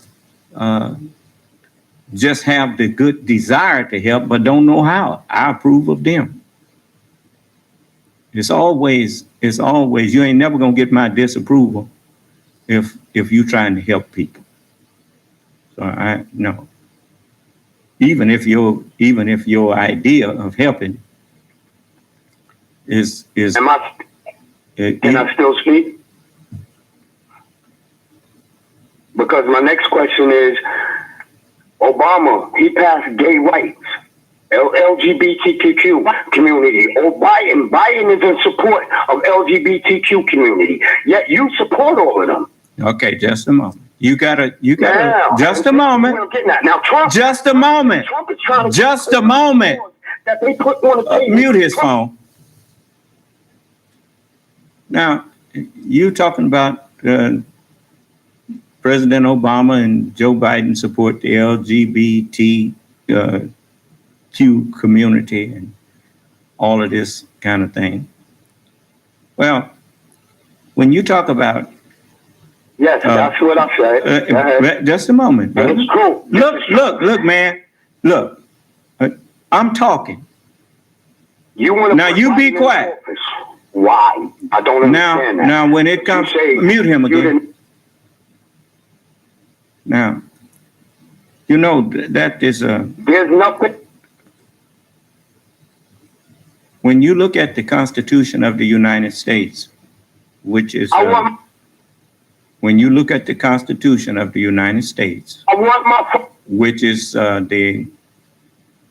just have the good desire to help but don't know how. I approve of them. It's always, you ain't never gonna get my disapproval if you trying to help people. So no. Even if your idea of helping is can I still speak? Because my next question is, Obama, he passed gay rights. LGBTQ community. Or Biden is in support of LGBTQ community. Yet you support all of them. Okay, just a moment. You gotta, Now, just a moment. what I'm getting at. Now, Trump, Just a moment. Trump is trying to Just a moment. that they put on the table. Mute his phone. Now, you talking about President Obama and Joe Biden support the LGBTQ community and all of this kind of thing. Well, when you talk about Yes, that's what I said. Go ahead. just a moment, brother. It's true. Look, man. Look, I'm talking. You want to Now you be quiet. Why? I don't understand that. Now, when it comes, mute him again. Now, you know that is there's nothing. When you look at the Constitution of the United States, which is when you look at the Constitution of the United States, I want my. which is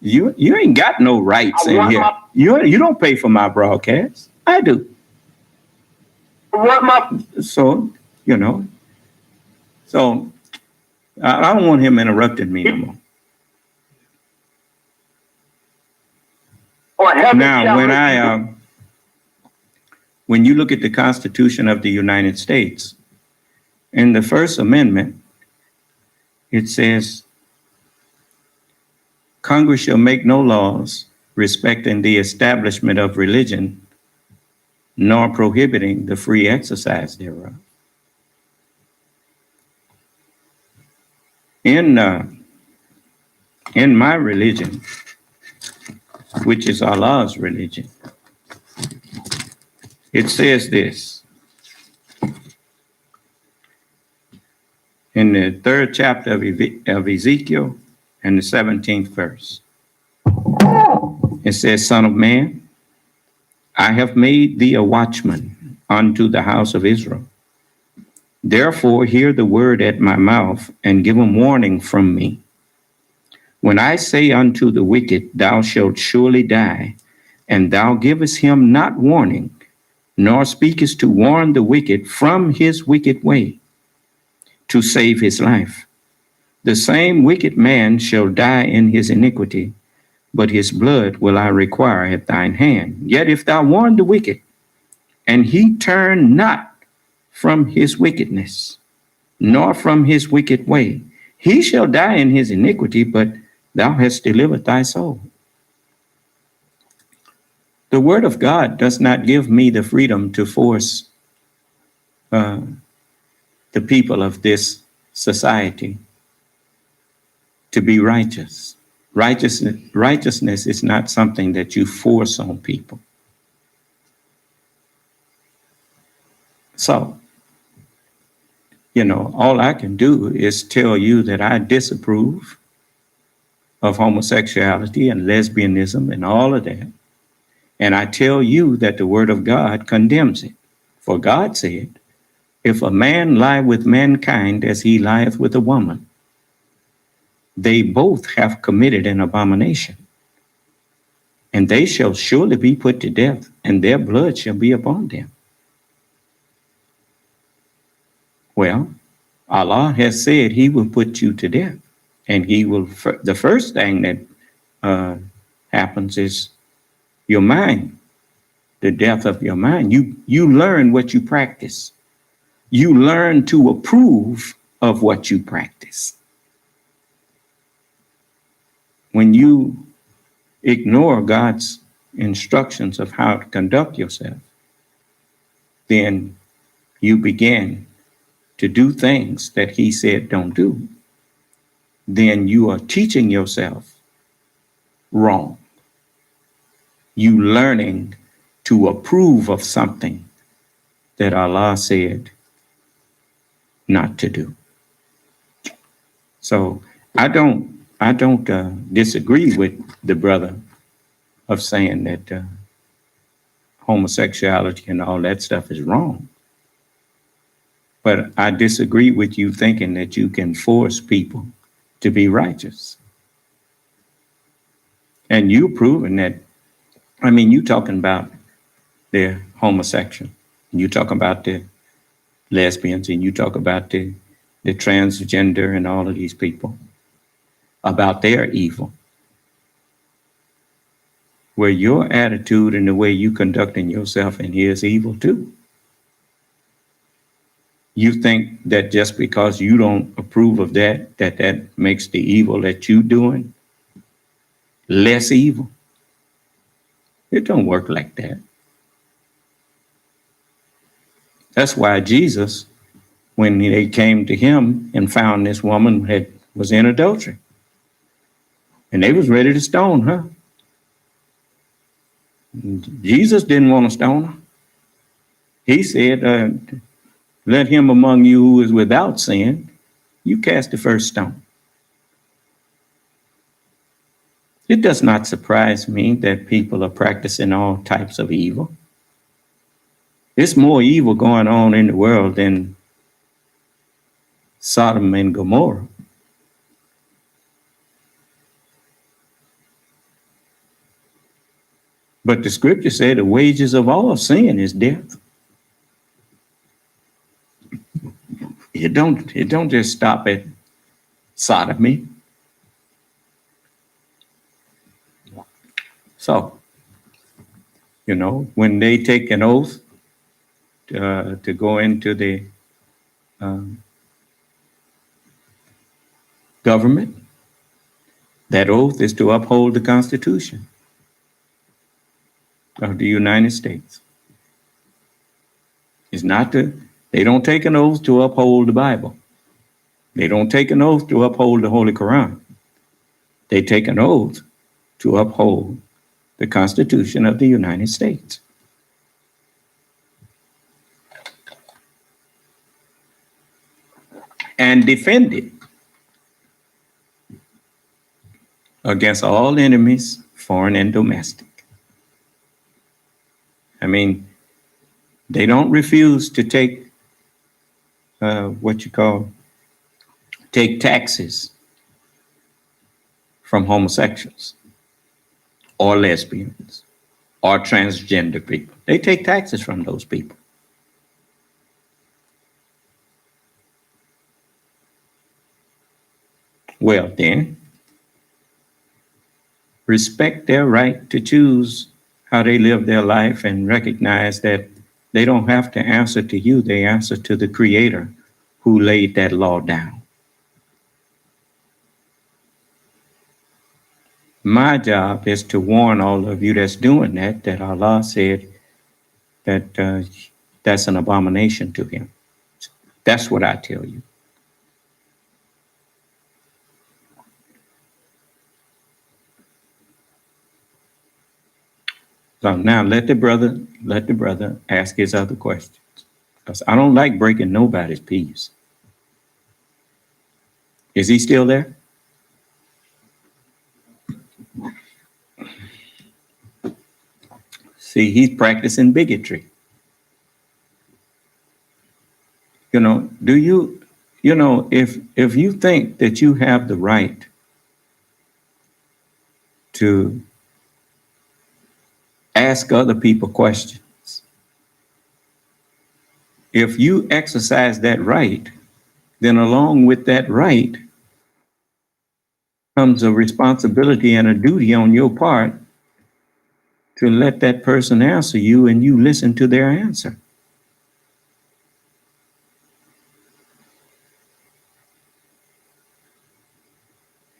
you ain't got no rights in here. You don't pay for my broadcast. I do. I want my. So you know. So I don't want him interrupting me no more. Now, when you look at the Constitution of the United States, in the First Amendment, it says, Congress shall make no laws respecting the establishment of religion, nor prohibiting the free exercise thereof. In my religion, which is Allah's religion, it says this in the 3rd chapter of Ezekiel and the 17th verse. It says, Son of man, I have made thee a watchman unto the house of Israel. Therefore hear the word at my mouth and give them warning from me. When I say unto the wicked, thou shalt surely die, and thou givest him not warning, nor speakest to warn the wicked from his wicked way, to save his life, the same wicked man shall die in his iniquity, but his blood will I require at thine hand. Yet if thou warn the wicked, and he turn not from his wickedness, nor from his wicked way, he shall die in his iniquity, but thou hast delivered thy soul. The word of God does not give me the freedom to force the people of this society to be righteous. Righteousness is not something that you force on people. So, you know, all I can do is tell you that I disapprove of homosexuality and lesbianism and all of that. And I tell you that the word of God condemns it. For God said, if a man lie with mankind as he lieth with a woman, they both have committed an abomination. And they shall surely be put to death, and their blood shall be upon them. Well, Allah has said he will put you to death. And he will, the first thing that happens is your mind, the death of your mind. You learn what you practice. You learn to approve of what you practice. When you ignore God's instructions of how to conduct yourself, then you begin to do things that he said don't do. Then you are teaching yourself wrong. You learning to approve of something that Allah said not to do. So I don't disagree with the brother of saying that homosexuality and all that stuff is wrong. But I disagree with you thinking that you can force people to be righteous. And you proving that, I mean, you talking about the homosexual, and you talk about the lesbians, and you talk about the transgender and all of these people, about their evil. Where your attitude and the way you conducting yourself in here is evil too. You think that just because you don't approve of that, that makes the evil that you doing less evil. It don't work like that. That's why Jesus, when they came to him and found this woman was in adultery, and they was ready to stone her. Jesus didn't want to stone her. He said, let him among you who is without sin, you cast the first stone. It does not surprise me that people are practicing all types of evil. There's more evil going on in the world than Sodom and Gomorrah. But the scripture said the wages of all sin is death. It don't just stop at sodomy. So, when they take an oath to go into the government, that oath is to uphold the Constitution of the United States. It's not they don't take an oath to uphold the Bible. They don't take an oath to uphold the Holy Quran. They take an oath to uphold the Constitution of the United States. And defend it against all enemies, foreign and domestic. I mean, they don't refuse to take take taxes from homosexuals or lesbians or transgender people. They take taxes from those people. Well, then, respect their right to choose how they live their life and recognize that they don't have to answer to you, they answer to the Creator who laid that law down. My job is to warn all of you that's doing that Allah said that that's an abomination to him. That's what I tell you. So now let the brother ask his other questions, because I don't like breaking nobody's peace. Is he still there? See, he's practicing bigotry. Do you, if you think that you have the right to ask other people questions, if you exercise that right, then along with that right comes a responsibility and a duty on your part to let that person answer you and you listen to their answer.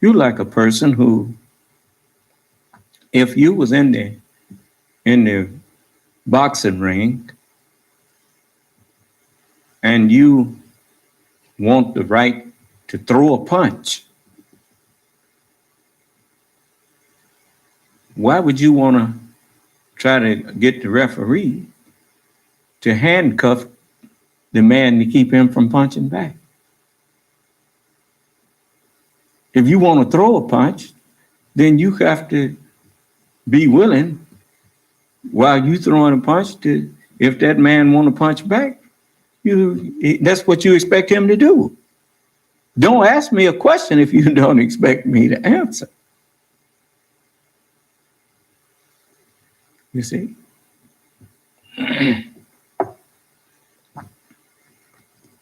You're like a person who, if you was in the boxing ring and you want the right to throw a punch, why would you want to try to get the referee to handcuff the man to keep him from punching back? If you want to throw a punch, then you have to be willing, while you throwing a punch, to, if that man want to punch back, that's what you expect him to do. Don't ask me a question if you don't expect me to answer. You see?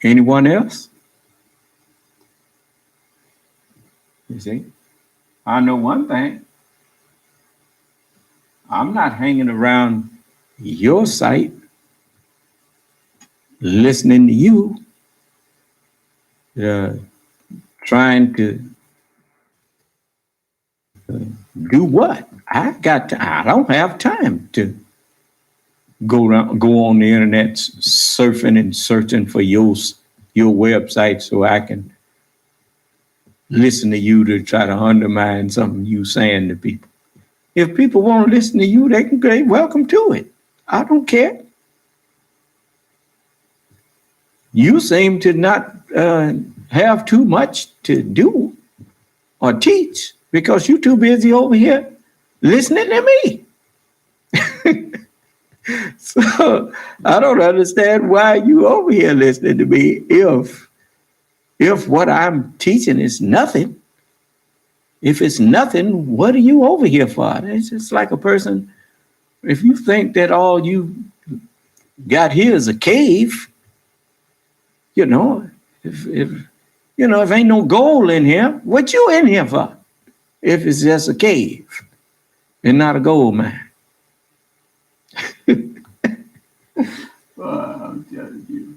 Anyone else? You see? I know one thing. I'm not hanging around your site listening to you, trying to do what? I don't have time to go on the internet surfing and searching for your website so I can listen to you to try to undermine something you saying to people. If people want to listen to you, they can go, welcome to it. I don't care. You seem to not have too much to do or teach because you're too busy over here listening to me. So I don't understand why you over here listening to me if what I'm teaching is nothing. If it's nothing, what are you over here for? It's just like a person, if you think that all you got here is a cave, if ain't no gold in here, what you in here for? If it's just a cave and not a gold mine. Well, I'm telling you,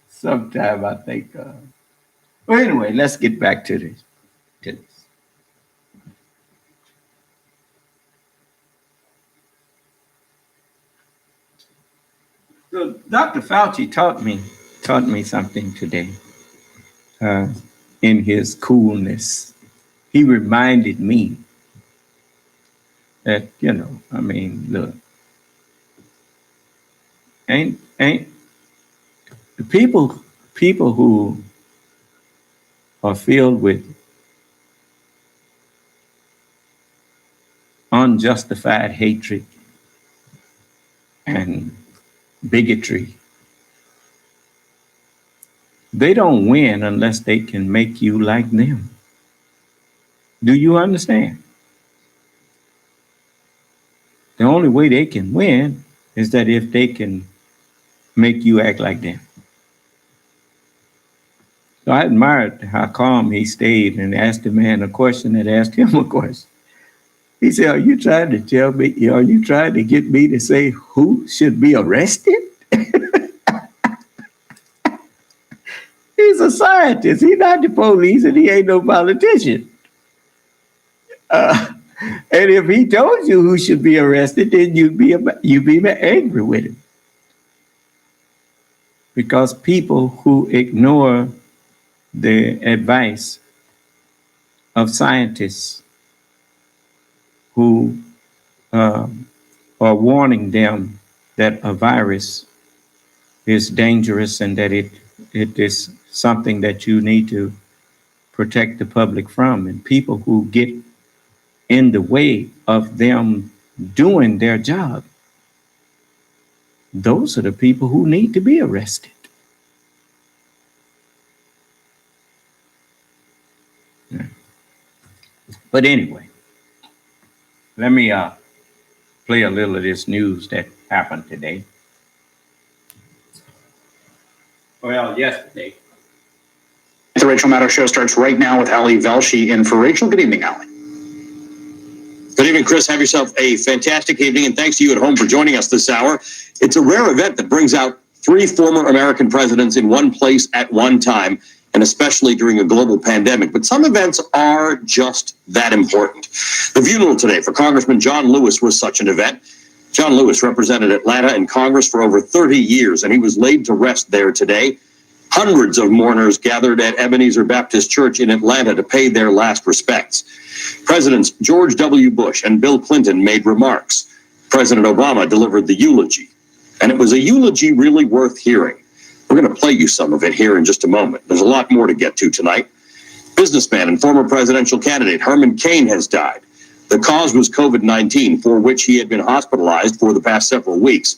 sometimes I think, well, anyway, let's get back to this. So Dr. Fauci taught me something today in his coolness. He reminded me that, look, ain't the people who are filled with unjustified hatred and bigotry, they don't win unless they can make you like them. Do you understand? The only way they can win is that if they can make you act like them. So I admired how calm he stayed and asked the man a question that asked him a question. He said, are you trying to get me to say who should be arrested? He's a scientist. He's not the police and he ain't no politician. And if he told you who should be arrested, then you'd be angry with him. Because people who ignore the advice of scientists who are warning them that a virus is dangerous and that it is something that you need to protect the public from, and people who get in the way of them doing their job, those are the people who need to be arrested. Yeah. But anyway, let me play a little of this news that happened today. Well, yesterday. The Rachel Maddow Show starts right now with Ali Velshi in for Rachel. Good evening, Ali. Good evening, Chris. Have yourself a fantastic evening, and thanks to you at home for joining us this hour. It's a rare event that brings out 3 former American presidents in one place at one time, and especially during a global pandemic. But some events are just that important. The funeral today for Congressman John Lewis was such an event. John Lewis represented Atlanta in Congress for over 30 years, and he was laid to rest there today. Hundreds of mourners gathered at Ebenezer Baptist Church in Atlanta to pay their last respects. Presidents George W. Bush and Bill Clinton made remarks. President Obama delivered the eulogy, and it was a eulogy really worth hearing. We're going to play you some of it here in just a moment. There's a lot more to get to tonight. Businessman and former presidential candidate Herman Cain has died. The cause was COVID-19, for which he had been hospitalized for the past several weeks.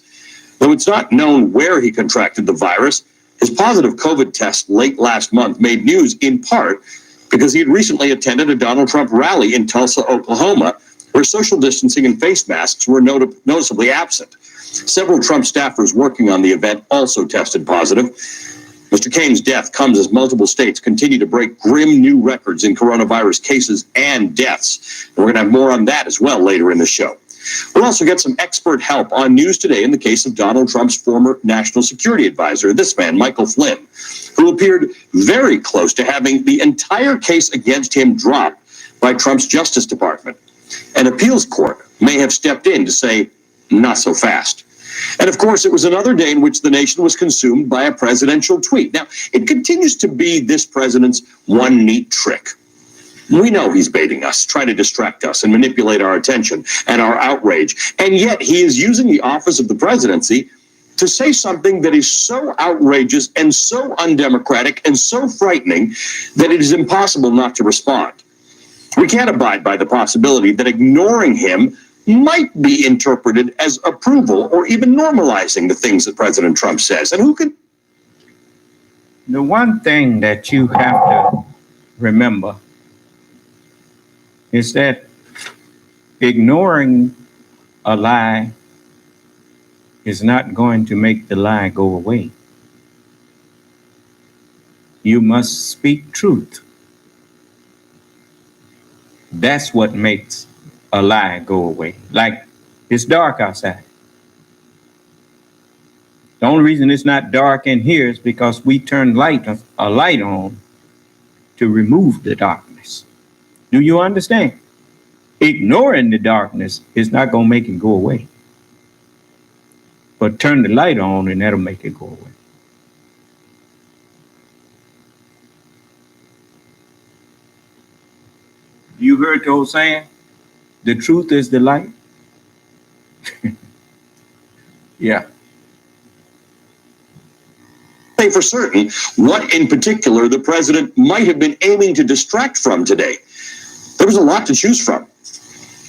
Though it's not known where he contracted the virus, his positive COVID test late last month made news in part because he had recently attended a Donald Trump rally in Tulsa, Oklahoma, where social distancing and face masks were noticeably absent. Several Trump staffers working on the event also tested positive. Mr. Kane's death comes as multiple states continue to break grim new records in coronavirus cases and deaths. And we're going to have more on that as well later in the show. We'll also get some expert help on news today in the case of Donald Trump's former national security advisor, this man, Michael Flynn, who appeared very close to having the entire case against him dropped by Trump's Justice Department. An appeals court may have stepped in to say, not so fast. And of course, it was another day in which the nation was consumed by a presidential tweet. Now, it continues to be this president's one neat trick. We know he's baiting us, trying to distract us and manipulate our attention and our outrage. And yet he is using the office of the presidency to say something that is so outrageous and so undemocratic and so frightening that it is impossible not to respond. We can't abide by the possibility that ignoring him might be interpreted as approval or even normalizing the things that President Trump says. And who can? The one thing that you have to remember is that ignoring a lie is not going to make the lie go away. You must speak truth. That's what makes a lie go away. Like, it's dark outside. The only reason it's not dark in here is because we turned a light on to remove the darkness. Do you understand? Ignoring the darkness is not going to make it go away. But turn the light on and that'll make it go away. You heard the old saying? The truth is the light. Yeah. Say for certain what in particular the president might have been aiming to distract from today. There was a lot to choose from.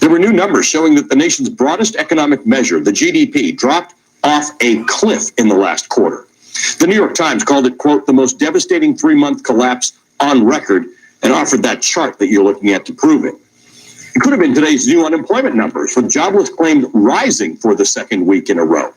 There were new numbers showing that the nation's broadest economic measure, the GDP, dropped off a cliff in the last quarter. The New York Times called it, quote, the most devastating 3-month collapse on record, and offered that chart that you're looking at to prove it. It could have been today's new unemployment numbers, with jobless claims rising for the second week in a row.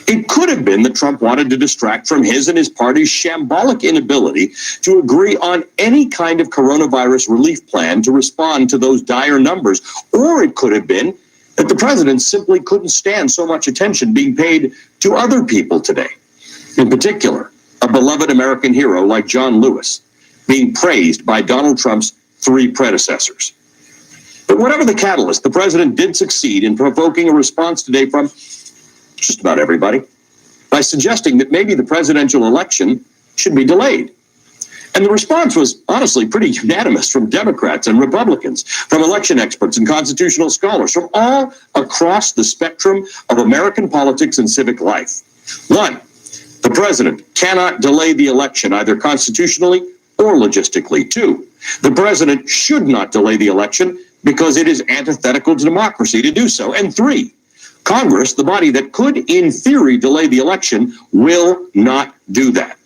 It could have been that Trump wanted to distract from his and his party's shambolic inability to agree on any kind of coronavirus relief plan to respond to those dire numbers. Or it could have been that the president simply couldn't stand so much attention being paid to other people today. In particular, a beloved American hero like John Lewis being praised by Donald Trump's 3 predecessors. But whatever the catalyst, the president did succeed in provoking a response today from just about everybody by suggesting that maybe the presidential election should be delayed. And the response was honestly pretty unanimous from Democrats and Republicans, from election experts and constitutional scholars, from all across the spectrum of American politics and civic life. 1, the president cannot delay the election either constitutionally or logistically. 2, the president should not delay the election because it is antithetical to democracy to do so. And 3, Congress, the body that could, in theory, delay the election, will not do that.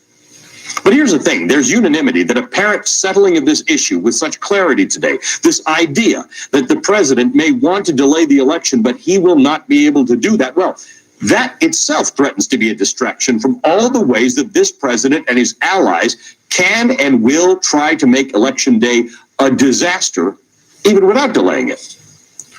But here's the thing. There's unanimity that apparent settling of this issue with such clarity today, this idea that the president may want to delay the election, but he will not be able to do that. Well, that itself threatens to be a distraction from all the ways that this president and his allies can and will try to make Election Day a disaster, even without delaying it.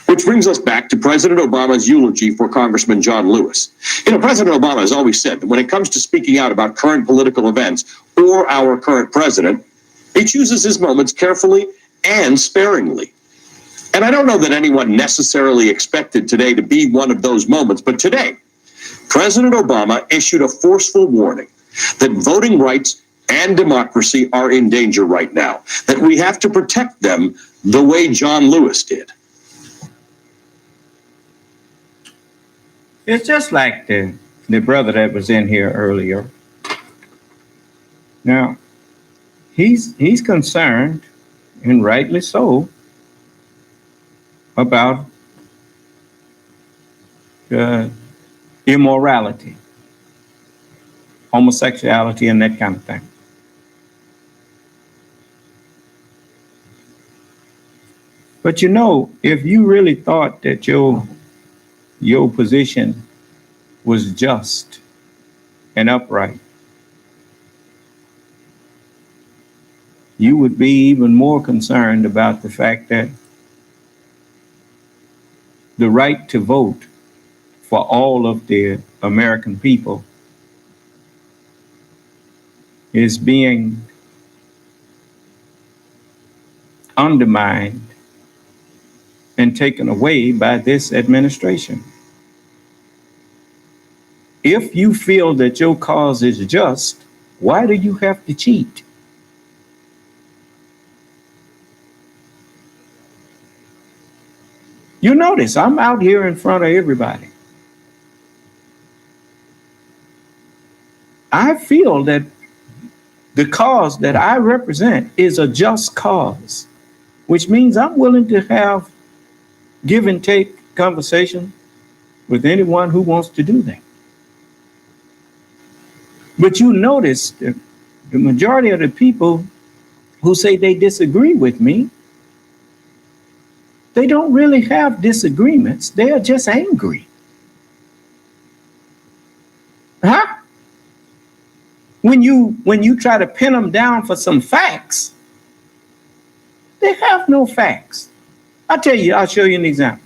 Which brings us back to President Obama's eulogy for Congressman John Lewis. You know, President Obama has always said that when it comes to speaking out about current political events or our current president, he chooses his moments carefully and sparingly. And I don't know that anyone necessarily expected today to be one of those moments, but today, President Obama issued a forceful warning that voting rights and democracy are in danger right now, that we have to protect them the way John Lewis did. It's just like the brother that was in here earlier. Now, he's concerned, and rightly so, about immorality, homosexuality, and that kind of thing. But you know, if you really thought that your position was just and upright, you would be even more concerned about the fact that the right to vote for all of the American people is being undermined and taken away by this administration. If you feel that your cause is just, why do you have to cheat? You notice I'm out here in front of everybody. I feel that the cause that I represent is a just cause, which means I'm willing to have give and take conversation with anyone who wants to do that. But you notice the majority of the people who say they disagree with me, they don't really have disagreements. They are just angry. Huh? When you try to pin them down for some facts, they have no facts. I'll show you an example.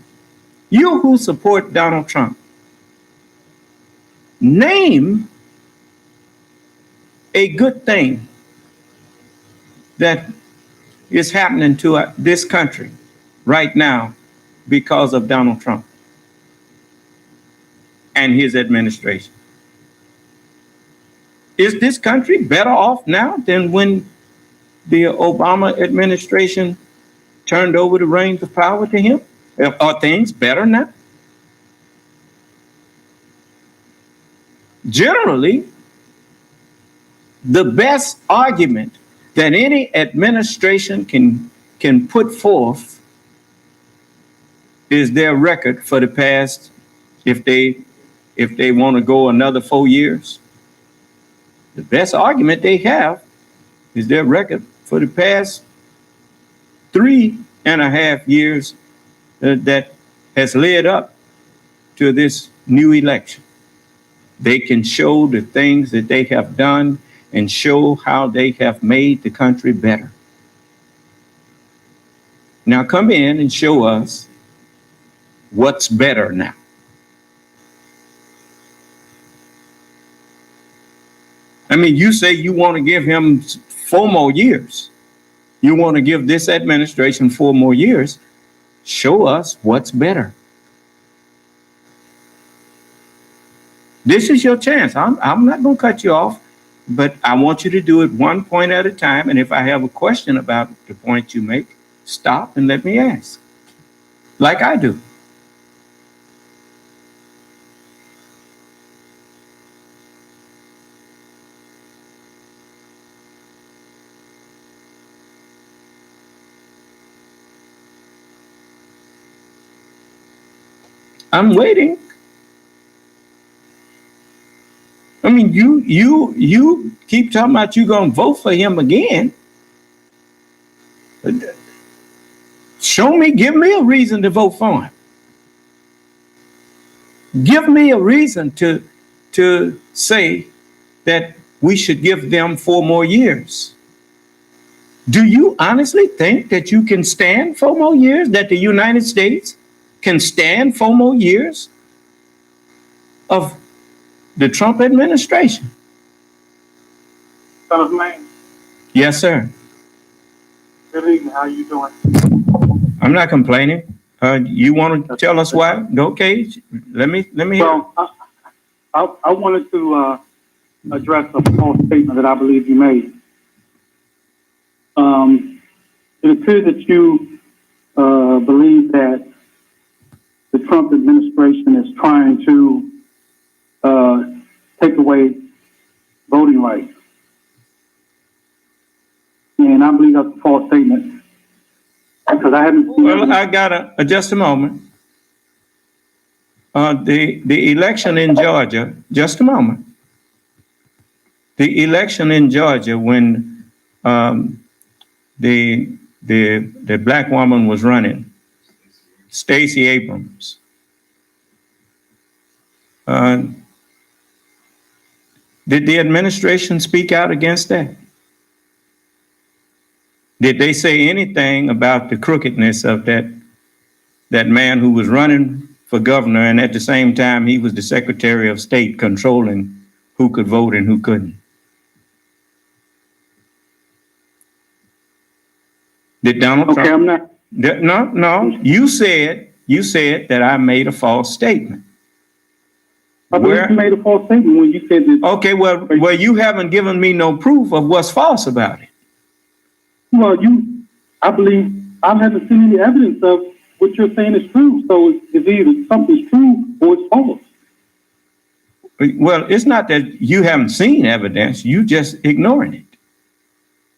You who support Donald Trump, name a good thing that is happening to this country right now because of Donald Trump and his administration. Is this country better off now than when the Obama administration turned over the reins of power to him? Are things better now? Generally, the best argument that any administration can put forth is their record for the past, if they want to go another 4 years. The best argument they have is their record for the past 3.5 years that has led up to this new election. They can show the things that they have done and show how they have made the country better. Now come in and show us what's better now. I mean, you say you want to give him 4 more years. You want to give this administration 4 more years. Show us what's better. This is your chance. I'm not going to cut you off, but I want you to do it one point at a time. And if I have a question about the point you make, stop and let me ask, like I do. I'm waiting. I mean, you keep talking about you gonna vote for him again. Show me, give me a reason to vote for him. Give me a reason to say that we should give them 4 more years. Do you honestly think that you can stand 4 more years, that the United States can stand 4 more years of the Trump administration? Son of man. Yes, sir. Good evening. How you doing? I'm not complaining. You want to tell us why? Okay, let me hear. Well, I wanted to address a false statement that I believe you made. It appears that you believe that the Trump administration is trying to take away voting rights. And I believe that's a false statement. Because I haven't seen. Well, I got just a moment. The election in Georgia, just a moment. The election in Georgia when the black woman was running, Stacey Abrams. Did the administration speak out against that? Did they say anything about the crookedness of that man who was running for governor, and at the same time he was the Secretary of State controlling who could vote and who couldn't? Did Donald Okay, Trump? I'm not. No. You said that I made a false statement. I believe you made a false statement when you said that. Okay, well, you haven't given me no proof of what's false about it. Well, I believe I haven't seen any evidence of what you're saying is true. So it's either something's true or it's false. Well, it's not that you haven't seen evidence, you just ignoring it.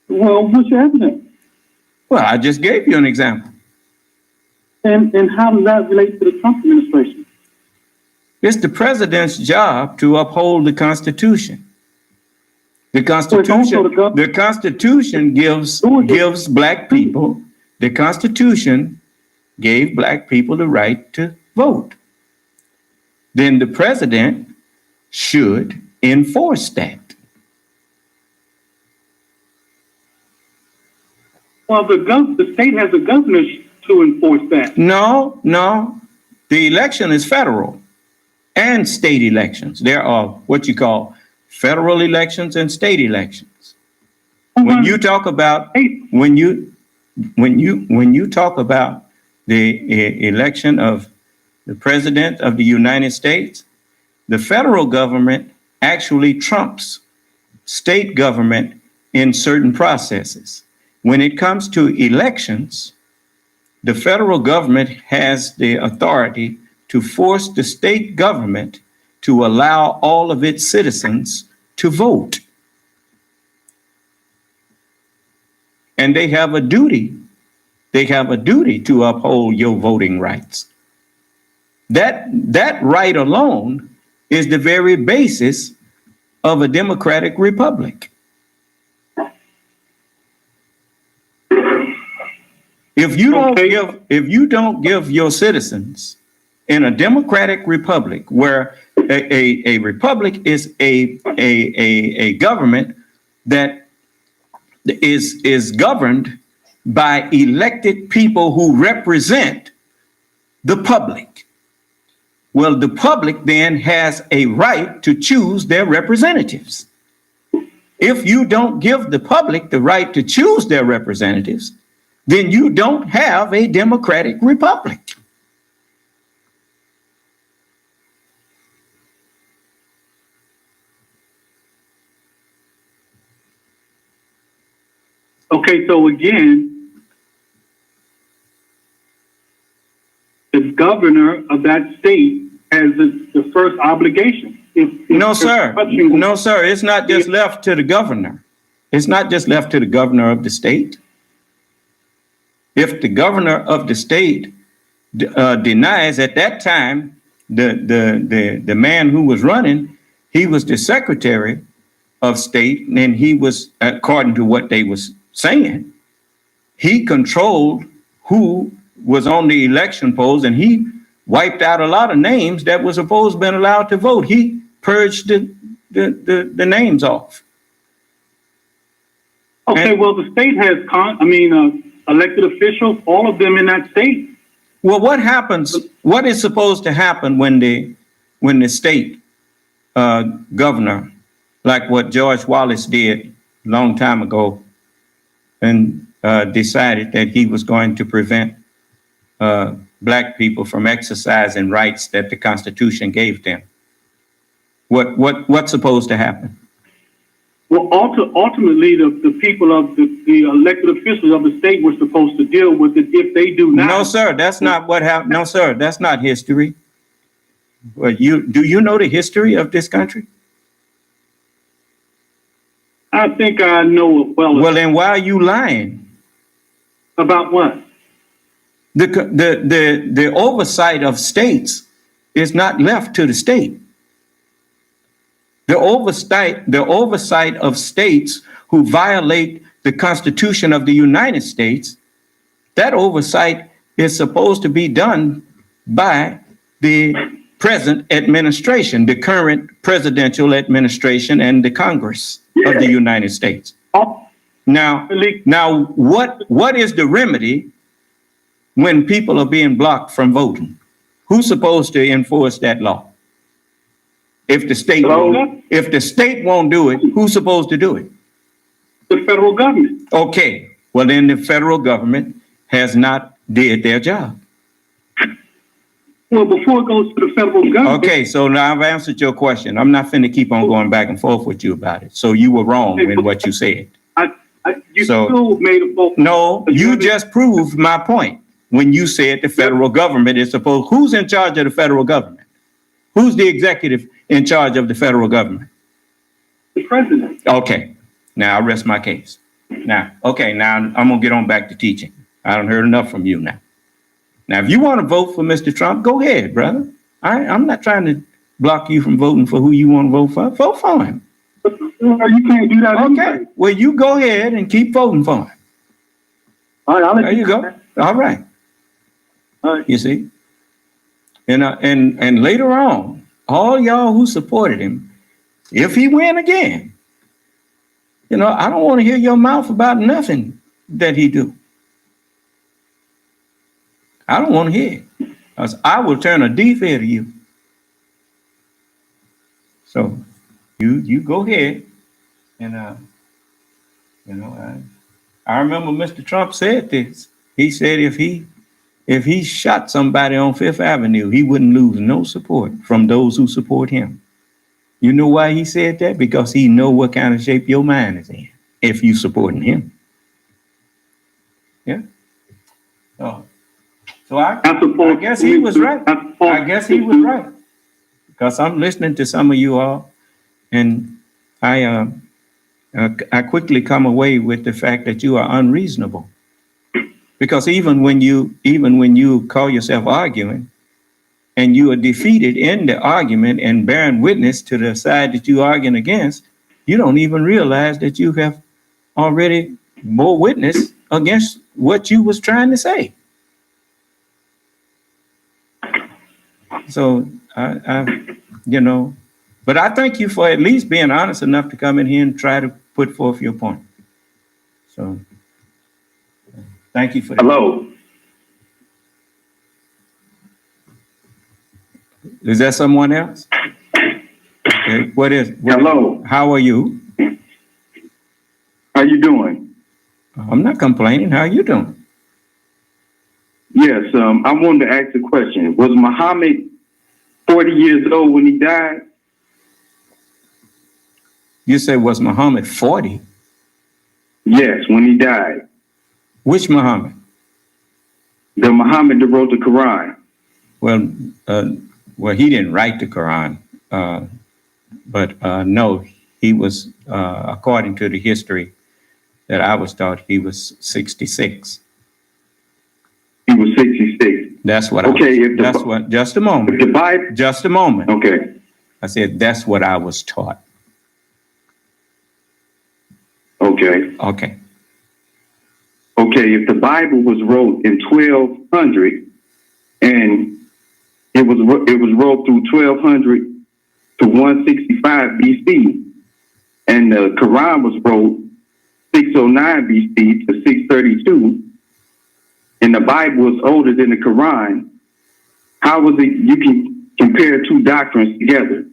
Well, what's your evidence? Well, I just gave you an example. And how does that relate to the Trump administration? It's the president's job to uphold the Constitution. The Constitution gives black people, the Constitution gave black people the right to vote. Then the president should enforce that. Well, the state has a governor to enforce that. No. The election is federal and state elections. There are what you call federal elections and state elections. When you talk about when you talk about the election of the president of the United States, the federal government actually trumps state government in certain processes. When it comes to elections, the federal government has the authority to force the state government to allow all of its citizens to vote. And they have a duty. They have a duty to uphold your voting rights. That right alone is the very basis of a democratic republic. If you don't give your citizens in a democratic republic, where a republic is a government that is governed by elected people who represent the public. Well, the public then has a right to choose their representatives. If you don't give the public the right to choose their representatives, then you don't have a democratic republic. Okay, so again, the governor of that state has the first obligation. No, sir. It's not just left to the governor. It's not just left to the governor of the state. If the governor of the state denies, at that time, the man who was running, he was the Secretary of State, and he was, according to what they was saying, he controlled who was on the election polls, and he wiped out a lot of names that were supposed to been allowed to vote. He purged the names off. Okay, well, the state has elected officials, all of them in that state. Well, what is supposed to happen when the state governor, like what George Wallace did a long time ago, and decided that he was going to prevent black people from exercising rights that the Constitution gave them? What's supposed to happen? Well, ultimately, the people of the elected officials of the state were supposed to deal with it. If they do not, no, sir, that's not what happened. No, sir, that's not history. Well, do you know the history of this country? I think I know it well. Well, then why are you lying? About what? The oversight of states is not left to the state. The oversight of states who violate the Constitution of the United States, that oversight is supposed to be done by the present administration, the current presidential administration and the Congress of the United States. Now, what is the remedy when people are being blocked from voting? Who's supposed to enforce that law? If the state won't do it, who's supposed to do it? The federal government. Okay, well then the federal government has not did their job. Well, before it goes to the federal government. Okay, so now I've answered your question. I'm not finna keep on going back and forth with you about it. So you were wrong in what you said. You still made a vote. No, you just proved my point when you said the federal government is supposed. Who's in charge of the federal government? Who's the executive in charge of the federal government? The president. Okay, now I rest my case. Now I'm gonna get on back to teaching. I don't heard enough from you now. Now, if you want to vote for Mr. Trump, go ahead, brother. I'm not trying to block you from voting for who you want to vote for. Vote for him. You can't do that. Okay, anyway. well, you go ahead and keep voting for him. All right, I'll let there you go. All right. You see? And later on, all y'all who supported him, if he win again, I don't want to hear your mouth about nothing that he do. I don't want to hear it, because I will turn a deaf ear to you. So you go ahead and I remember Mr. Trump said this. He said if he shot somebody on Fifth Avenue, he wouldn't lose no support from those who support him. You know why he said that? Because he know what kind of shape your mind is in if you supporting him. Yeah. So I guess he was right. I guess he was right. Because I'm listening to some of you all, and I quickly come away with the fact that you are unreasonable. Because even when you call yourself arguing, and you are defeated in the argument and bearing witness to the side that you're arguing against, you don't even realize that you have already bore witness against what you was trying to say. So but I thank you for at least being honest enough to come in here and try to put forth your point. So thank you for that. Hello. Is that someone else? Okay. Hello. How are you? How you doing? I'm not complaining. How are you doing? Yes, I wanted to ask a question. Was Muhammad 40 years old when he died? You say, was Muhammad 40? Yes, when he died. Which Muhammad? The Muhammad that wrote the Quran. Well, he didn't write the Quran, but no, he was, according to the history that I was taught, he was 66. He was 66. That's what. Okay. Just a moment. The Bible. Just a moment. Okay. I said that's what I was taught. Okay. Okay. Okay. If the Bible was wrote in 1200, and it was wrote through 1200 to 165 BC, and the Quran was wrote 609 BC to 632. And the Bible is older than the Quran, how was it you can compare two doctrines together?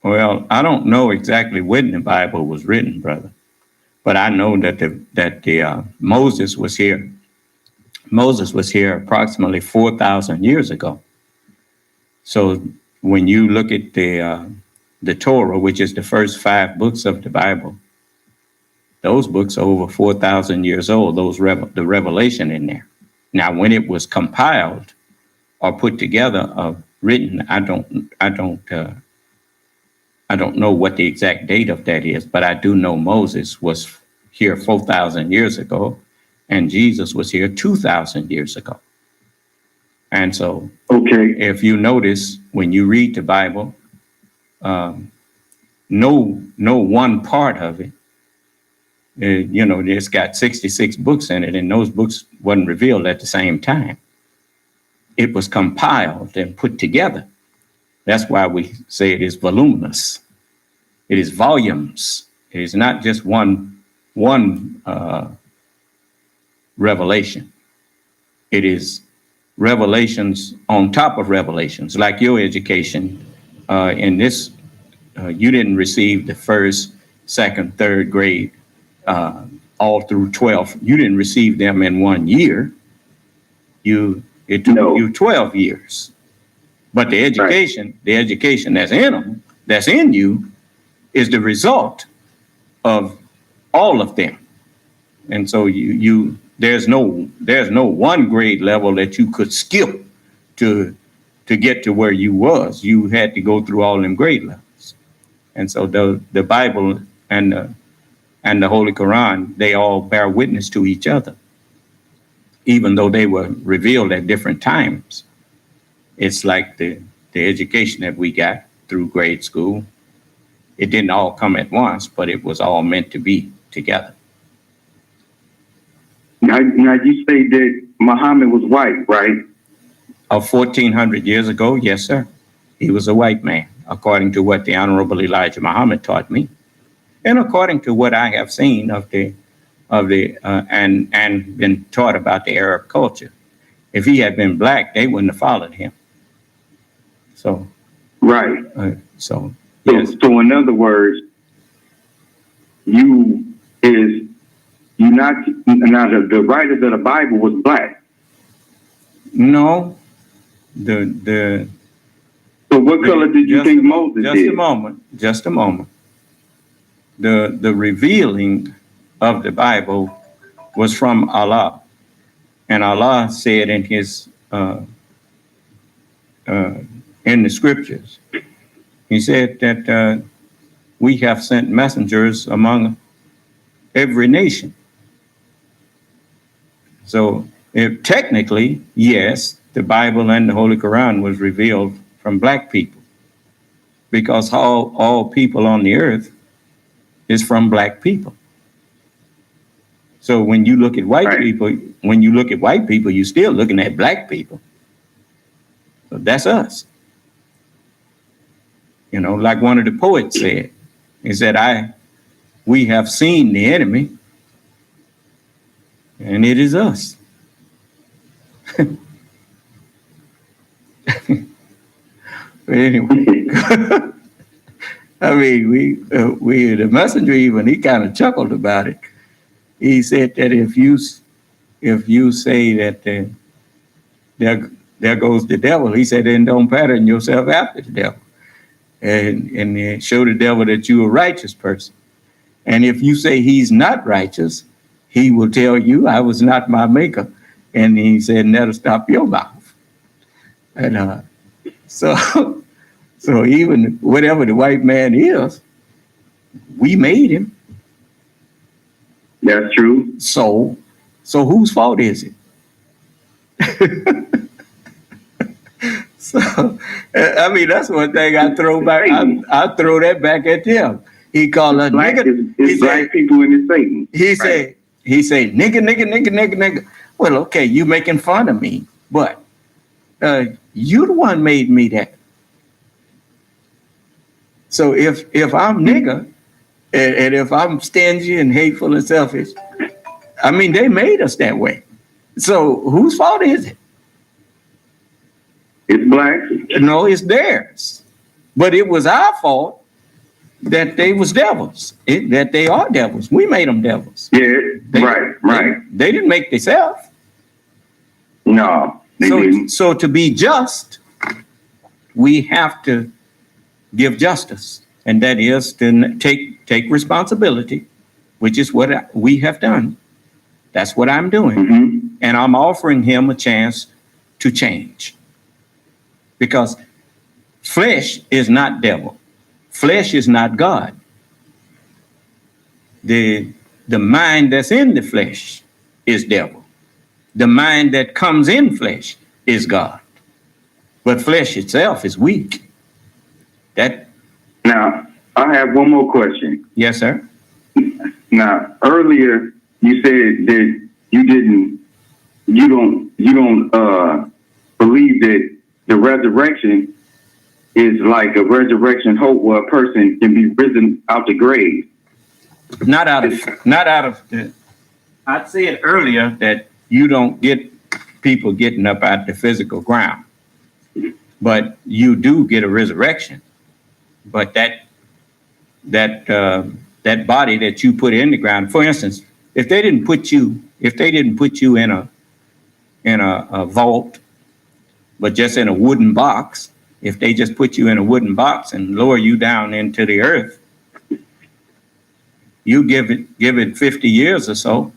Well, I don't know exactly when the Bible was written, brother, but I know that Moses was here. Moses was here approximately 4,000 years ago. So when you look at the Torah, which is the first 5 books of the Bible, those books are over 4,000 years old. The revelation in there. Now, when it was compiled or put together, written, I don't know what the exact date of that is, but I do know Moses was here 4,000 years ago, and Jesus was here 2,000 years ago. And so, if you notice when you read the Bible, no one part of it It's got 66 books in it, and those books wasn't revealed at the same time. It was compiled and put together. That's why we say it is voluminous. It is volumes. It is not just one revelation. It is revelations on top of revelations, like your education. In this, you didn't receive the first, second, third grade, all through 12. You didn't receive them in 1 year. It took you 12 years. But the education that's in them, that's in you, is the result of all of them. And so there's no one grade level that you could skip to get to where you was. You had to go through all them grade levels. And so the Bible and the Holy Quran, they all bear witness to each other, even though they were revealed at different times. It's like the education that we got through grade school. It didn't all come at once, but it was all meant to be together. Now you say that Muhammad was white, right? 1,400 years ago, yes, sir. He was a white man, according to what the Honorable Elijah Muhammad taught me, and according to what I have seen and been taught about the Arab culture. If he had been black, they wouldn't have followed him. So, right. So yes. So in other words, the writers of the Bible was black. No, So what color did you think Moses did? Just a moment. The revealing of the Bible was from Allah, and Allah said in his in the scriptures, he said that we have sent messengers among every nation. So if technically, yes, the Bible and the Holy Quran was revealed from black people, because all people on the earth is from black people. So when you look at white people, you're still looking at black people. So that's us. Like one of the poets said, he said, we have seen the enemy, and it is us. But anyway, I mean, the messenger even, he kind of chuckled about it. He said that if you say that there goes the devil, he said, then don't pattern yourself after the devil, and show the devil that you're a righteous person. And if you say he's not righteous, he will tell you, I was not my maker. And he said, that'll stop your mouth. And so even whatever the white man is, we made him. That's true. So whose fault is it? So, I mean, that's one thing I throw back. I throw that back at them. He called us nigga. It's black people in the Satan. He said, nigga. Well, okay, you making fun of me, but you the one made me that. So if I'm nigga, and if I'm stingy and hateful and selfish, I mean, they made us that way. So whose fault is it? It's black. No, it's theirs. But it was our fault that they was devils, that they are devils. We made them devils. Yeah, right. They didn't make themselves. No, they didn't. So to be just, we have to give justice, and that is to take responsibility, which is what we have done. That's what I'm doing. Mm-hmm. And I'm offering him a chance to change. Because flesh is not devil. Flesh is not God. The mind that's in the flesh is devil. The mind that comes in flesh is God. But flesh itself is weak. Now, I have one more question. Yes, sir. Now, earlier you said that you don't believe that the resurrection is like a resurrection hope where a person can be risen out the grave. I said earlier that you don't get people getting up out the physical ground, but you do get a resurrection. But that body that you put in the ground, for instance, if they didn't put you in a vault, but just in a wooden box, if they just put you in a wooden box and lower you down into the earth, you give it 50 years or so.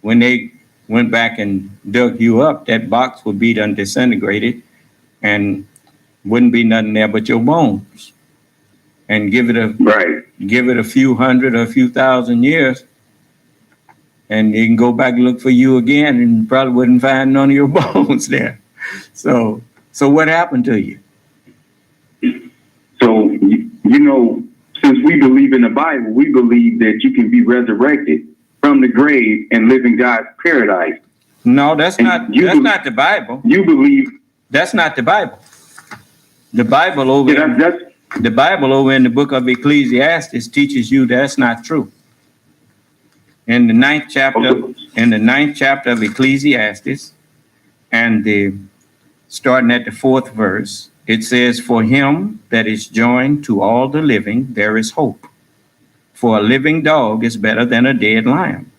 When they went back and dug you up, that box would be done disintegrated and wouldn't be nothing there but your bones. And give it a few hundred or a few thousand years, and you can go back and look for you again, and you probably wouldn't find none of your bones there. So what happened to you? So, since we believe in the Bible, we believe that you can be resurrected from the grave and live in God's paradise. No, that's not the Bible. You believe that's not the Bible. The Bible over in the book of Ecclesiastes teaches you that's not true. In the ninth chapter of Ecclesiastes, and starting at the 4th verse, it says, "For him that is joined to all the living, there is hope. For a living dog is better than a dead lion.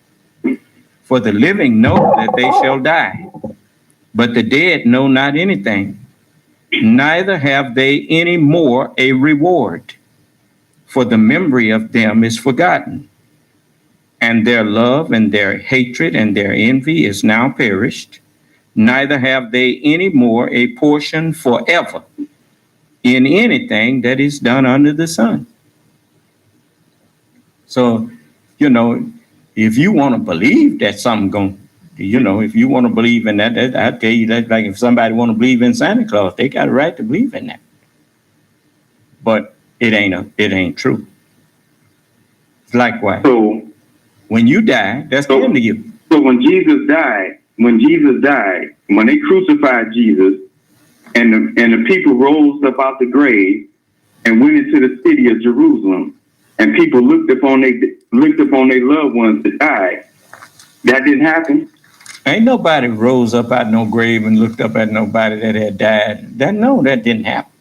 For the living know that they shall die, but the dead know not anything. Neither have they any more a reward, for the memory of them is forgotten. And their love and their hatred and their envy is now perished. Neither have they any more a portion forever in anything that is done under the sun." So, if you want to believe that something going, if you want to believe in that, I tell you that, like if somebody want to believe in Santa Claus, they got a right to believe in that. But it ain't true. Likewise. So when you die, that's the end of you. So when Jesus died, when they crucified Jesus, and the people rose up out the grave and went into the city of Jerusalem, and people looked upon their loved ones that died, that didn't happen. Ain't nobody rose up out no grave and looked up at nobody that had died. That didn't happen.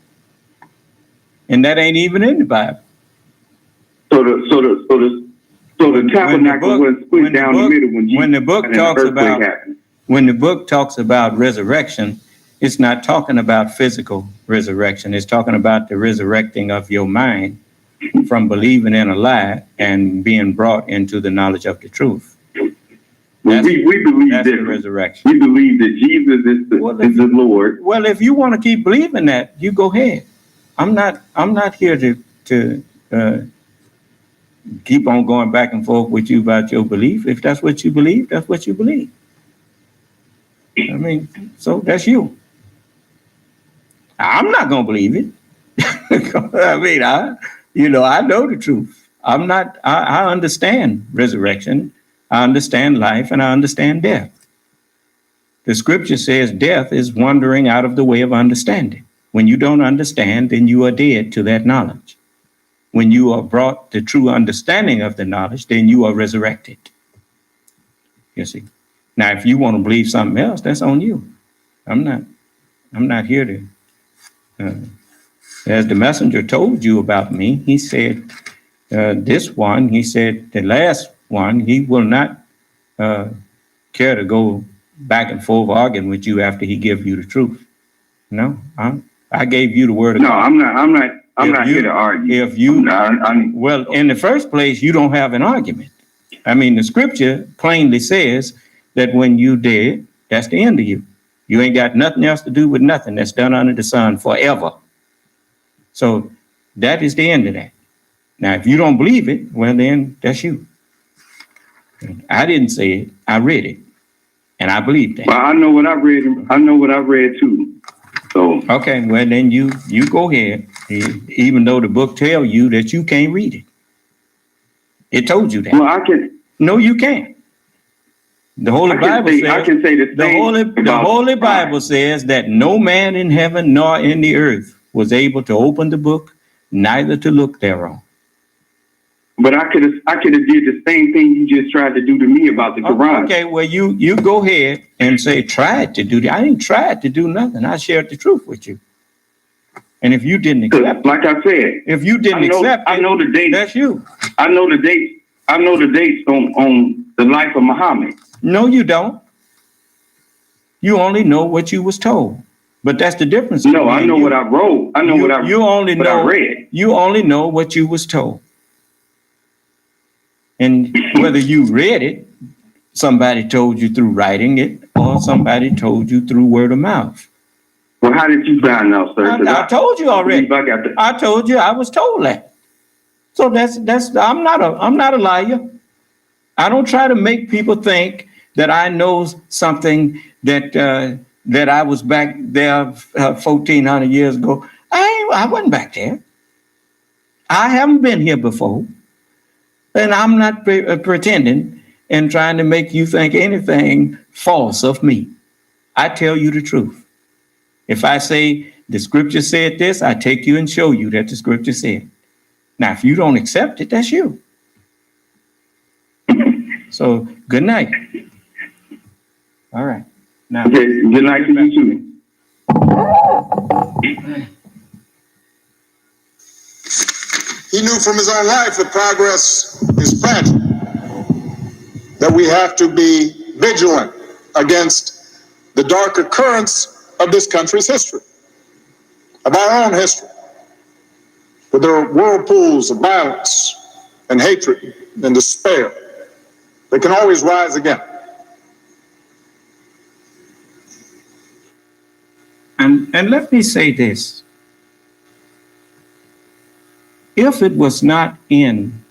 And that ain't even in the Bible. So the tabernacle was split down the middle when Jesus. When the book talks about resurrection, it's not talking about physical resurrection. It's talking about the resurrecting of your mind from believing in a lie and being brought into the knowledge of the truth. We believe that's that the resurrection. We believe that Jesus is the Lord. Well, if you want to keep believing that, you go ahead. I'm not here to keep on going back and forth with you about your belief. If that's what you believe, that's what you believe. I mean, so that's you. I'm not gonna believe it. I mean, I know the truth. I understand resurrection. I understand life, and I understand death. The scripture says death is wandering out of the way of understanding. When you don't understand, then you are dead to that knowledge. When you are brought the true understanding of the knowledge, then you are resurrected. You see. Now, if you want to believe something else, that's on you. I'm not here to. As the messenger told you about me, he said, the last one, he will not care to go back and forth arguing with you after he gives you the truth. No, I gave you the word of God. No, I'm not here to argue. Well, in the first place, you don't have an argument. I mean, the scripture plainly says that when you dead, that's the end of you. You ain't got nothing else to do with nothing that's done under the sun forever. So that is the end of that. Now, if you don't believe it, well, then that's you. I didn't say it. I read it, and I believe that. Well, I know what I read. I know what I read too. So okay, well then you go ahead. Even though the book tells you that you can't read it, It told you that. Well, I can. No, you can't. The Holy Bible says. I can say the same. The Holy Bible says that no man in heaven nor in the earth was able to open the book, neither to look thereon. But I could have did the same thing you just tried to do to me about the Quran. Okay, well, you go ahead and say, tried to do that. I didn't try to do nothing. I shared the truth with you. And if you didn't accept it, like I said, if you didn't accept it, I know the dates. That's you. I know the dates. I know the dates on the life of Muhammad. No, you don't. You only know what you was told. But that's the difference. No, I know what I wrote. I know what I read. You only know what you was told. And whether you read it, somebody told you through writing it, or somebody told you through word of mouth. Well, how did you find out, sir? I told you already. I told you I was told that. So that's I'm not a liar. I don't try to make people think that I know something that I was back there 1,400 years ago. I wasn't back there. I haven't been here before. And I'm not pretending and trying to make you think anything false of me. I tell you the truth. If I say the scripture said this, I take you and show you that the scripture said. Now, if you don't accept it, that's you. So, good night. All right. Now, okay, good night to you too. He knew from his own life that progress is fragile, that we have to be vigilant against the darker currents of this country's history, of our own history, where there are whirlpools of violence and hatred and despair that can always rise again. And let me say this. If it was not in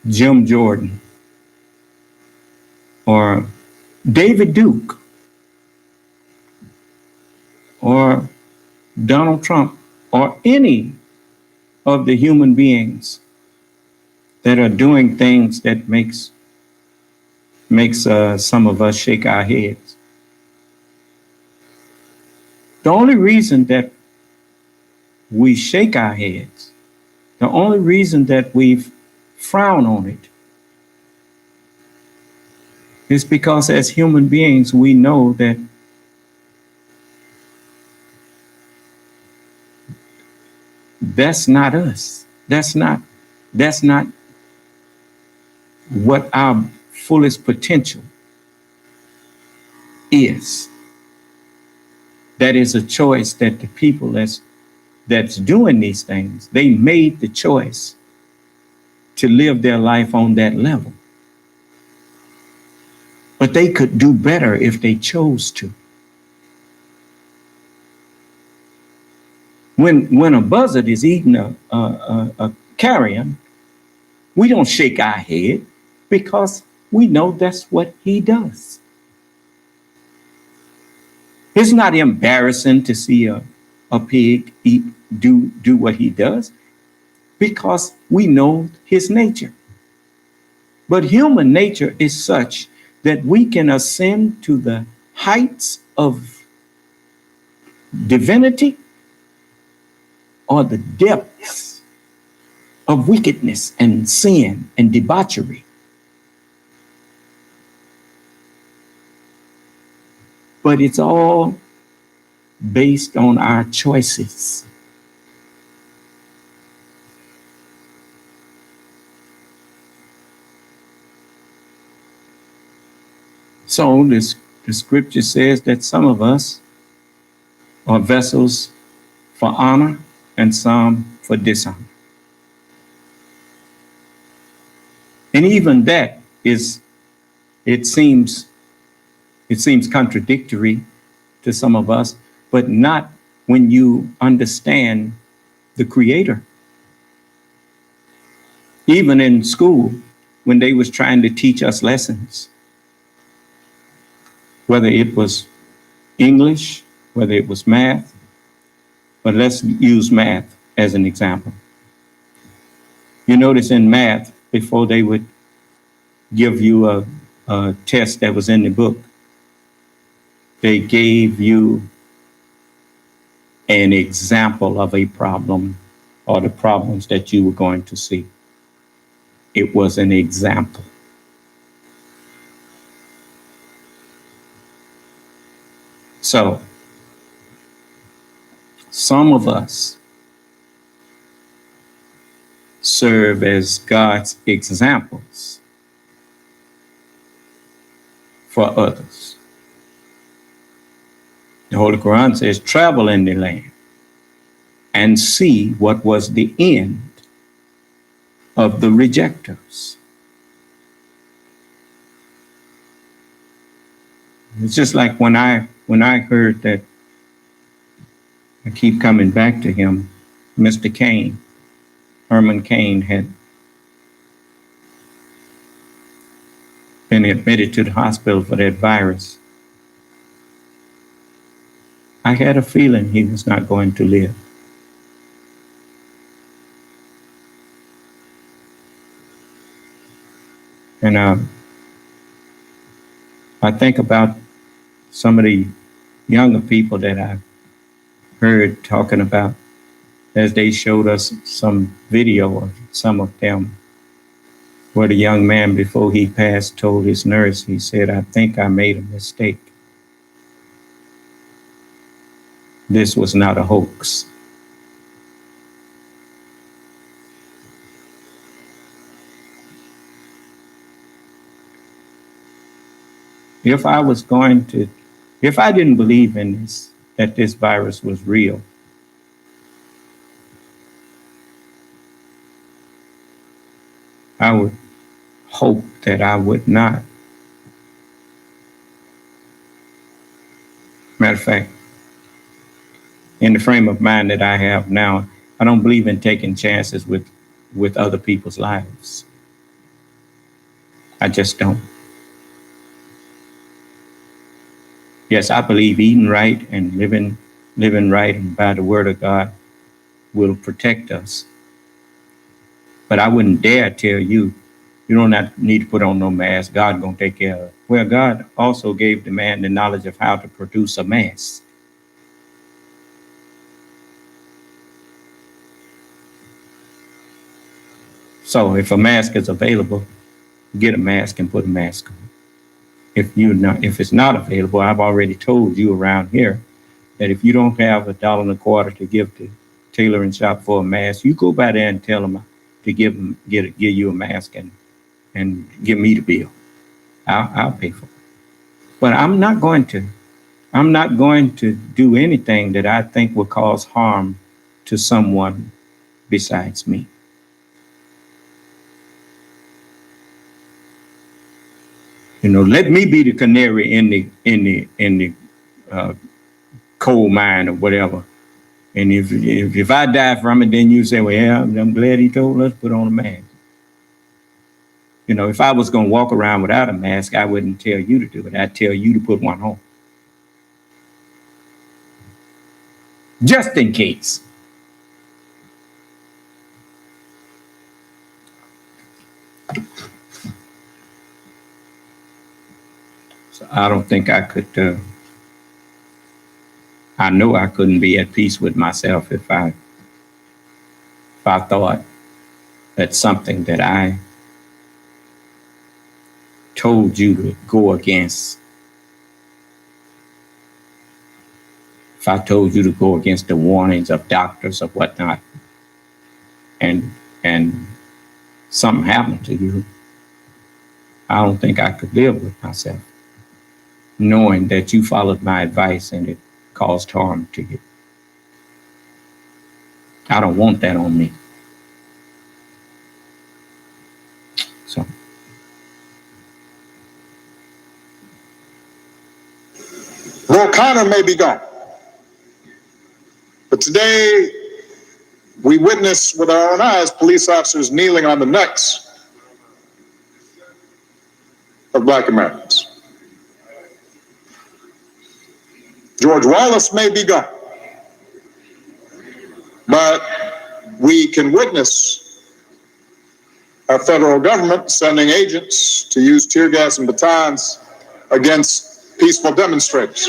Jim Jordan or David Duke or Donald Trump or any of the human beings that are doing things that makes some of us shake our heads. The only reason that we shake our heads, the only reason that we frown on it is because as human beings, we know that that's not us. That's not what our fullest potential is. That is a choice that the people that's doing these things, they made the choice to live their life on that level. But they could do better if they chose to. When a buzzard is eating a carrion, we don't shake our head because we know that's what he does. It's not embarrassing to see a pig do what he does because we know his nature. But human nature is such that we can ascend to the heights of divinity or the depths of wickedness and sin and debauchery. But it's all based on our choices. So the scripture says that some of us are vessels for honor and some for dishonor. And even that it seems contradictory to some of us, but not when you understand the Creator. Even in school, when they was trying to teach us lessons, whether it was English, whether it was math, but let's use math as an example. You notice in math, before they would give you a test that was in the book, they gave you an example of a problem or the problems that you were going to see. It was an example. So, some of us serve as God's examples for others. The Holy Quran says, travel in the land and see what was the end of the rejectors. It's just like when I heard that, I keep coming back to him, Mr. Cain, Herman Cain had been admitted to the hospital for that virus. I had a feeling he was not going to live. And I think about some of the younger people that I've heard talking about as they showed us some video of some of them, where the young man, before he passed, told his nurse, he said, I think I made a mistake. This was not a hoax. If I didn't believe in this, that this virus was real, I would hope that I would not. Matter of fact, in the frame of mind that I have now, I don't believe in taking chances with other people's lives. I just don't. Yes, I believe eating right and living right and by the word of God will protect us. But I wouldn't dare tell you, you don't need to put on no mask. God gonna take care of it. Well, God also gave the man the knowledge of how to produce a mask. So if a mask is available, get a mask and put a mask on. If it's not available, I've already told you around here that if you don't have $1.25 to give to tailoring shop for a mask, you go by there and tell them to give you a mask and give me the bill. I'll pay for it. But I'm not going to do anything that I think will cause harm to someone besides me. Let me be the canary in the coal mine or whatever. And if I die from it, then you say, well, yeah, I'm glad he told us to put on a mask. If I was going to walk around without a mask, I wouldn't tell you to do it. I'd tell you to put one on. Just in case. So I don't think I could, I know I couldn't be at peace with myself if I thought that something that I told you to go against, if I told you to go against the warnings of doctors or whatnot, and something happened to you, I don't think I could live with myself, knowing that you followed my advice and it caused harm to you. I don't want that on me. So. Ro Khanna may be gone, but today we witness with our own eyes police officers kneeling on the necks of Black Americans. George Wallace may be gone, but we can witness our federal government sending agents to use tear gas and batons against peaceful demonstrators.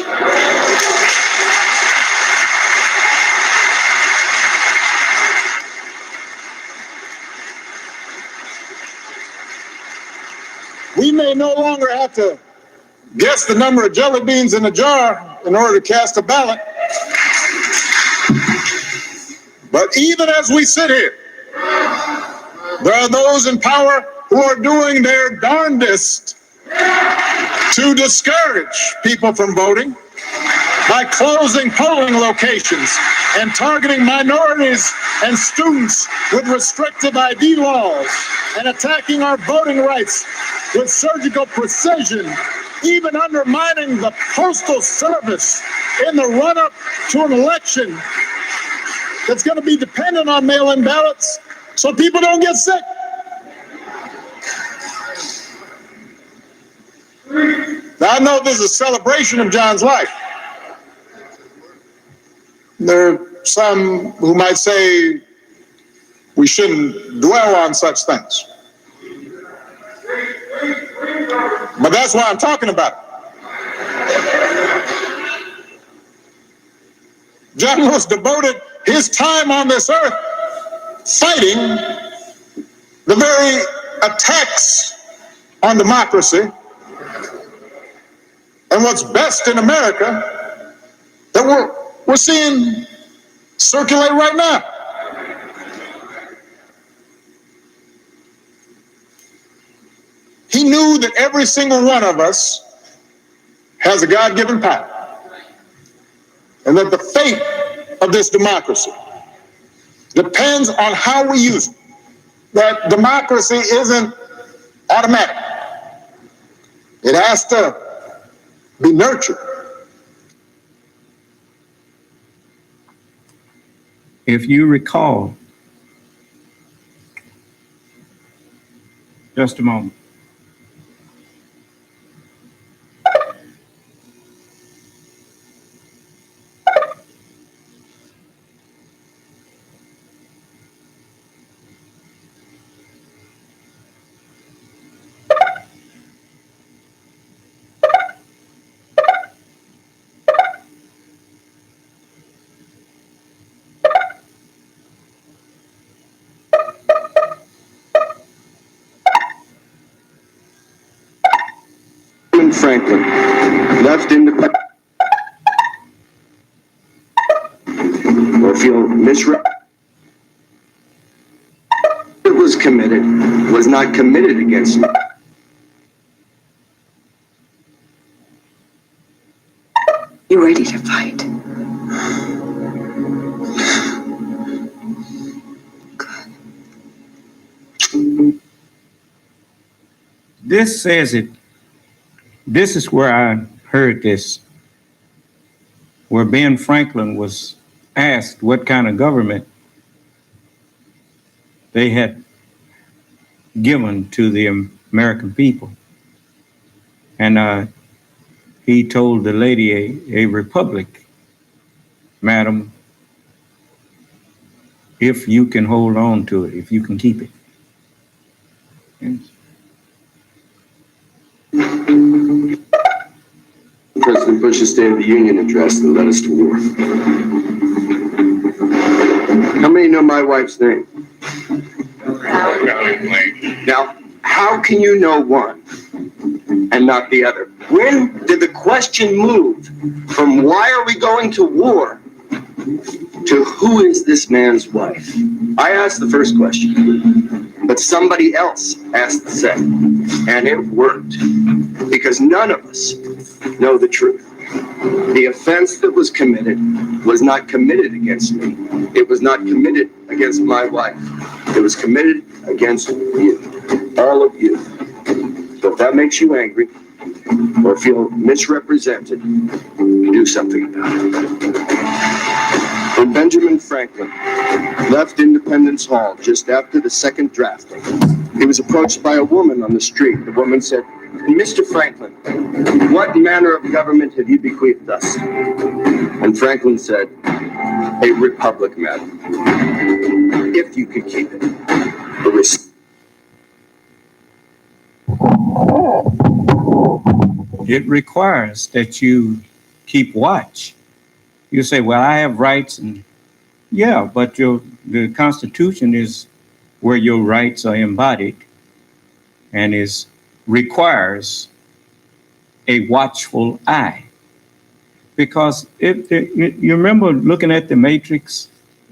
We may no longer have to guess the number of jelly beans in a jar in order to cast a ballot. But even as we sit here, there are those in power who are doing their darndest to discourage people from voting by closing polling locations and targeting minorities and students with restrictive ID laws and attacking our voting rights with surgical precision, even undermining the Postal Service in the run-up to an election that's going to be dependent on mail-in ballots so people don't get sick. Now, I know this is a celebration of John's life. There are some who might say we shouldn't dwell on such things. But that's why I'm talking about it. John Lewis devoted his time on this earth fighting the very attacks on democracy and what's best in America that we're seeing circulate right now. He knew that every single one of us has a God-given power, and that the fate of this democracy depends on how we use it. That democracy isn't automatic. It has to be nurtured. If you recall, just a moment. Franklin, left independent, or feel misrepresented, was committed, was not committed against me. You ready to fight? Good. This says it. This is where I heard this, where Ben Franklin was asked what kind of government they had given to the American people. And he told the lady, a republic, madam, if you can hold on to it, if you can keep it. And President Bush's State of the Union address that led us to war. How many know my wife's name? Now, how can you know one and not the other? When did the question move from why are we going to war to who is this man's wife? I asked the first question, but somebody else asked the second, and it worked because none of us know the truth. The offense that was committed was not committed against me. It was not committed against my wife. It was committed against you, all of you. So if that makes you angry or feel misrepresented, do something about it. When Benjamin Franklin left Independence Hall just after the second drafting, he was approached by a woman on the street. The woman said, "Mr. Franklin, what manner of government have you bequeathed us?" And Franklin said, "A republic, madam, if you could keep it." It requires that you keep watch. You say, well, I have rights, and yeah, but the Constitution is where your rights are embodied and requires a watchful eye. Because you remember looking at the Matrix,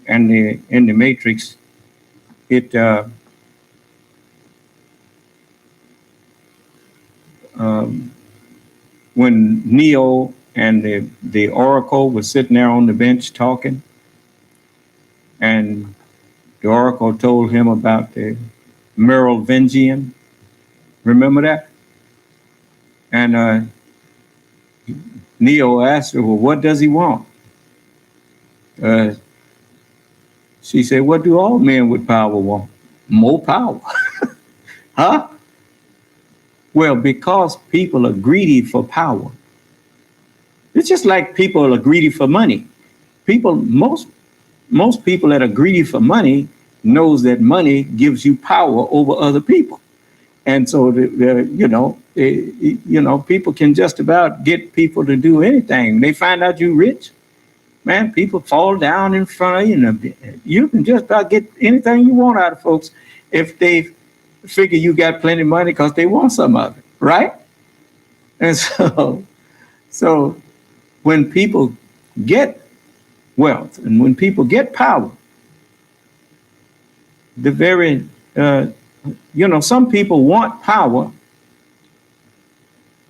and in the Matrix, it when Neo and the Oracle was sitting there on the bench talking, and the Oracle told him about the Merovingian. Remember that? And Neo asked her, well, what does he want? She said, what do all men with power want? More power. Huh? Well, because people are greedy for power. It's just like people are greedy for money. Most people that are greedy for money knows that money gives you power over other people. And so, people can just about get people to do anything. They find out you're rich, man, people fall down in front of you. And you can just about get anything you want out of folks if they figure you got plenty of money because they want some of it, right? And so when people get wealth and when people get power, some people want power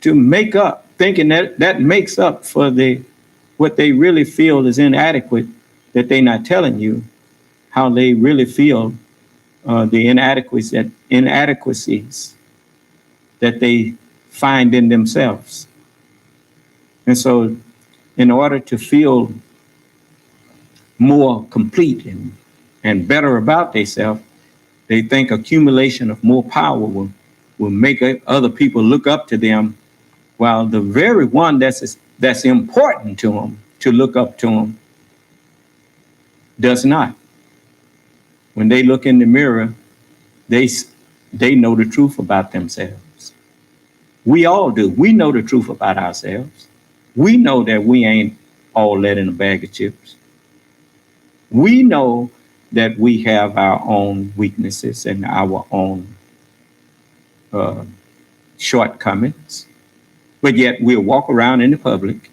to make up, thinking that makes up for what they really feel is inadequate, that they're not telling you how they really feel, the inadequacies that they find in themselves. And so in order to feel more complete and better about themselves, they think accumulation of more power will make other people look up to them, while the very one that's important to them to look up to them does not. When they look in the mirror, they know the truth about themselves. We all do. We know the truth about ourselves. We know that we ain't all that in a bag of chips. We know that we have our own weaknesses and our own shortcomings, but yet we'll walk around in the public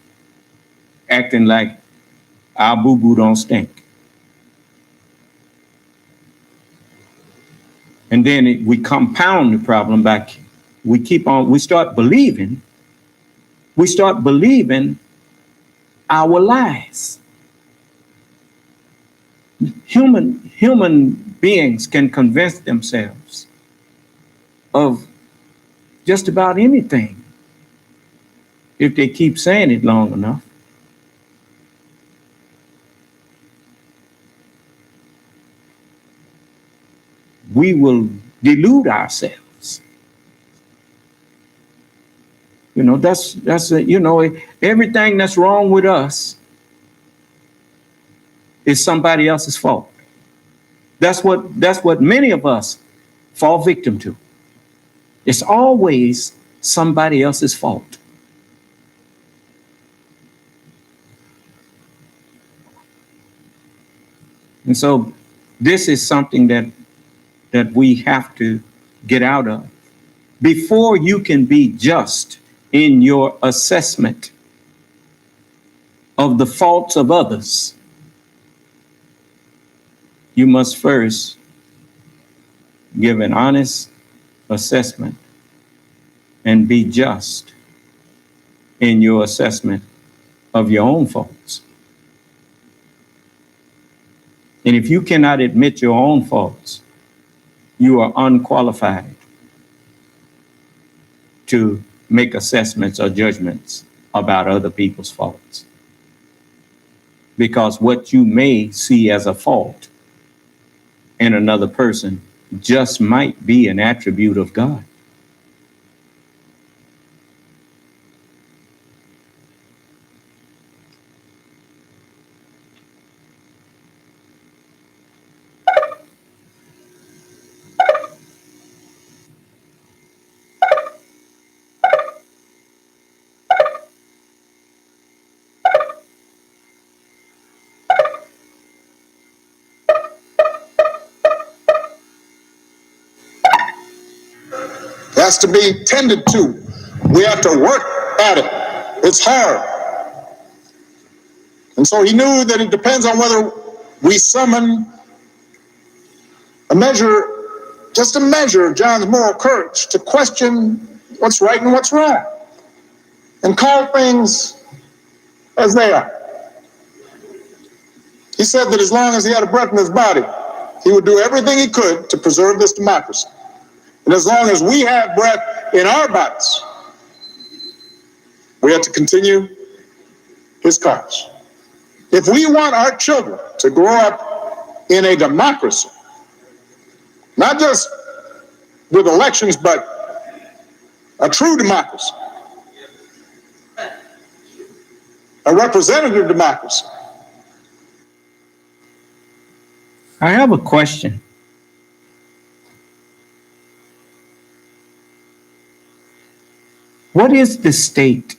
acting like our boo-boo don't stink. And then we compound the problem by we start believing our lies. Human beings can convince themselves of just about anything if they keep saying it long enough. We will delude ourselves. Everything that's wrong with us is somebody else's fault. That's what many of us fall victim to. It's always somebody else's fault. And so this is something that we have to get out of. Before you can be just in your assessment of the faults of others, you must first give an honest assessment and be just in your assessment of your own faults. And if you cannot admit your own faults, you are unqualified to make assessments or judgments about other people's faults. Because what you may see as a fault in another person just might be an attribute of God. has to be tended to. We have to work at it. It's hard. And so he knew that it depends on whether we summon a measure, just a measure of John's moral courage to question what's right and what's wrong and call things as they are. He said that as long as he had a breath in his body, he would do everything he could to preserve this democracy. And as long as we have breath in our bodies, we have to continue his cause. If we want our children to grow up in a democracy, not just with elections, but a true democracy, a representative democracy. I have a question. What is the state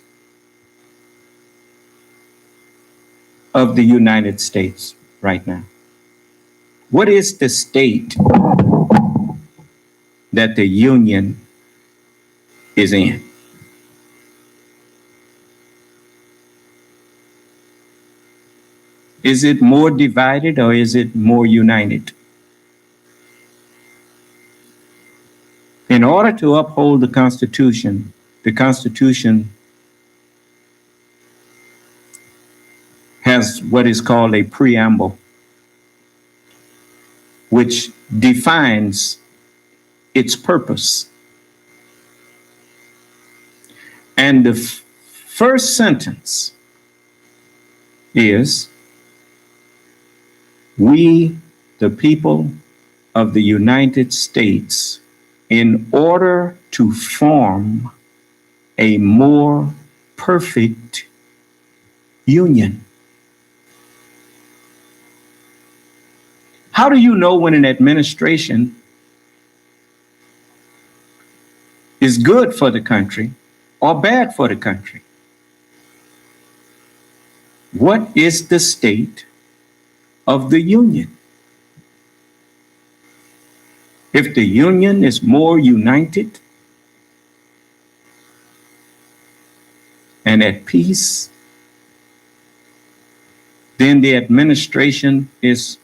of the United States right now? What is the state that the Union is in? Is it more divided or is it more united? In order to uphold the Constitution has what is called a preamble, which defines its purpose. And the first sentence is, we, the people of the United States, in order to form a more perfect union. How do you know when an administration is good for the country or bad for the country? What is the state of the union? If the union is more united and at peace, then the administration is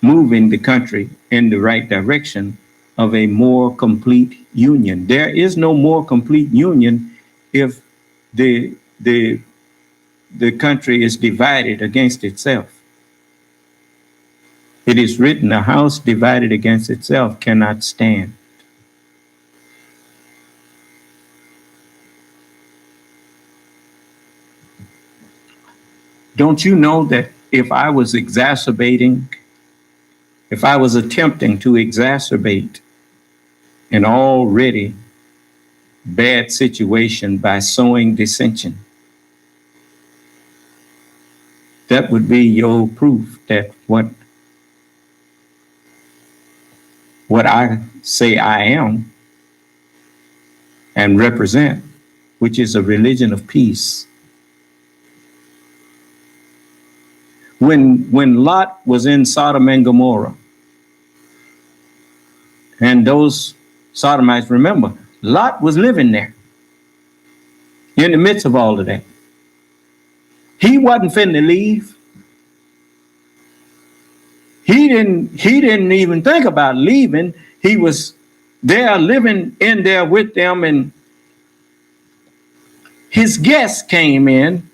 moving the country in the right direction of a more complete union. There is no more complete union if the country is divided against itself. It is written, a house divided against itself cannot stand. Don't you know that if I was attempting to exacerbate an already bad situation by sowing dissension, that would be your proof that what I say I am and represent, which is a religion of peace. When Lot was in Sodom and Gomorrah, and those Sodomites, remember, Lot was living there in the midst of all of that. He wasn't finna leave. He didn't even think about leaving. He was there living in there with them, and his guests came in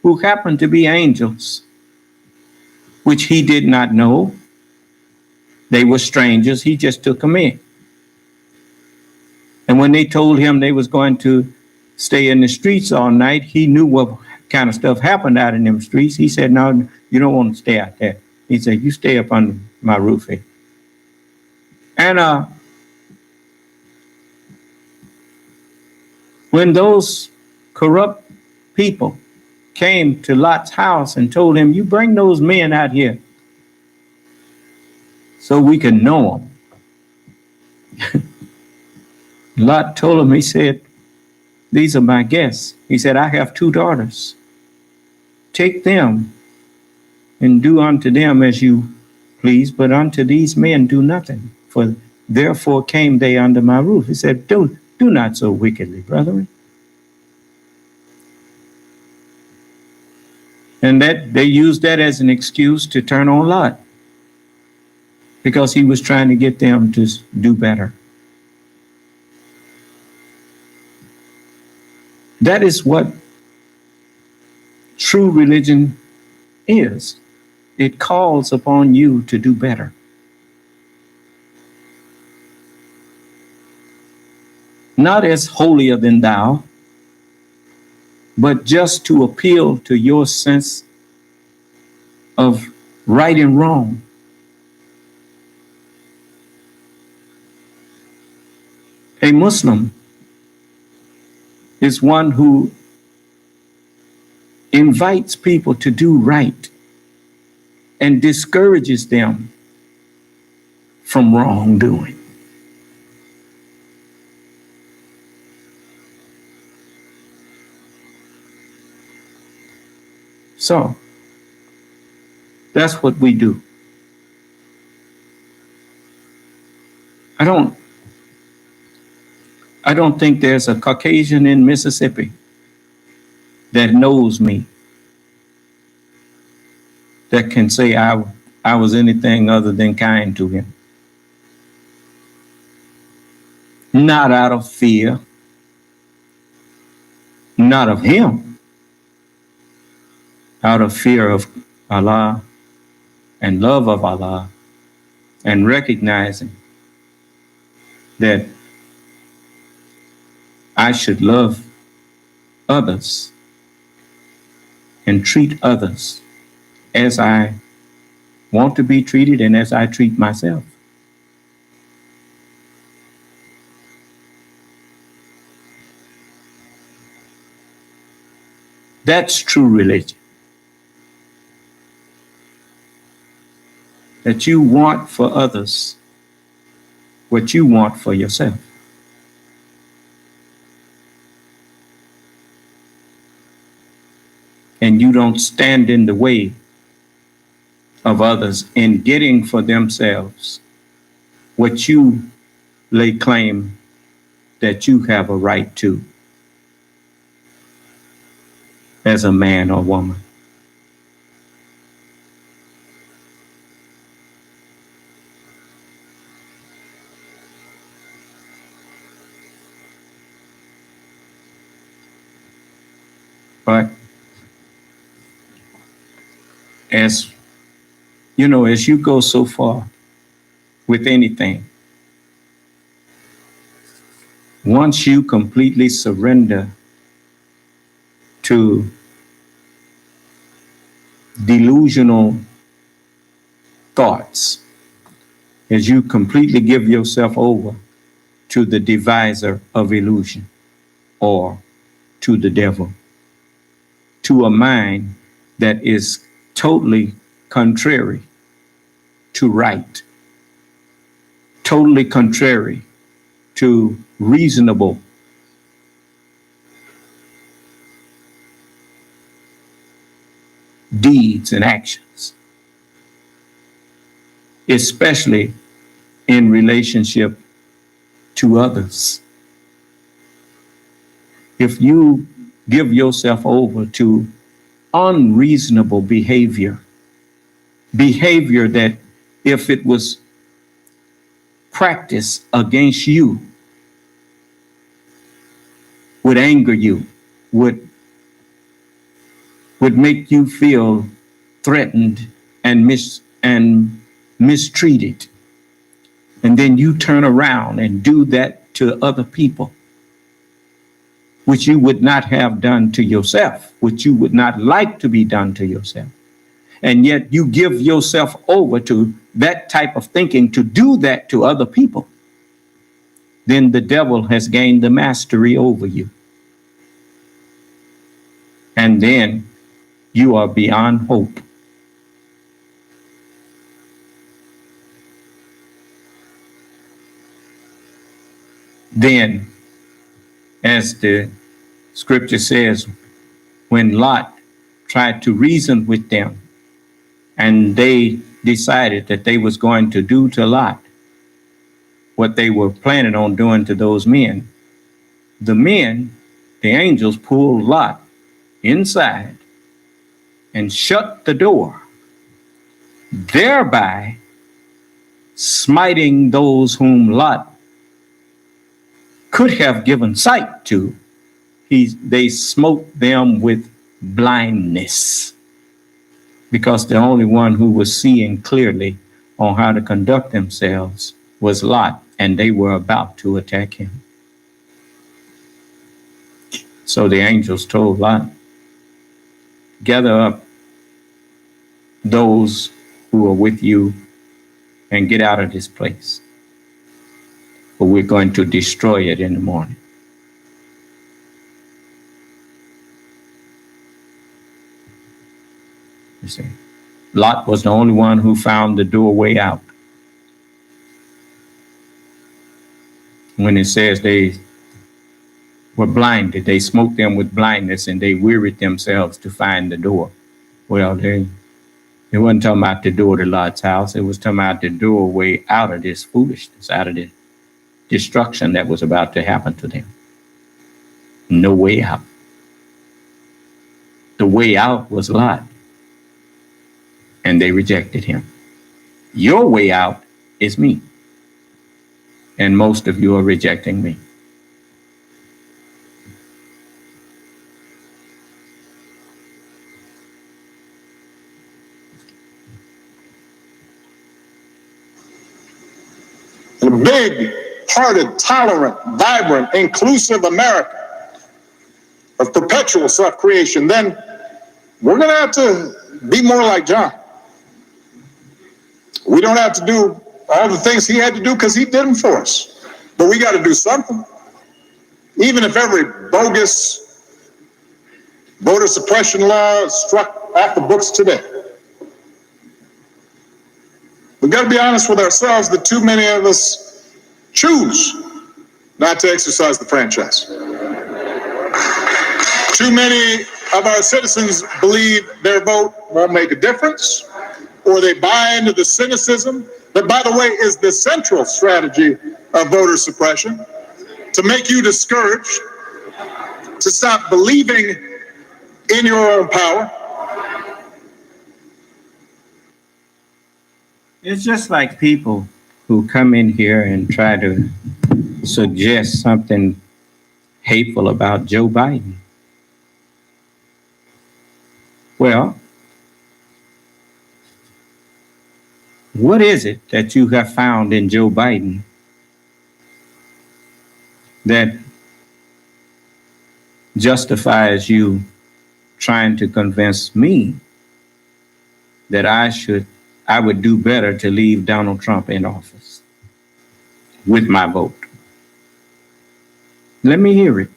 who happened to be angels, which he did not know. They were strangers. He just took them in. And when they told him they was going to stay in the streets all night, he knew what kind of stuff happened out in them streets. He said, no, you don't want to stay out there. He said, you stay up under my roof here. And when those corrupt people came to Lot's house and told him, you bring those men out here so we can know them. Lot told him, he said, these are my guests. He said, I have 2 daughters. Take them and do unto them as you please, but unto these men do nothing, for therefore came they under my roof. He said, do not so wickedly, brethren. And that they used that as an excuse to turn on Lot, because he was trying to get them to do better. That is what true religion is. It calls upon you to do better. Not as holier than thou, but just to appeal to your sense of right and wrong. A Muslim is one who invites people to do right and discourages them from wrongdoing. So, that's what we do. I don't think there's a Caucasian in Mississippi that knows me that can say I was anything other than kind to him. Not out of fear, not of him, out of fear of Allah and love of Allah, and recognizing that I should love others and treat others as I want to be treated and as I treat myself. That's true religion. That you want for others what you want for yourself. And you don't stand in the way of others in getting for themselves what you lay claim that you have a right to as a man or woman. But as you know, as you go so far with anything, once you completely surrender to delusional thoughts, as you completely give yourself over to the deviser of illusion or to the devil, to a mind that is totally contrary to right, totally contrary to reasonable deeds and actions, especially in relationship to others. If you give yourself over to unreasonable behavior that if it was practiced against you would anger you, would make you feel threatened and mistreated, and then you turn around and do that to other people, which you would not have done to yourself, which you would not like to be done to yourself. And yet you give yourself over to that type of thinking to do that to other people. Then the devil has gained the mastery over you. And then you are beyond hope. Then, as the scripture says, when Lot tried to reason with them and they decided that they was going to do to Lot what they were planning on doing to those men, the angels pulled Lot inside and shut the door, thereby smiting those whom Lot could have given sight to. They smote them with blindness, because the only one who was seeing clearly on how to conduct themselves was Lot, and they were about to attack him. So the angels told Lot, gather up those who are with you and get out of this place, for we're going to destroy it in the morning. You see, Lot was the only one who found the doorway out. When it says they were blinded, they smoked them with blindness, and they wearied themselves to find the door. Well, they wasn't talking about the door to Lot's house. It was talking about the doorway out of this foolishness, out of the destruction that was about to happen to them. No way out. The way out was Lot, and they rejected him. Your way out is me, and most of you are rejecting me. A big-hearted, tolerant, vibrant, inclusive America of perpetual self-creation, then we're going to have to be more like John. We don't have to do all the things he had to do because he did them for us. But we got to do something. Even if every bogus voter suppression law is struck off the books today. We've got to be honest with ourselves that too many of us choose not to exercise the franchise. Too many of our citizens believe their vote won't make a difference, or they buy into the cynicism that, by the way, is the central strategy of voter suppression, to make you discouraged, to stop believing in your own power. It's just like people who come in here and try to suggest something hateful about Joe Biden. Well, what is it that you have found in Joe Biden that justifies you trying to convince me that I would do better to leave Donald Trump in office with my vote? Let me hear it.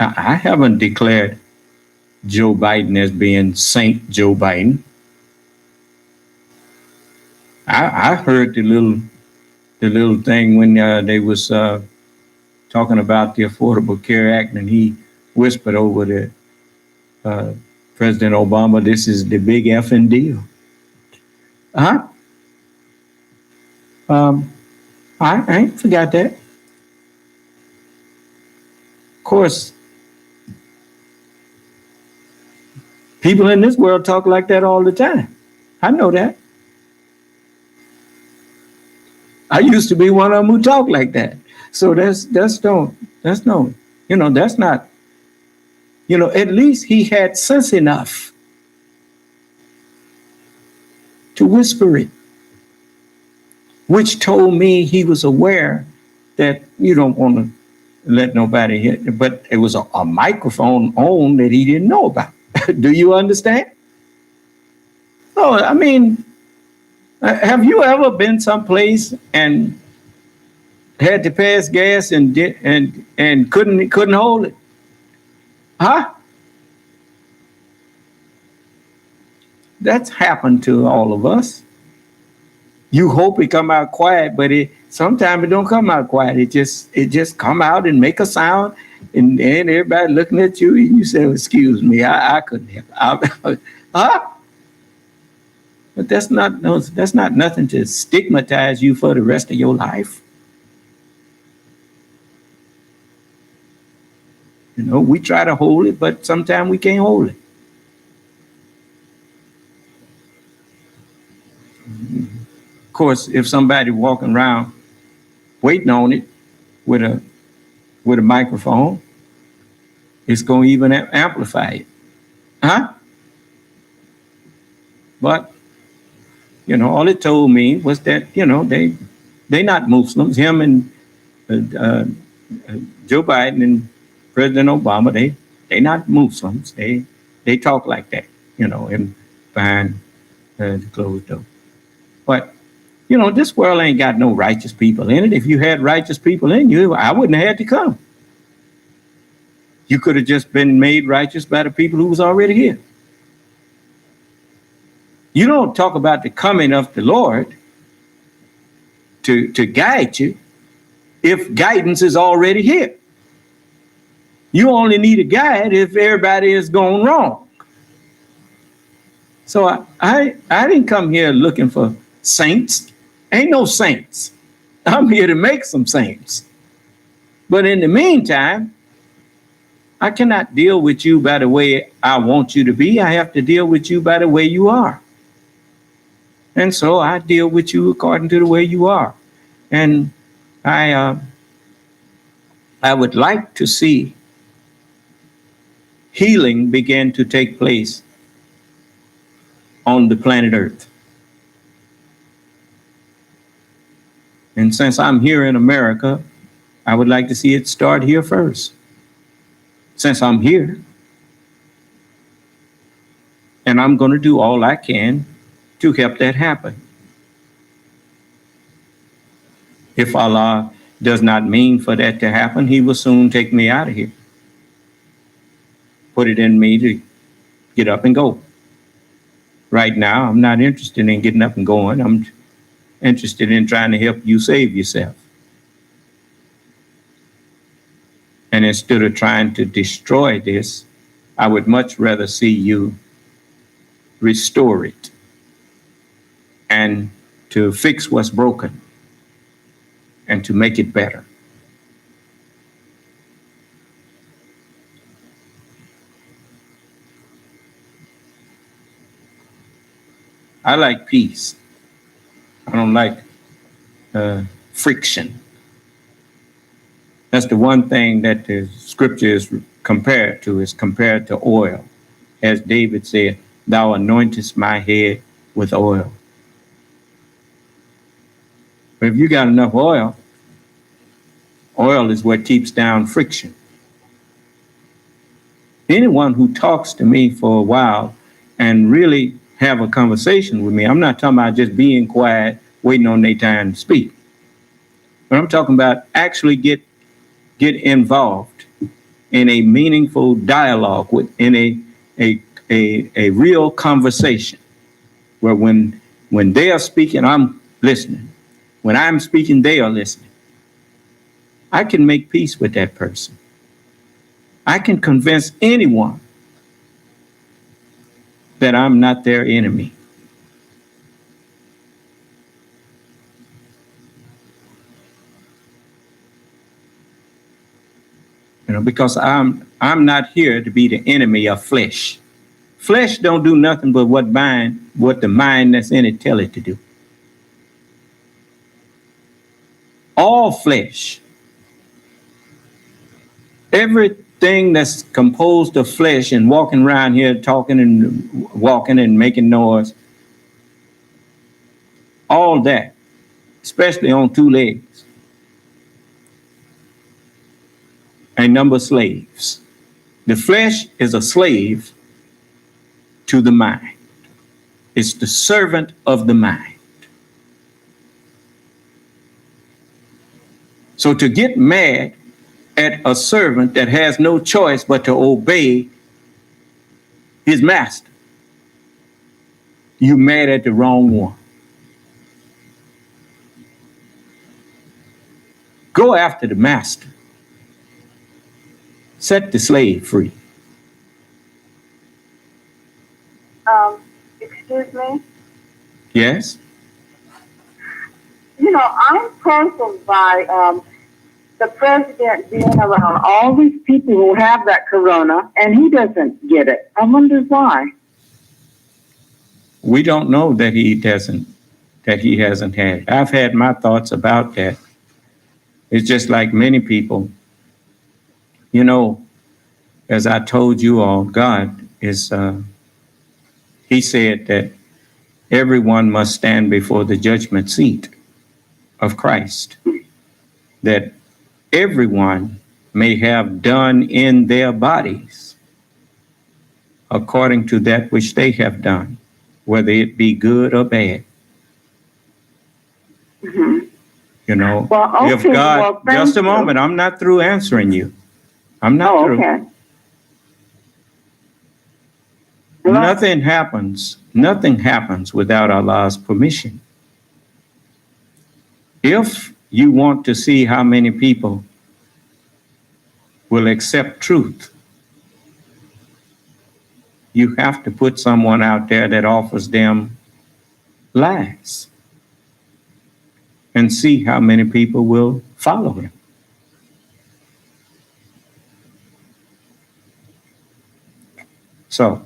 I haven't declared Joe Biden as being Saint Joe Biden. I heard the little thing when they was talking about the Affordable Care Act, and he whispered over to President Obama, "This is the big effing deal." I ain't forgot that. Of course, people in this world talk like that all the time. I know that. I used to be one of them who talked like that. So that's not, at least he had sense enough to whisper it, which told me he was aware that you don't want to let nobody hit, but it was a microphone on that he didn't know about. Do you understand? Oh, I mean, have you ever been someplace and had to pass gas and couldn't hold it? Huh? That's happened to all of us. You hope it come out quiet, but sometimes it don't come out quiet. It just come out and make a sound, and everybody looking at you, and you say, "Excuse me, I couldn't help." Huh? But that's not nothing to stigmatize you for the rest of your life. You know, we try to hold it, but sometimes we can't hold it. Of course, if somebody walking around waiting on it with a microphone, it's going to even amplify it. Huh? But, you know, all it told me was that, you know, they not Muslims. Him and Joe Biden and President Obama, they not Muslims. They talk like that, you know, and behind the closed door. But, you know, this world ain't got no righteous people in it. If you had righteous people in you, I wouldn't have had to come. You could have just been made righteous by the people who was already here. You don't talk about the coming of the Lord to guide you if guidance is already here. You only need a guide if everybody is going wrong. So I didn't come here looking for saints. Ain't no saints. I'm here to make some saints. But in the meantime, I cannot deal with you by the way I want you to be. I have to deal with you by the way you are. And so I deal with you according to the way you are. And I would like to see healing begin to take place on the planet Earth. And since I'm here in America, I would like to see it start here first. Since I'm here. And I'm going to do all I can to help that happen. If Allah does not mean for that to happen, he will soon take me out of here. Put it in me to get up and go. Right now, I'm not interested in getting up and going. I'm interested in trying to help you save yourself. And instead of trying to destroy this, I would much rather see you restore it and to fix what's broken and to make it better. I like peace. I don't like friction. That's the one thing that the scripture is compared to oil. As David said, thou anointest my head with oil. But if you got enough oil, oil is what keeps down friction. Anyone who talks to me for a while and really have a conversation with me, I'm not talking about just being quiet, waiting on their time to speak. But I'm talking about actually get involved in a meaningful dialogue, in a real conversation, where when they are speaking, I'm listening. When I'm speaking, they are listening. I can make peace with that person. I can convince anyone that I'm not their enemy. You know, because I'm not here to be the enemy of flesh. Flesh don't do nothing but what the mind that's in it tell it to do. All flesh, everything that's composed of flesh and walking around here talking and walking and making noise, all that, especially on two legs, a number of slaves. The flesh is a slave to the mind. It's the servant of the mind. So to get mad at a servant that has no choice but to obey his master, you mad at the wrong one. Go after the master. Set the slave free. Excuse me? Yes? You know, I'm puzzled by the president being around all these people who have that corona, and he doesn't get it. I wonder why. We don't know that he hasn't had it. I've had my thoughts about that. It's just like many people, you know, as I told you all, God is, he said that everyone must stand before the judgment seat of Christ, that everyone may have done in their bodies according to that which they have done, whether it be good or bad. Mm-hmm. You know, well, okay, if God, just a moment, I'm not through answering you. I'm not through. Okay. Nothing happens without Allah's permission. If you want to see how many people will accept truth, you have to put someone out there that offers them lies and see how many people will follow him. So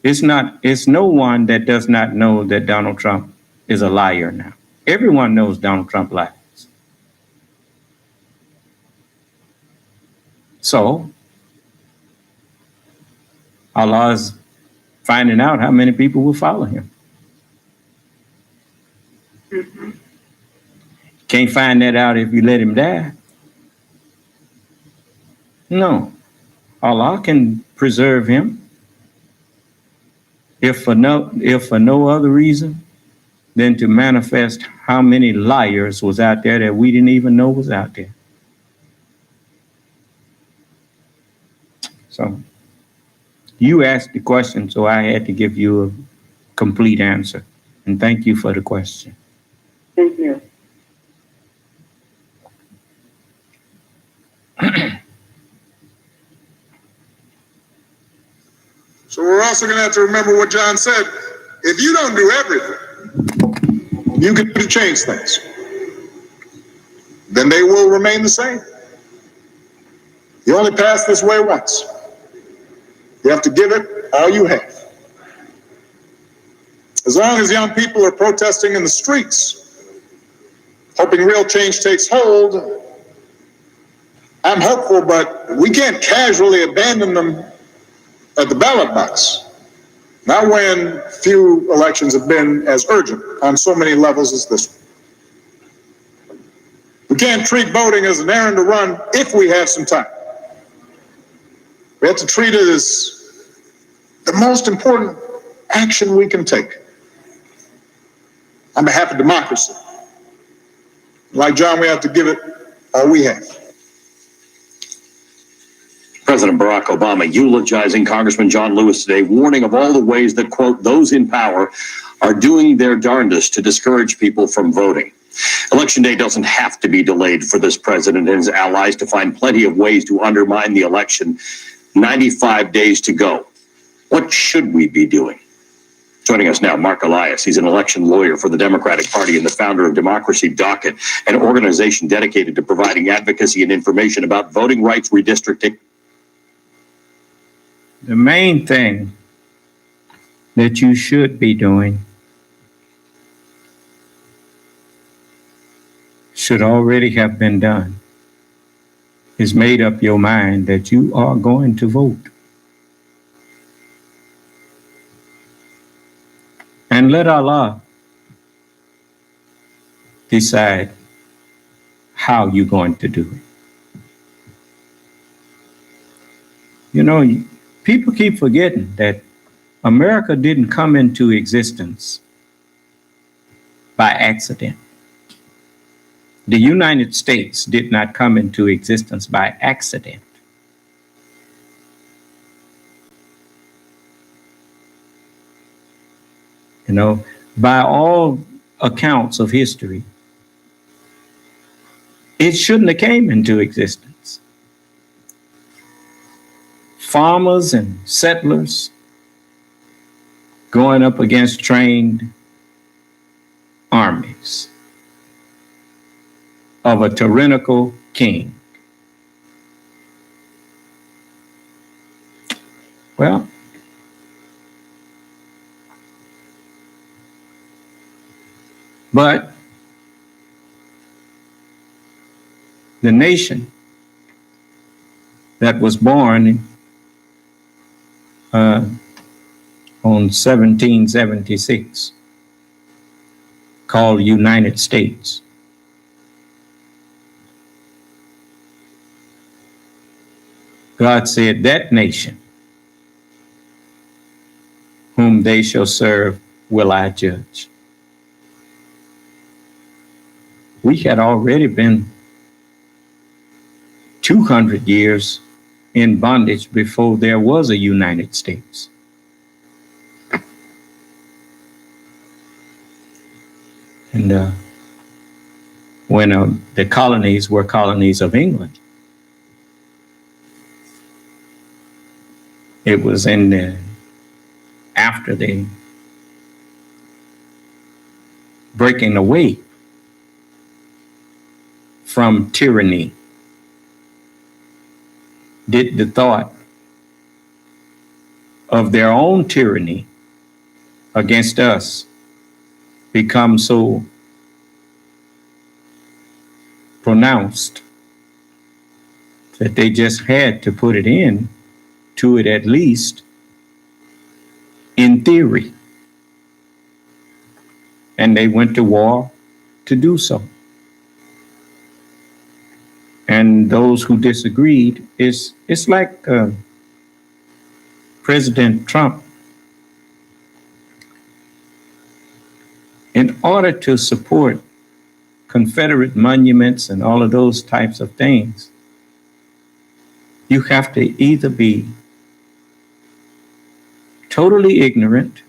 it's no one that does not know that Donald Trump is a liar now. Everyone knows Donald Trump lies. So Allah is finding out how many people will follow him. Mm-hmm. Can't find that out if you let him die. No. Allah can preserve him. If for no other reason than to manifest how many liars was out there that we didn't even know was out there. So you asked the question, so I had to give you a complete answer. And thank you for the question. Thank you. So we're also going to have to remember what John said. If you don't do everything, you get to change things. Then they will remain the same. You only pass this way once. You have to give it all you have. As long as young people are protesting in the streets, hoping real change takes hold, I'm hopeful, but we can't casually abandon them at the ballot box. Not when few elections have been as urgent on so many levels as this one. We can't treat voting as an errand to run if we have some time. We have to treat it as the most important action we can take on behalf of democracy. Like John, we have to give it all we have. President Barack Obama eulogizing Congressman John Lewis today, warning of all the ways that, quote, those in power are doing their darndest to discourage people from voting. Election day doesn't have to be delayed for this president and his allies to find plenty of ways to undermine the election. 95 days to go. What should we be doing? Joining us now, Mark Elias. He's an election lawyer for the Democratic Party and the founder of Democracy Docket, an organization dedicated to providing advocacy and information about voting rights redistricting. The main thing that you should be doing should already have been done is made up your mind that you are going to vote. And let Allah decide how you're going to do it. You know, people keep forgetting that America didn't come into existence by accident. The United States did not come into existence by accident. You know, by all accounts of history, it shouldn't have came into existence. Farmers and settlers going up against trained of a tyrannical king. Well, but the nation that was born on 1776, called United States, God said, that nation whom they shall serve will I judge. We had already been 200 years in bondage before there was a United States. And when the colonies were colonies of England, it was after the breaking away from tyranny did the thought of their own tyranny against us become so pronounced that they just had to put it in to it, at least in theory. And they went to war to do so. And those who disagreed, it's like President Trump, in order to support Confederate monuments and all of those types of things, you have to either be totally ignorant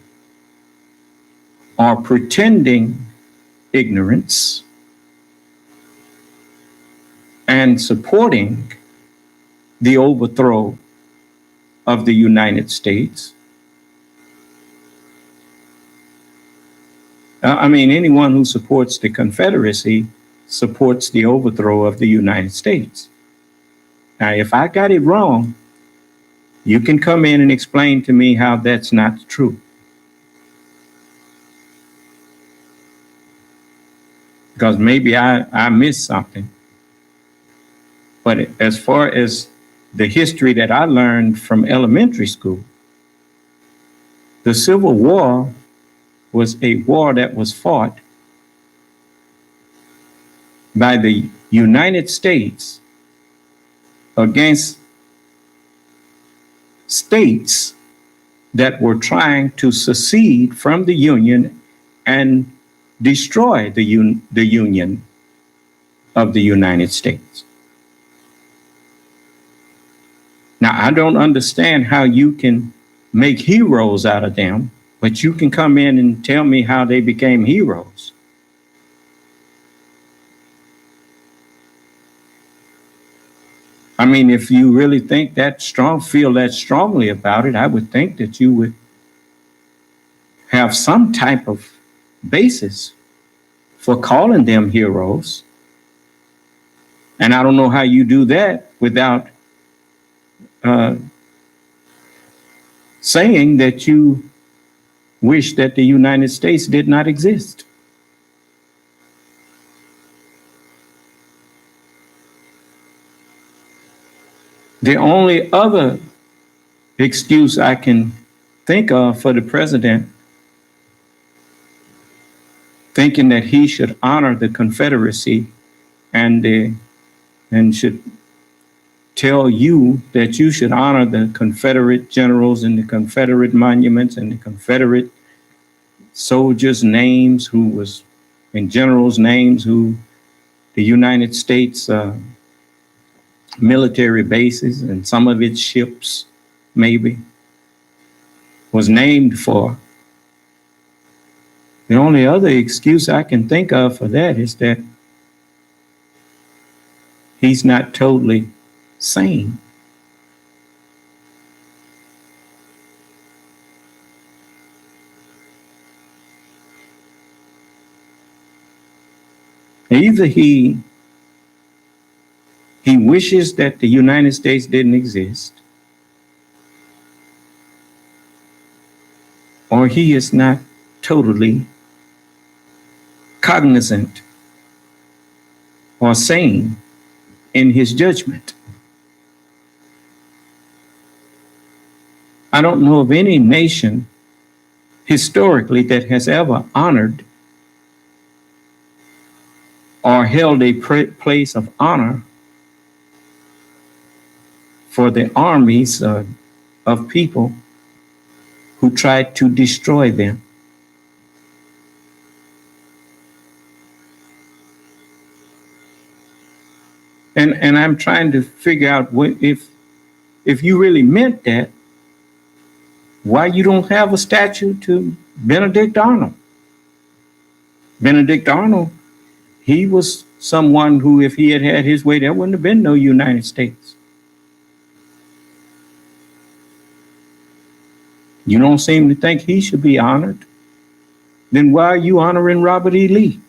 or pretending ignorance and supporting the overthrow of the United States. I mean, anyone who supports the Confederacy supports the overthrow of the United States. Now, if I got it wrong, you can come in and explain to me how that's not true. Because maybe I missed something. But as far as the history that I learned from elementary school, the Civil War was a war that was fought by the United States against states that were trying to secede from the Union and destroy the Union of the United States. Now, I don't understand how you can make heroes out of them, but you can come in and tell me how they became heroes. I mean, if you really think that feel that strongly about it, I would think that you would have some type of basis for calling them heroes. And I don't know how you do that without saying that you wish that the United States did not exist. The only other excuse I can think of for the president thinking that he should honor the Confederacy and should tell you that you should honor the Confederate generals and the Confederate monuments and the Confederate soldiers' names and generals' names who the United States military bases and some of its ships maybe was named for. The only other excuse I can think of for that is that he's not totally sane. Either he He wishes that the United States didn't exist, or he is not totally cognizant or sane in his judgment. I don't know of any nation historically that has ever honored or held a place of honor for the armies of people who tried to destroy them. And I'm trying to figure out if you really meant that, why you don't have a statue to Benedict Arnold. Benedict Arnold, he was someone who, if he had had his way, there wouldn't have been no United States. You don't seem to think he should be honored. Then why are you honoring Robert E. Lee?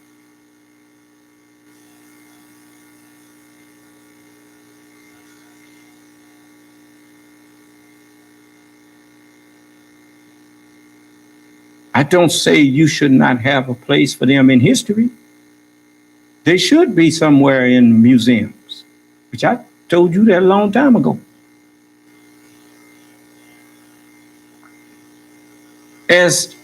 I don't say you should not have a place for them in history. They should be somewhere in museums, which I told you that a long time ago. As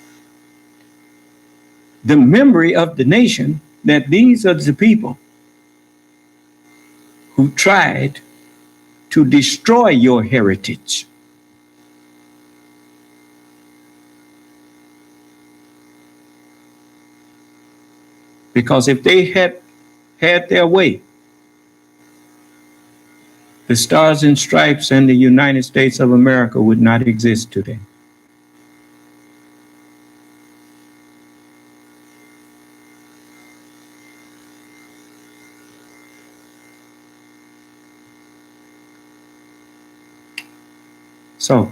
the memory of the nation, that these are the people who tried to destroy your heritage. Because if they had had their way, the Stars and Stripes and the United States of America would not exist today. So,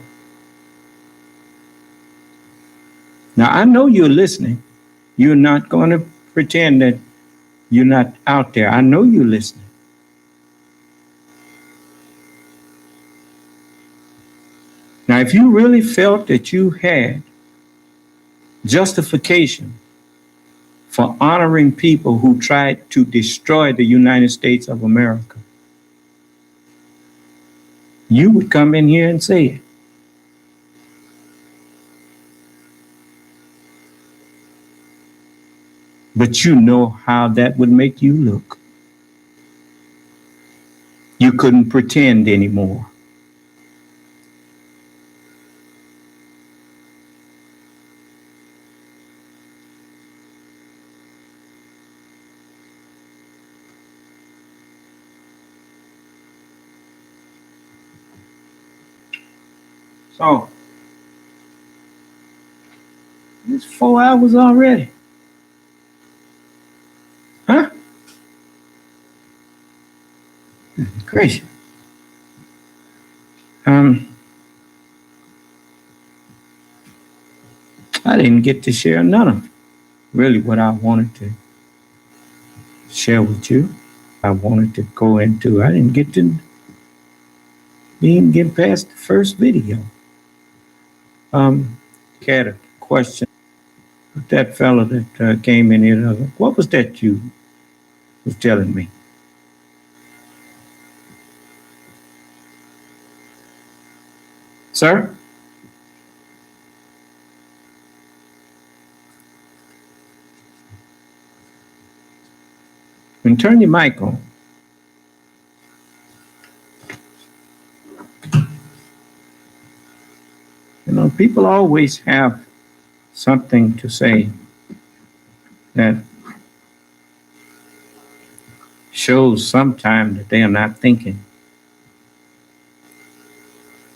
now I know you're listening. You're not going to pretend that you're not out there. I know you're listening. Now, if you really felt that you had justification for honoring people who tried to destroy the United States of America, you would come in here and say it. But you know how that would make you look. You couldn't pretend anymore. So, it's 4 hours already. Huh? Gracious. I didn't get to share none of really what I wanted to share with you. I wanted to go into. I didn't get to even get past the first video. Had a question. That fellow that came in here, what was that you was telling me? Sir? And turn your mic on. You know, people always have something to say that shows sometimes that they are not thinking.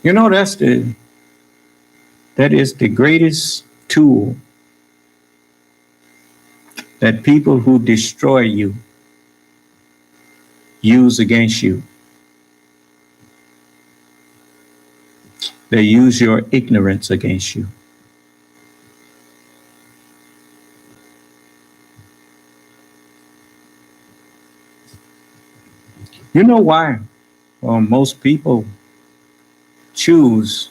You know, that is the greatest tool that people who destroy you use against you. They use your ignorance against you. You know why? Well, most people choose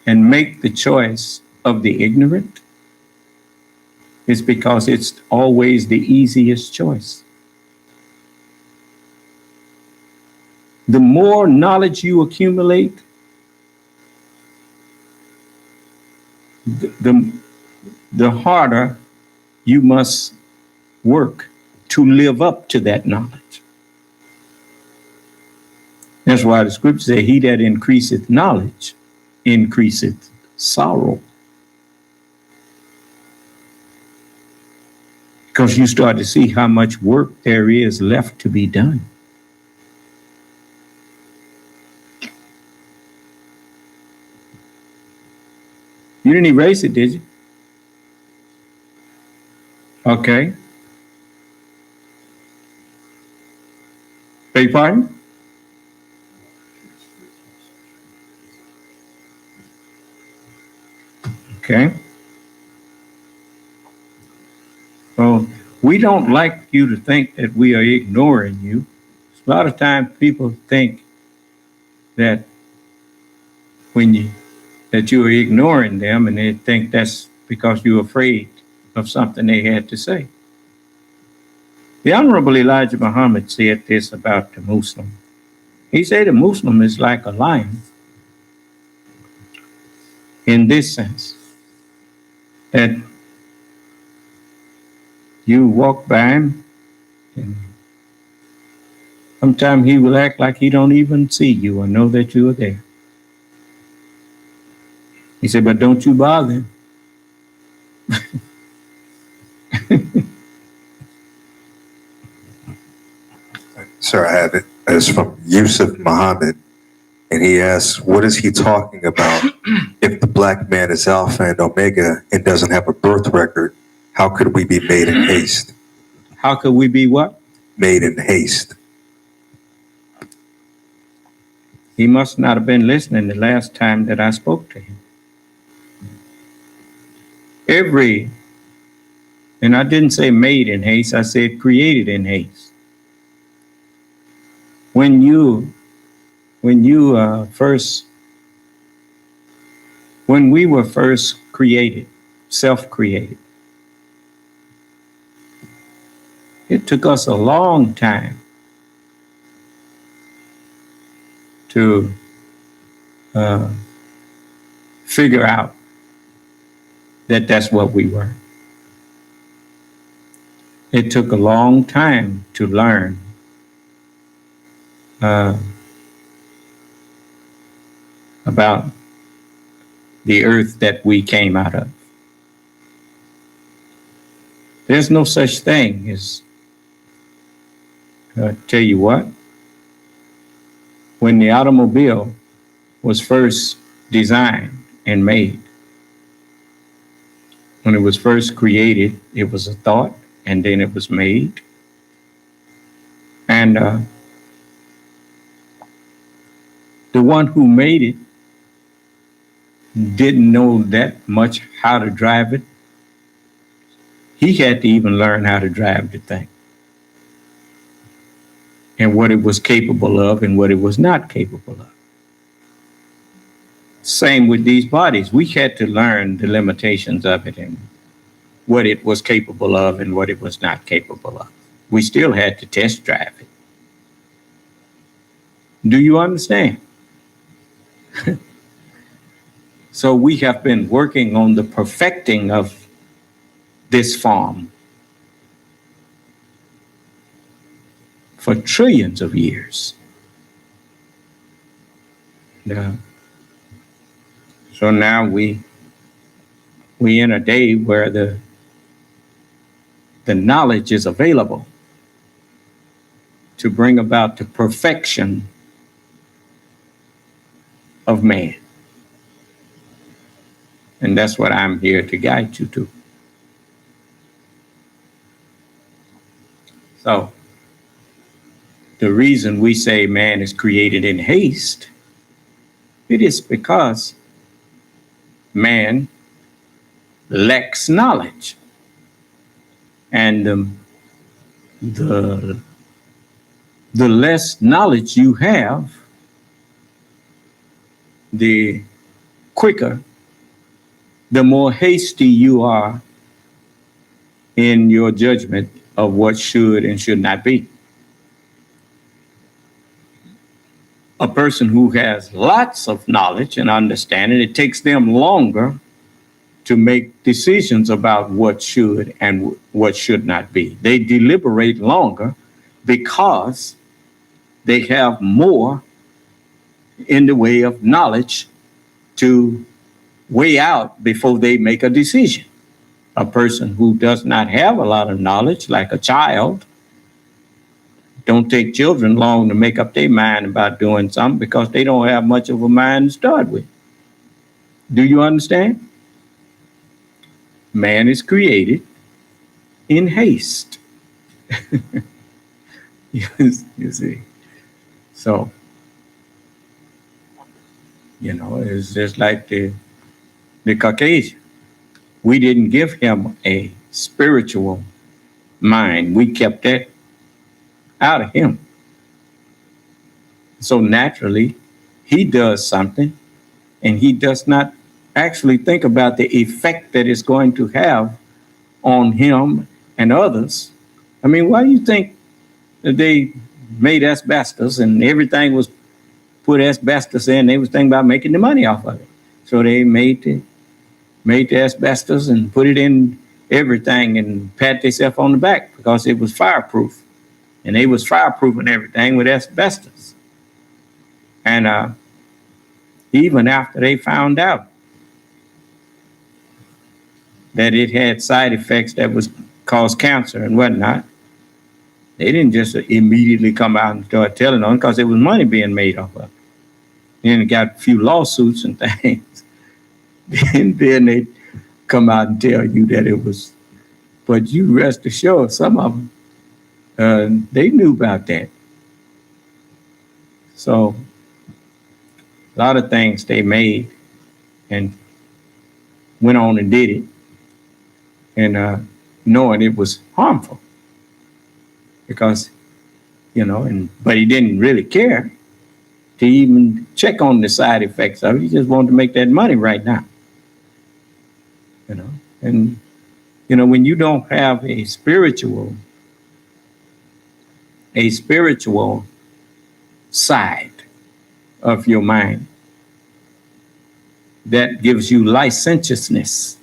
and make the choice of the ignorant is because it's always the easiest choice. The more knowledge you accumulate, the harder you must work to live up to that knowledge. That's why the scripture says, he that increaseth knowledge increaseth sorrow. Because you start to see how much work there is left to be done. You didn't erase it, did you? Okay. Beg your pardon? Okay. Well, we don't like you to think that we are ignoring you. A lot of times people think that that you are ignoring them, and they think that's because you're afraid of something they had to say. The Honorable Elijah Muhammad said this about the Muslim. He said the Muslim is like a lion in this sense, that you walk by him and sometimes he will act like he don't even see you or know that you are there. He said, but don't you bother him. Sir, I have it. It's from Yusuf Muhammad. And he asks, what is he talking about? If the black man is Alpha and Omega and doesn't have a birth record, how could we be made in haste? How could we be what? Made in haste. He must not have been listening the last time that I spoke to him. And I didn't say made in haste, I said created in haste. When we were first created, self-created, it took us a long time to figure out that that's what we were. It took a long time to learn about the earth that we came out of. There's no such thing as, tell you what, when the automobile was first designed and made, when it was first created, it was a thought, and then it was made. And the one who made it didn't know that much how to drive it. He had to even learn how to drive the thing, and what it was capable of and what it was not capable of. Same with these bodies. We had to learn the limitations of it and what it was capable of and what it was not capable of. We still had to test drive it. Do you understand? So we have been working on the perfecting of this form for trillions of years. So now we in a day where the knowledge is available to bring about the perfection of man. And that's what I'm here to guide you to. So the reason we say man is created in haste, it is because man lacks knowledge. And the less knowledge you have, the quicker, the more hasty you are in your judgment of what should and should not be. A person who has lots of knowledge and understanding, it takes them longer to make decisions about what should and what should not be. They deliberate longer because they have more in the way of knowledge to weigh out before they make a decision. A person who does not have a lot of knowledge, like a child, don't take children long to make up their mind about doing something because they don't have much of a mind to start with. Do you understand? Man is created in haste. You see. So, it's just like the Caucasian. We didn't give him a spiritual mind. We kept that out of him. So naturally, he does something and he does not actually think about the effect that it's going to have on him and others. I mean, why do you think that they made asbestos and everything was put asbestos in? They was thinking about making the money off of it. So they made the asbestos and put it in everything and pat themselves on the back because it was fireproof. And they was fireproofing everything with asbestos. And even after they found out that it had side effects that was cause cancer and whatnot, they didn't just immediately come out and start telling on because there was money being made off of it. Then it got a few lawsuits and things. And then they come out and tell you that it was, but you rest assured, some of them, they knew about that. So a lot of things they made and went on and did it, and knowing it was harmful because, but he didn't really care to even check on the side effects of it. He just wanted to make that money right now. And when you don't have a spiritual side of your mind that gives you licentiousness,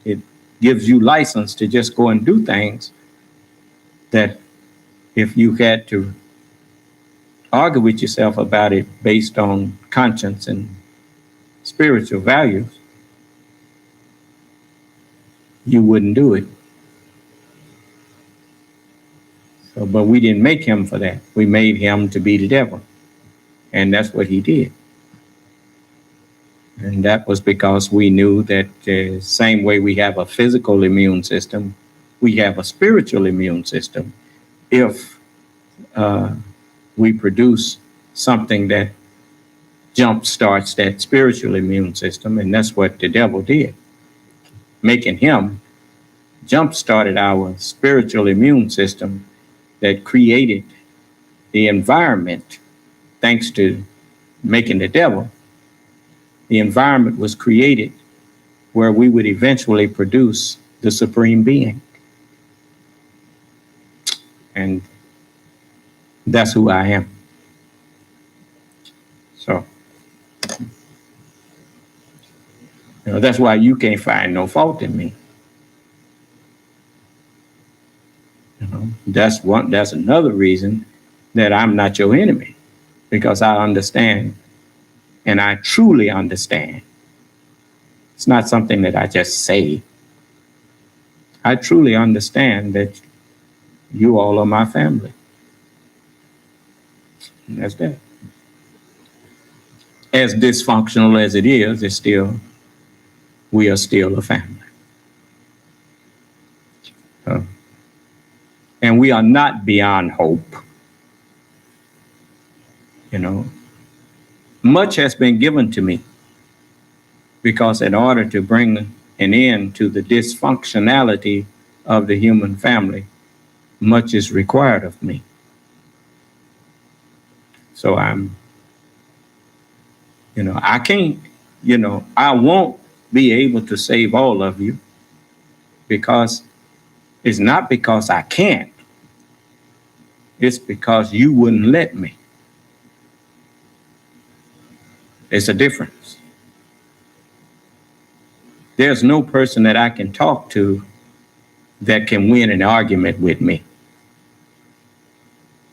it gives you license to just go and do things that if you had to argue with yourself about it based on conscience and spiritual values, you wouldn't do it. So, but we didn't make him for that. We made him to be the devil. And that's what he did. And that was because we knew that the same way we have a physical immune system, we have a spiritual immune system. If we produce something that jump starts that spiritual immune system, and that's what the devil did. Making him jump started our spiritual immune system that created the environment. Thanks to making the devil, the environment was created where we would eventually produce the supreme being. And that's who I am. So, that's why you can't find no fault in me. That's another reason that I'm not your enemy, because I understand, and I truly understand. It's not something that I just say. I truly understand that you all are my family. And that's that. As dysfunctional as it is, we are still a family. And we are not beyond hope. Much has been given to me because in order to bring an end to the dysfunctionality of the human family, much is required of me. So I can't, I won't be able to save all of you, because it's not because I can't. It's because you wouldn't let me. It's a difference. There's no person that I can talk to that can win an argument with me.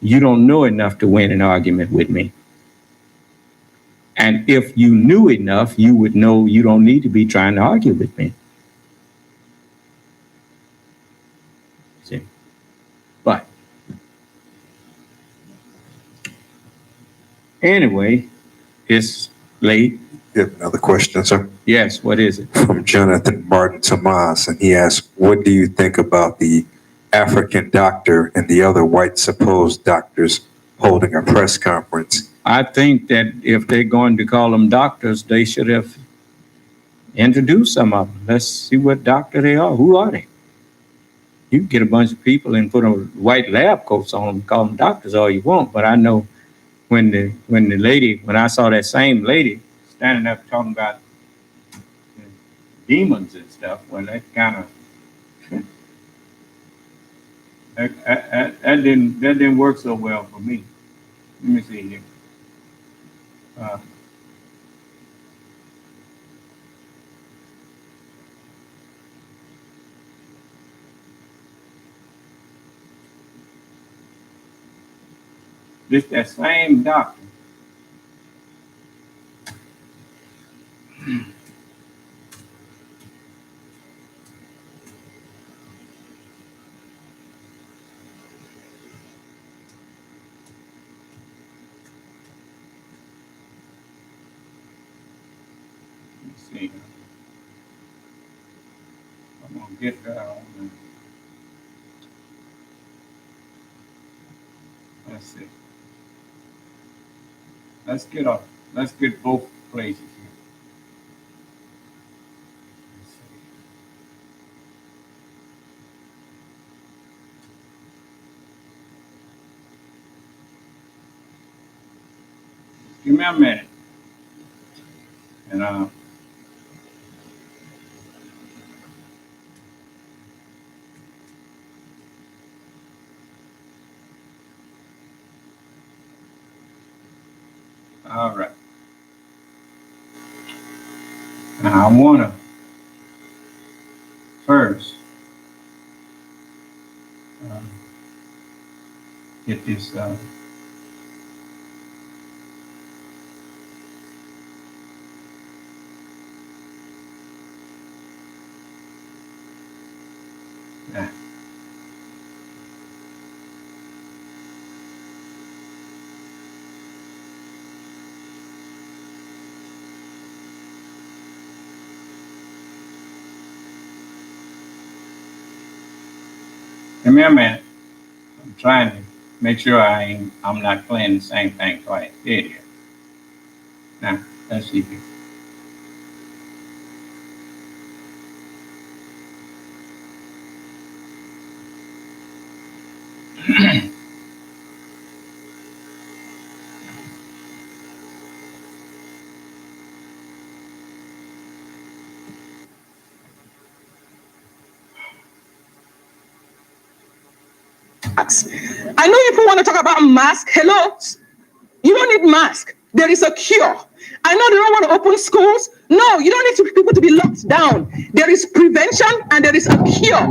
You don't know enough to win an argument with me. And if you knew enough, you would know you don't need to be trying to argue with me. See? But anyway, it's late. You have another question, sir? Yes, what is it? From Jonathan Martin Tomas, and he asks, what do you think about the African doctor and the other white supposed doctors holding a press conference? I think that if they're going to call them doctors, they should have introduced some of them. Let's see what doctor they are. Who are they? You can get a bunch of people and put a white lab coats on them, call them doctors all you want. But I know when I saw that same lady standing up talking about demons and stuff, well, that kind of that didn't work so well for me. Let me see here. This that same doctor. See, I'm gonna get her on. Let's see. Let's get both places here. Give me a minute. And all right. Now I want to first get this. Give me a minute. I'm trying to make sure I'm not playing the same thing twice. Here. Now, let's see here. I know if you want to talk about mask, hello, you don't need mask. There is a cure. I know they don't want to open schools. No, you don't need people to be locked down. There is prevention and there is a cure.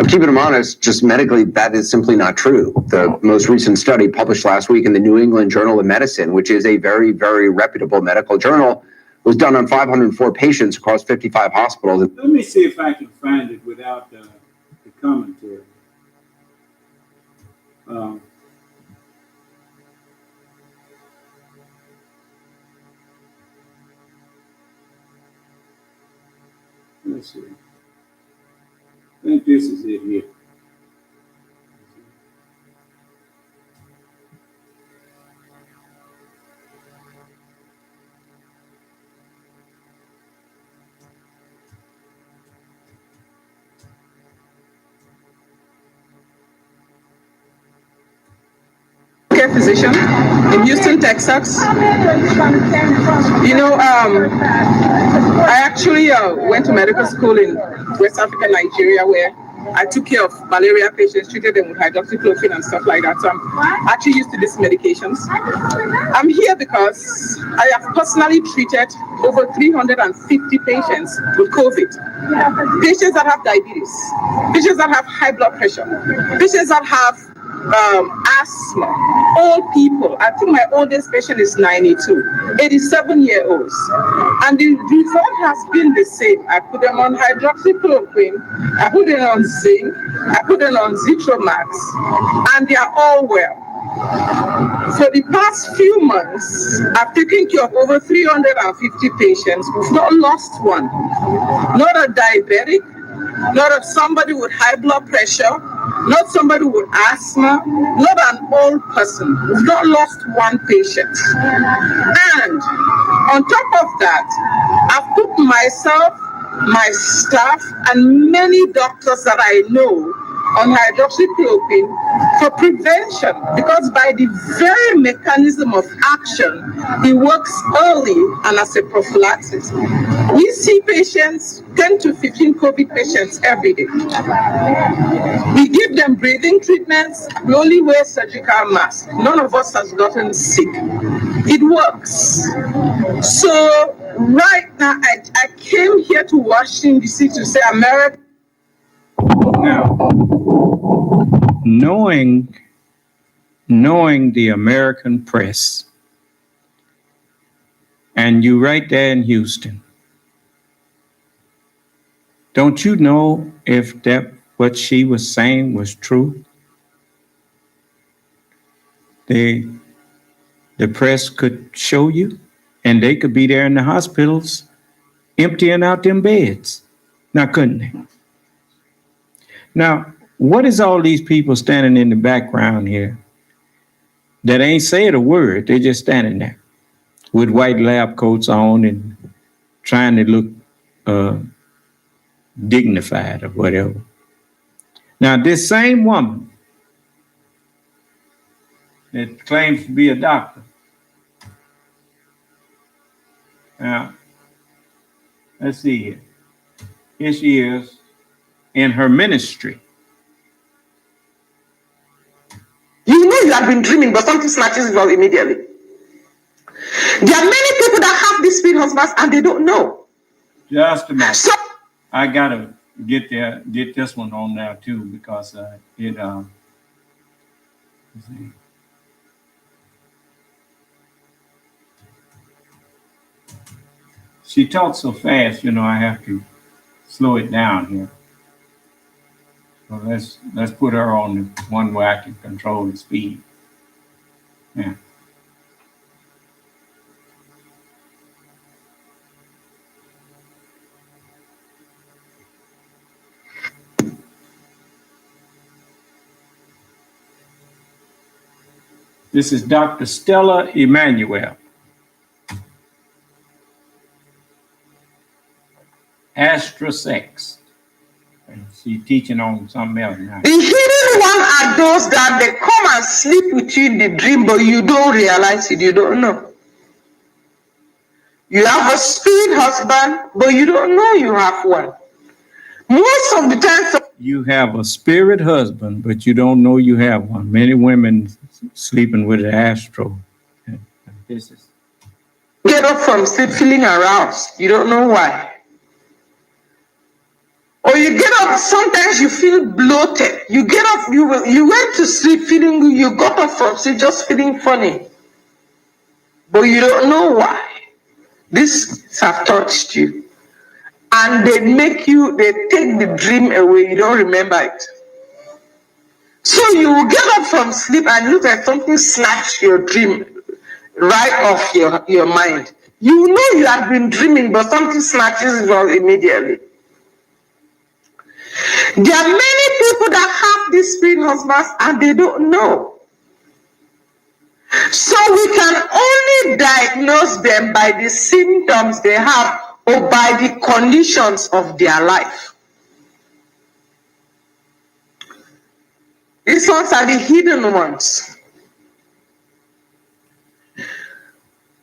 Keeping them honest, just medically, that is simply not true. The most recent study published last week in the New England Journal of Medicine, which is a very, very reputable medical journal, was done on 504 patients across 55 hospitals. Let me see if I can find it without the commentary. Let's see. I think this is it here. care physician in Houston, Texas. You know, I actually went to medical school in West Africa, Nigeria, where I took care of malaria patients, treated them with hydroxychloroquine and stuff like that. So I'm actually used to these medications. I'm here because I have personally treated over 350 patients with COVID. Patients that have diabetes, patients that have high blood pressure, patients that have asthma, old people. I think my oldest patient is 92, 87-year-olds. And the result has been the same. I put them on hydroxychloroquine, I put them on zinc, I put them on Zitromax, and they are all well. For the past few months, I've taken care of over 350 patients. We've not lost one. Not a diabetic, not a somebody with high blood pressure, not somebody with asthma, not an old person. We've not lost one patient. And on top of that, I've put myself, my staff, and many doctors that I know on hydroxychloroquine for prevention, because by the very mechanism of action, it works early and as a prophylaxis. We see patients, 10 to 15 COVID patients every day. We give them breathing treatments. We only wear surgical masks. None of us has gotten sick. It works. So right now, I came here to Washington, D.C. to say America. Now, knowing the American press, and you right there in Houston, don't you know if that what she was saying was true? The press could show you, and they could be there in the hospitals emptying out them beds. Now, couldn't they? Now, what is all these people standing in the background here that ain't saying a word? They're just standing there with white lab coats on and trying to look dignified or whatever. Now, this same woman that claims to be a doctor, now, let's see here. Here she is in her ministry. You know you have been dreaming, but something snatches you out immediately. There are many people that have these spirit husbands and they don't know. Just a minute. So, I gotta get this one on now too, because let's see. She talks so fast, you know, I have to slow it down here. So let's put her on the one where I can control the speed. Yeah. This is Dr. Stella Emanuel. Astrosex. She's teaching on something else now. The hidden one are those that they come and sleep with you in the dream, but you don't realize it, you don't know. You have a spirit husband, but you don't know you have one. Most of the time, you have a spirit husband, but you don't know you have one. Many women sleeping with an astro. This is. Get up from sleep feeling aroused. You don't know why. Or you get up, sometimes you feel bloated. You get up, you went to sleep feeling good, you got up from sleep just feeling funny. But you don't know why. This have touched you. And they take the dream away, you don't remember it. So you will get up from sleep and look at something snatch your dream right off your mind. You know you have been dreaming, but something snatches it out immediately. There are many people that have these spirit husbands and they don't know. So we can only diagnose them by the symptoms they have or by the conditions of their life. These ones are the hidden ones.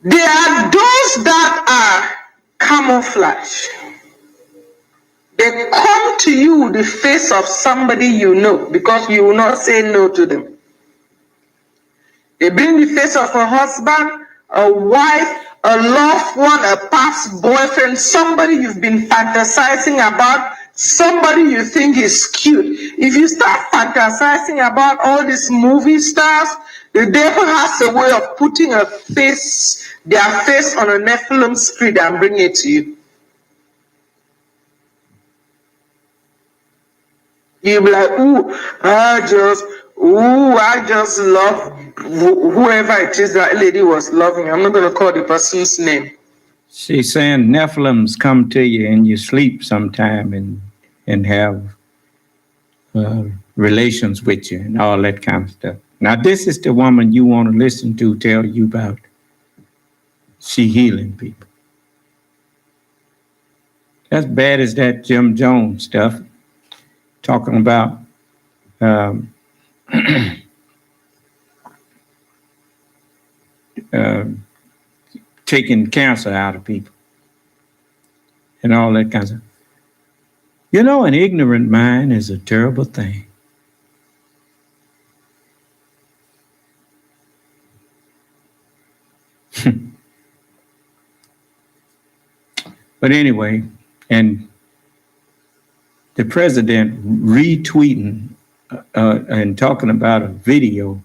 There are those that are camouflage. They come to you with the face of somebody you know because you will not say no to them. They bring the face of a husband, a wife, a loved one, a past boyfriend, somebody you've been fantasizing about, somebody you think is cute. If you start fantasizing about all these movie stars, the devil has a way of putting their face on a Nephilim screen and bring it to you. You'll be like, I just love whoever it is that lady was loving. I'm not going to call the person's name. She's saying Nephilims come to you in your sleep sometime and have relations with you and all that kind of stuff. Now, this is the woman you want to listen to tell you about she healing people. As bad as that Jim Jones stuff, talking about taking cancer out of people and all that kind of stuff. You know, an ignorant mind is a terrible thing. But anyway, and the president retweeting and talking about a video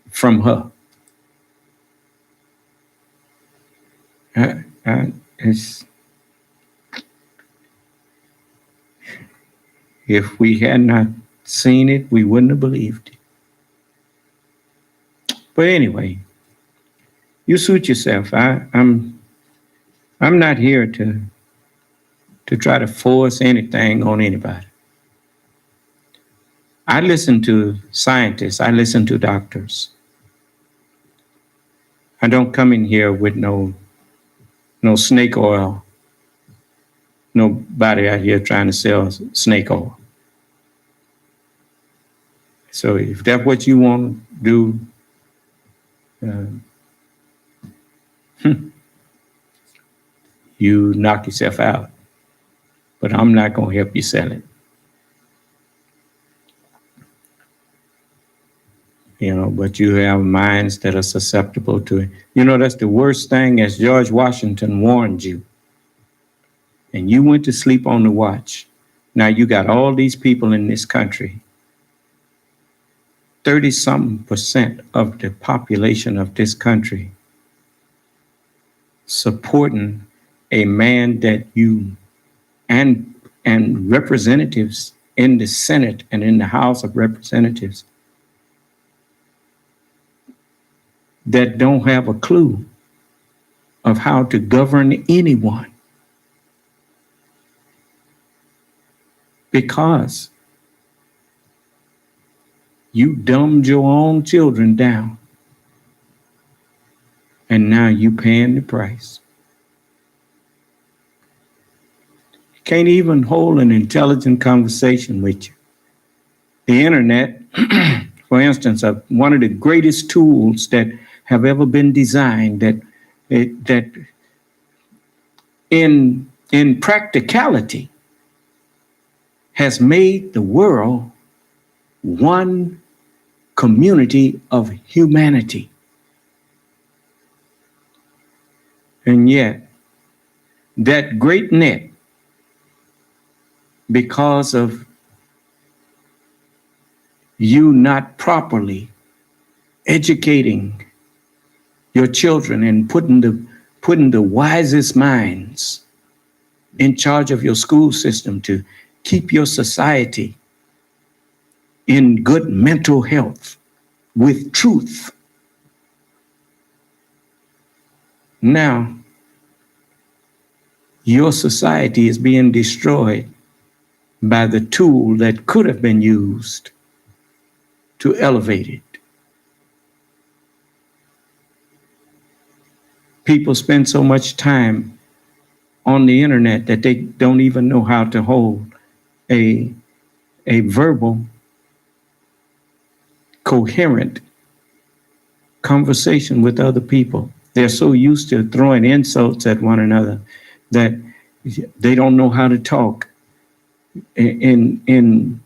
from her. If we had not seen it, we wouldn't have believed it. But anyway, you suit yourself. I'm not here to try to force anything on anybody. I listen to scientists. I listen to doctors. I don't come in here with no snake oil. Nobody out here trying to sell snake oil. So if that's what you want to do, you knock yourself out. But I'm not going to help you sell it. But you have minds that are susceptible to it. That's the worst thing, as George Washington warned you. And you went to sleep on the watch. Now you got all these people in this country. 30-something% of the population of this country supporting a man that you and representatives in the Senate and in the House of Representatives that don't have a clue of how to govern anyone. Because you dumbed your own children down. And now you paying the price. You can't even hold an intelligent conversation with you. The internet, for instance, one of the greatest tools that have ever been designed that in practicality has made the world one community of humanity. And yet, that great net, because of you not properly educating your children and putting the wisest minds in charge of your school system to keep your society in good mental health with truth. Now, your society is being destroyed by the tool that could have been used to elevate it. People spend so much time on the internet that they don't even know how to hold a verbal, coherent conversation with other people. They're so used to throwing insults at one another that they don't know how to talk in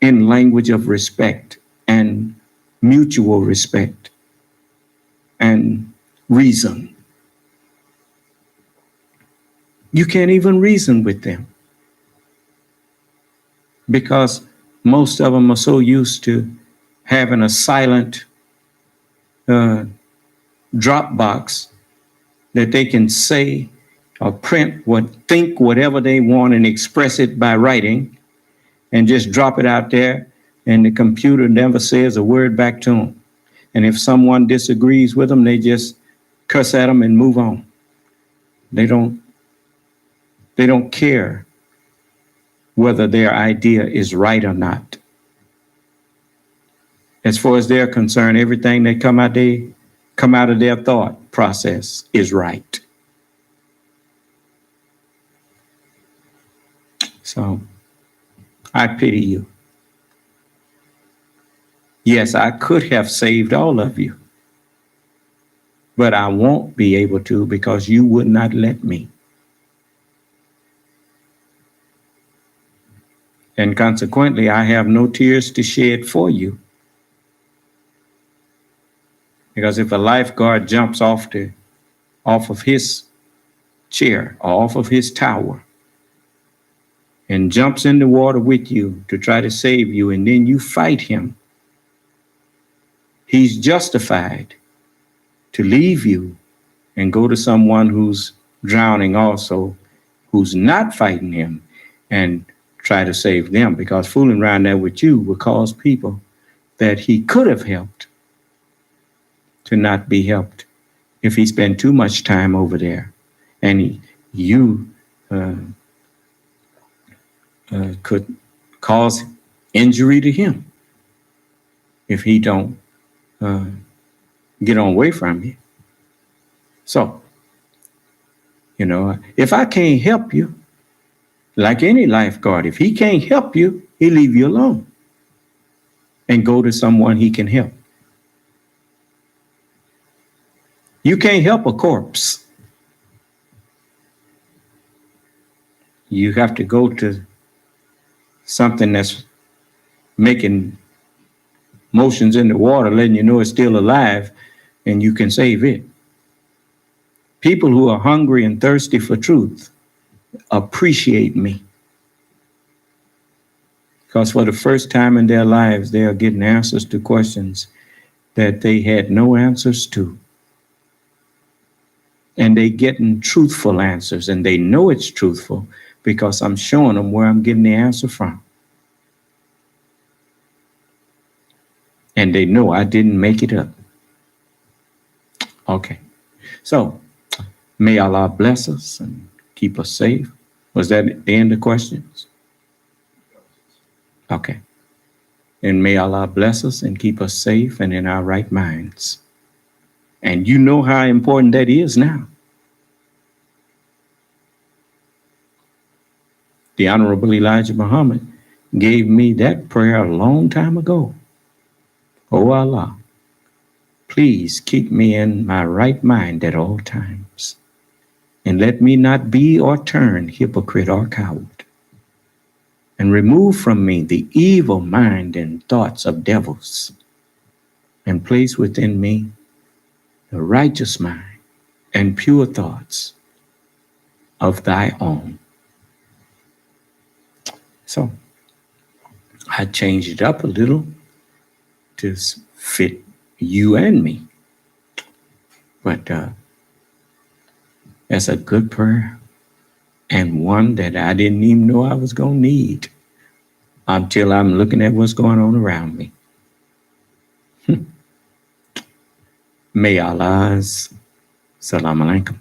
language of respect and mutual respect and reason. You can't even reason with them because most of them are so used to having a silent drop box that they can say or think whatever they want and express it by writing and just drop it out there, and the computer never says a word back to them. And if someone disagrees with them, they just cuss at them and move on. They don't care whether their idea is right or not. As far as they're concerned, everything that come out of their thought process is right. So I pity you. Yes, I could have saved all of you, but I won't be able to because you would not let me. And consequently, I have no tears to shed for you. Because if a lifeguard jumps off of his chair or off of his tower and jumps in the water with you to try to save you, and then you fight him, he's justified to leave you and go to someone who's drowning also, who's not fighting him, and try to save them, because fooling around there with you will cause people that he could have helped to not be helped if he spent too much time over there. And you could cause injury to him if he don't get on away from you. So, if I can't help you, like any lifeguard, if he can't help you, he leave you alone and go to someone he can help. You can't help a corpse. You have to go to something that's making motions in the water, letting you know it's still alive, and you can save it. People who are hungry and thirsty for truth appreciate me. Because for the first time in their lives, they are getting answers to questions that they had no answers to. And they getting truthful answers, and they know it's truthful because I'm showing them where I'm getting the answer from. And they know I didn't make it up. Okay. So may Allah bless us and keep us safe. Was that the end of questions? Okay. And may Allah bless us and keep us safe and in our right minds. And you know how important that is now. The Honorable Elijah Muhammad gave me that prayer a long time ago. Oh Allah, please keep me in my right mind at all times, and let me not be or turn hypocrite or coward, and remove from me the evil mind and thoughts of devils, and place within me the righteous mind and pure thoughts of thy own. So I changed it up a little to fit you and me. But that's a good prayer, and one that I didn't even know I was going to need until I'm looking at what's going on around me. May Allah's Salam Alaikum.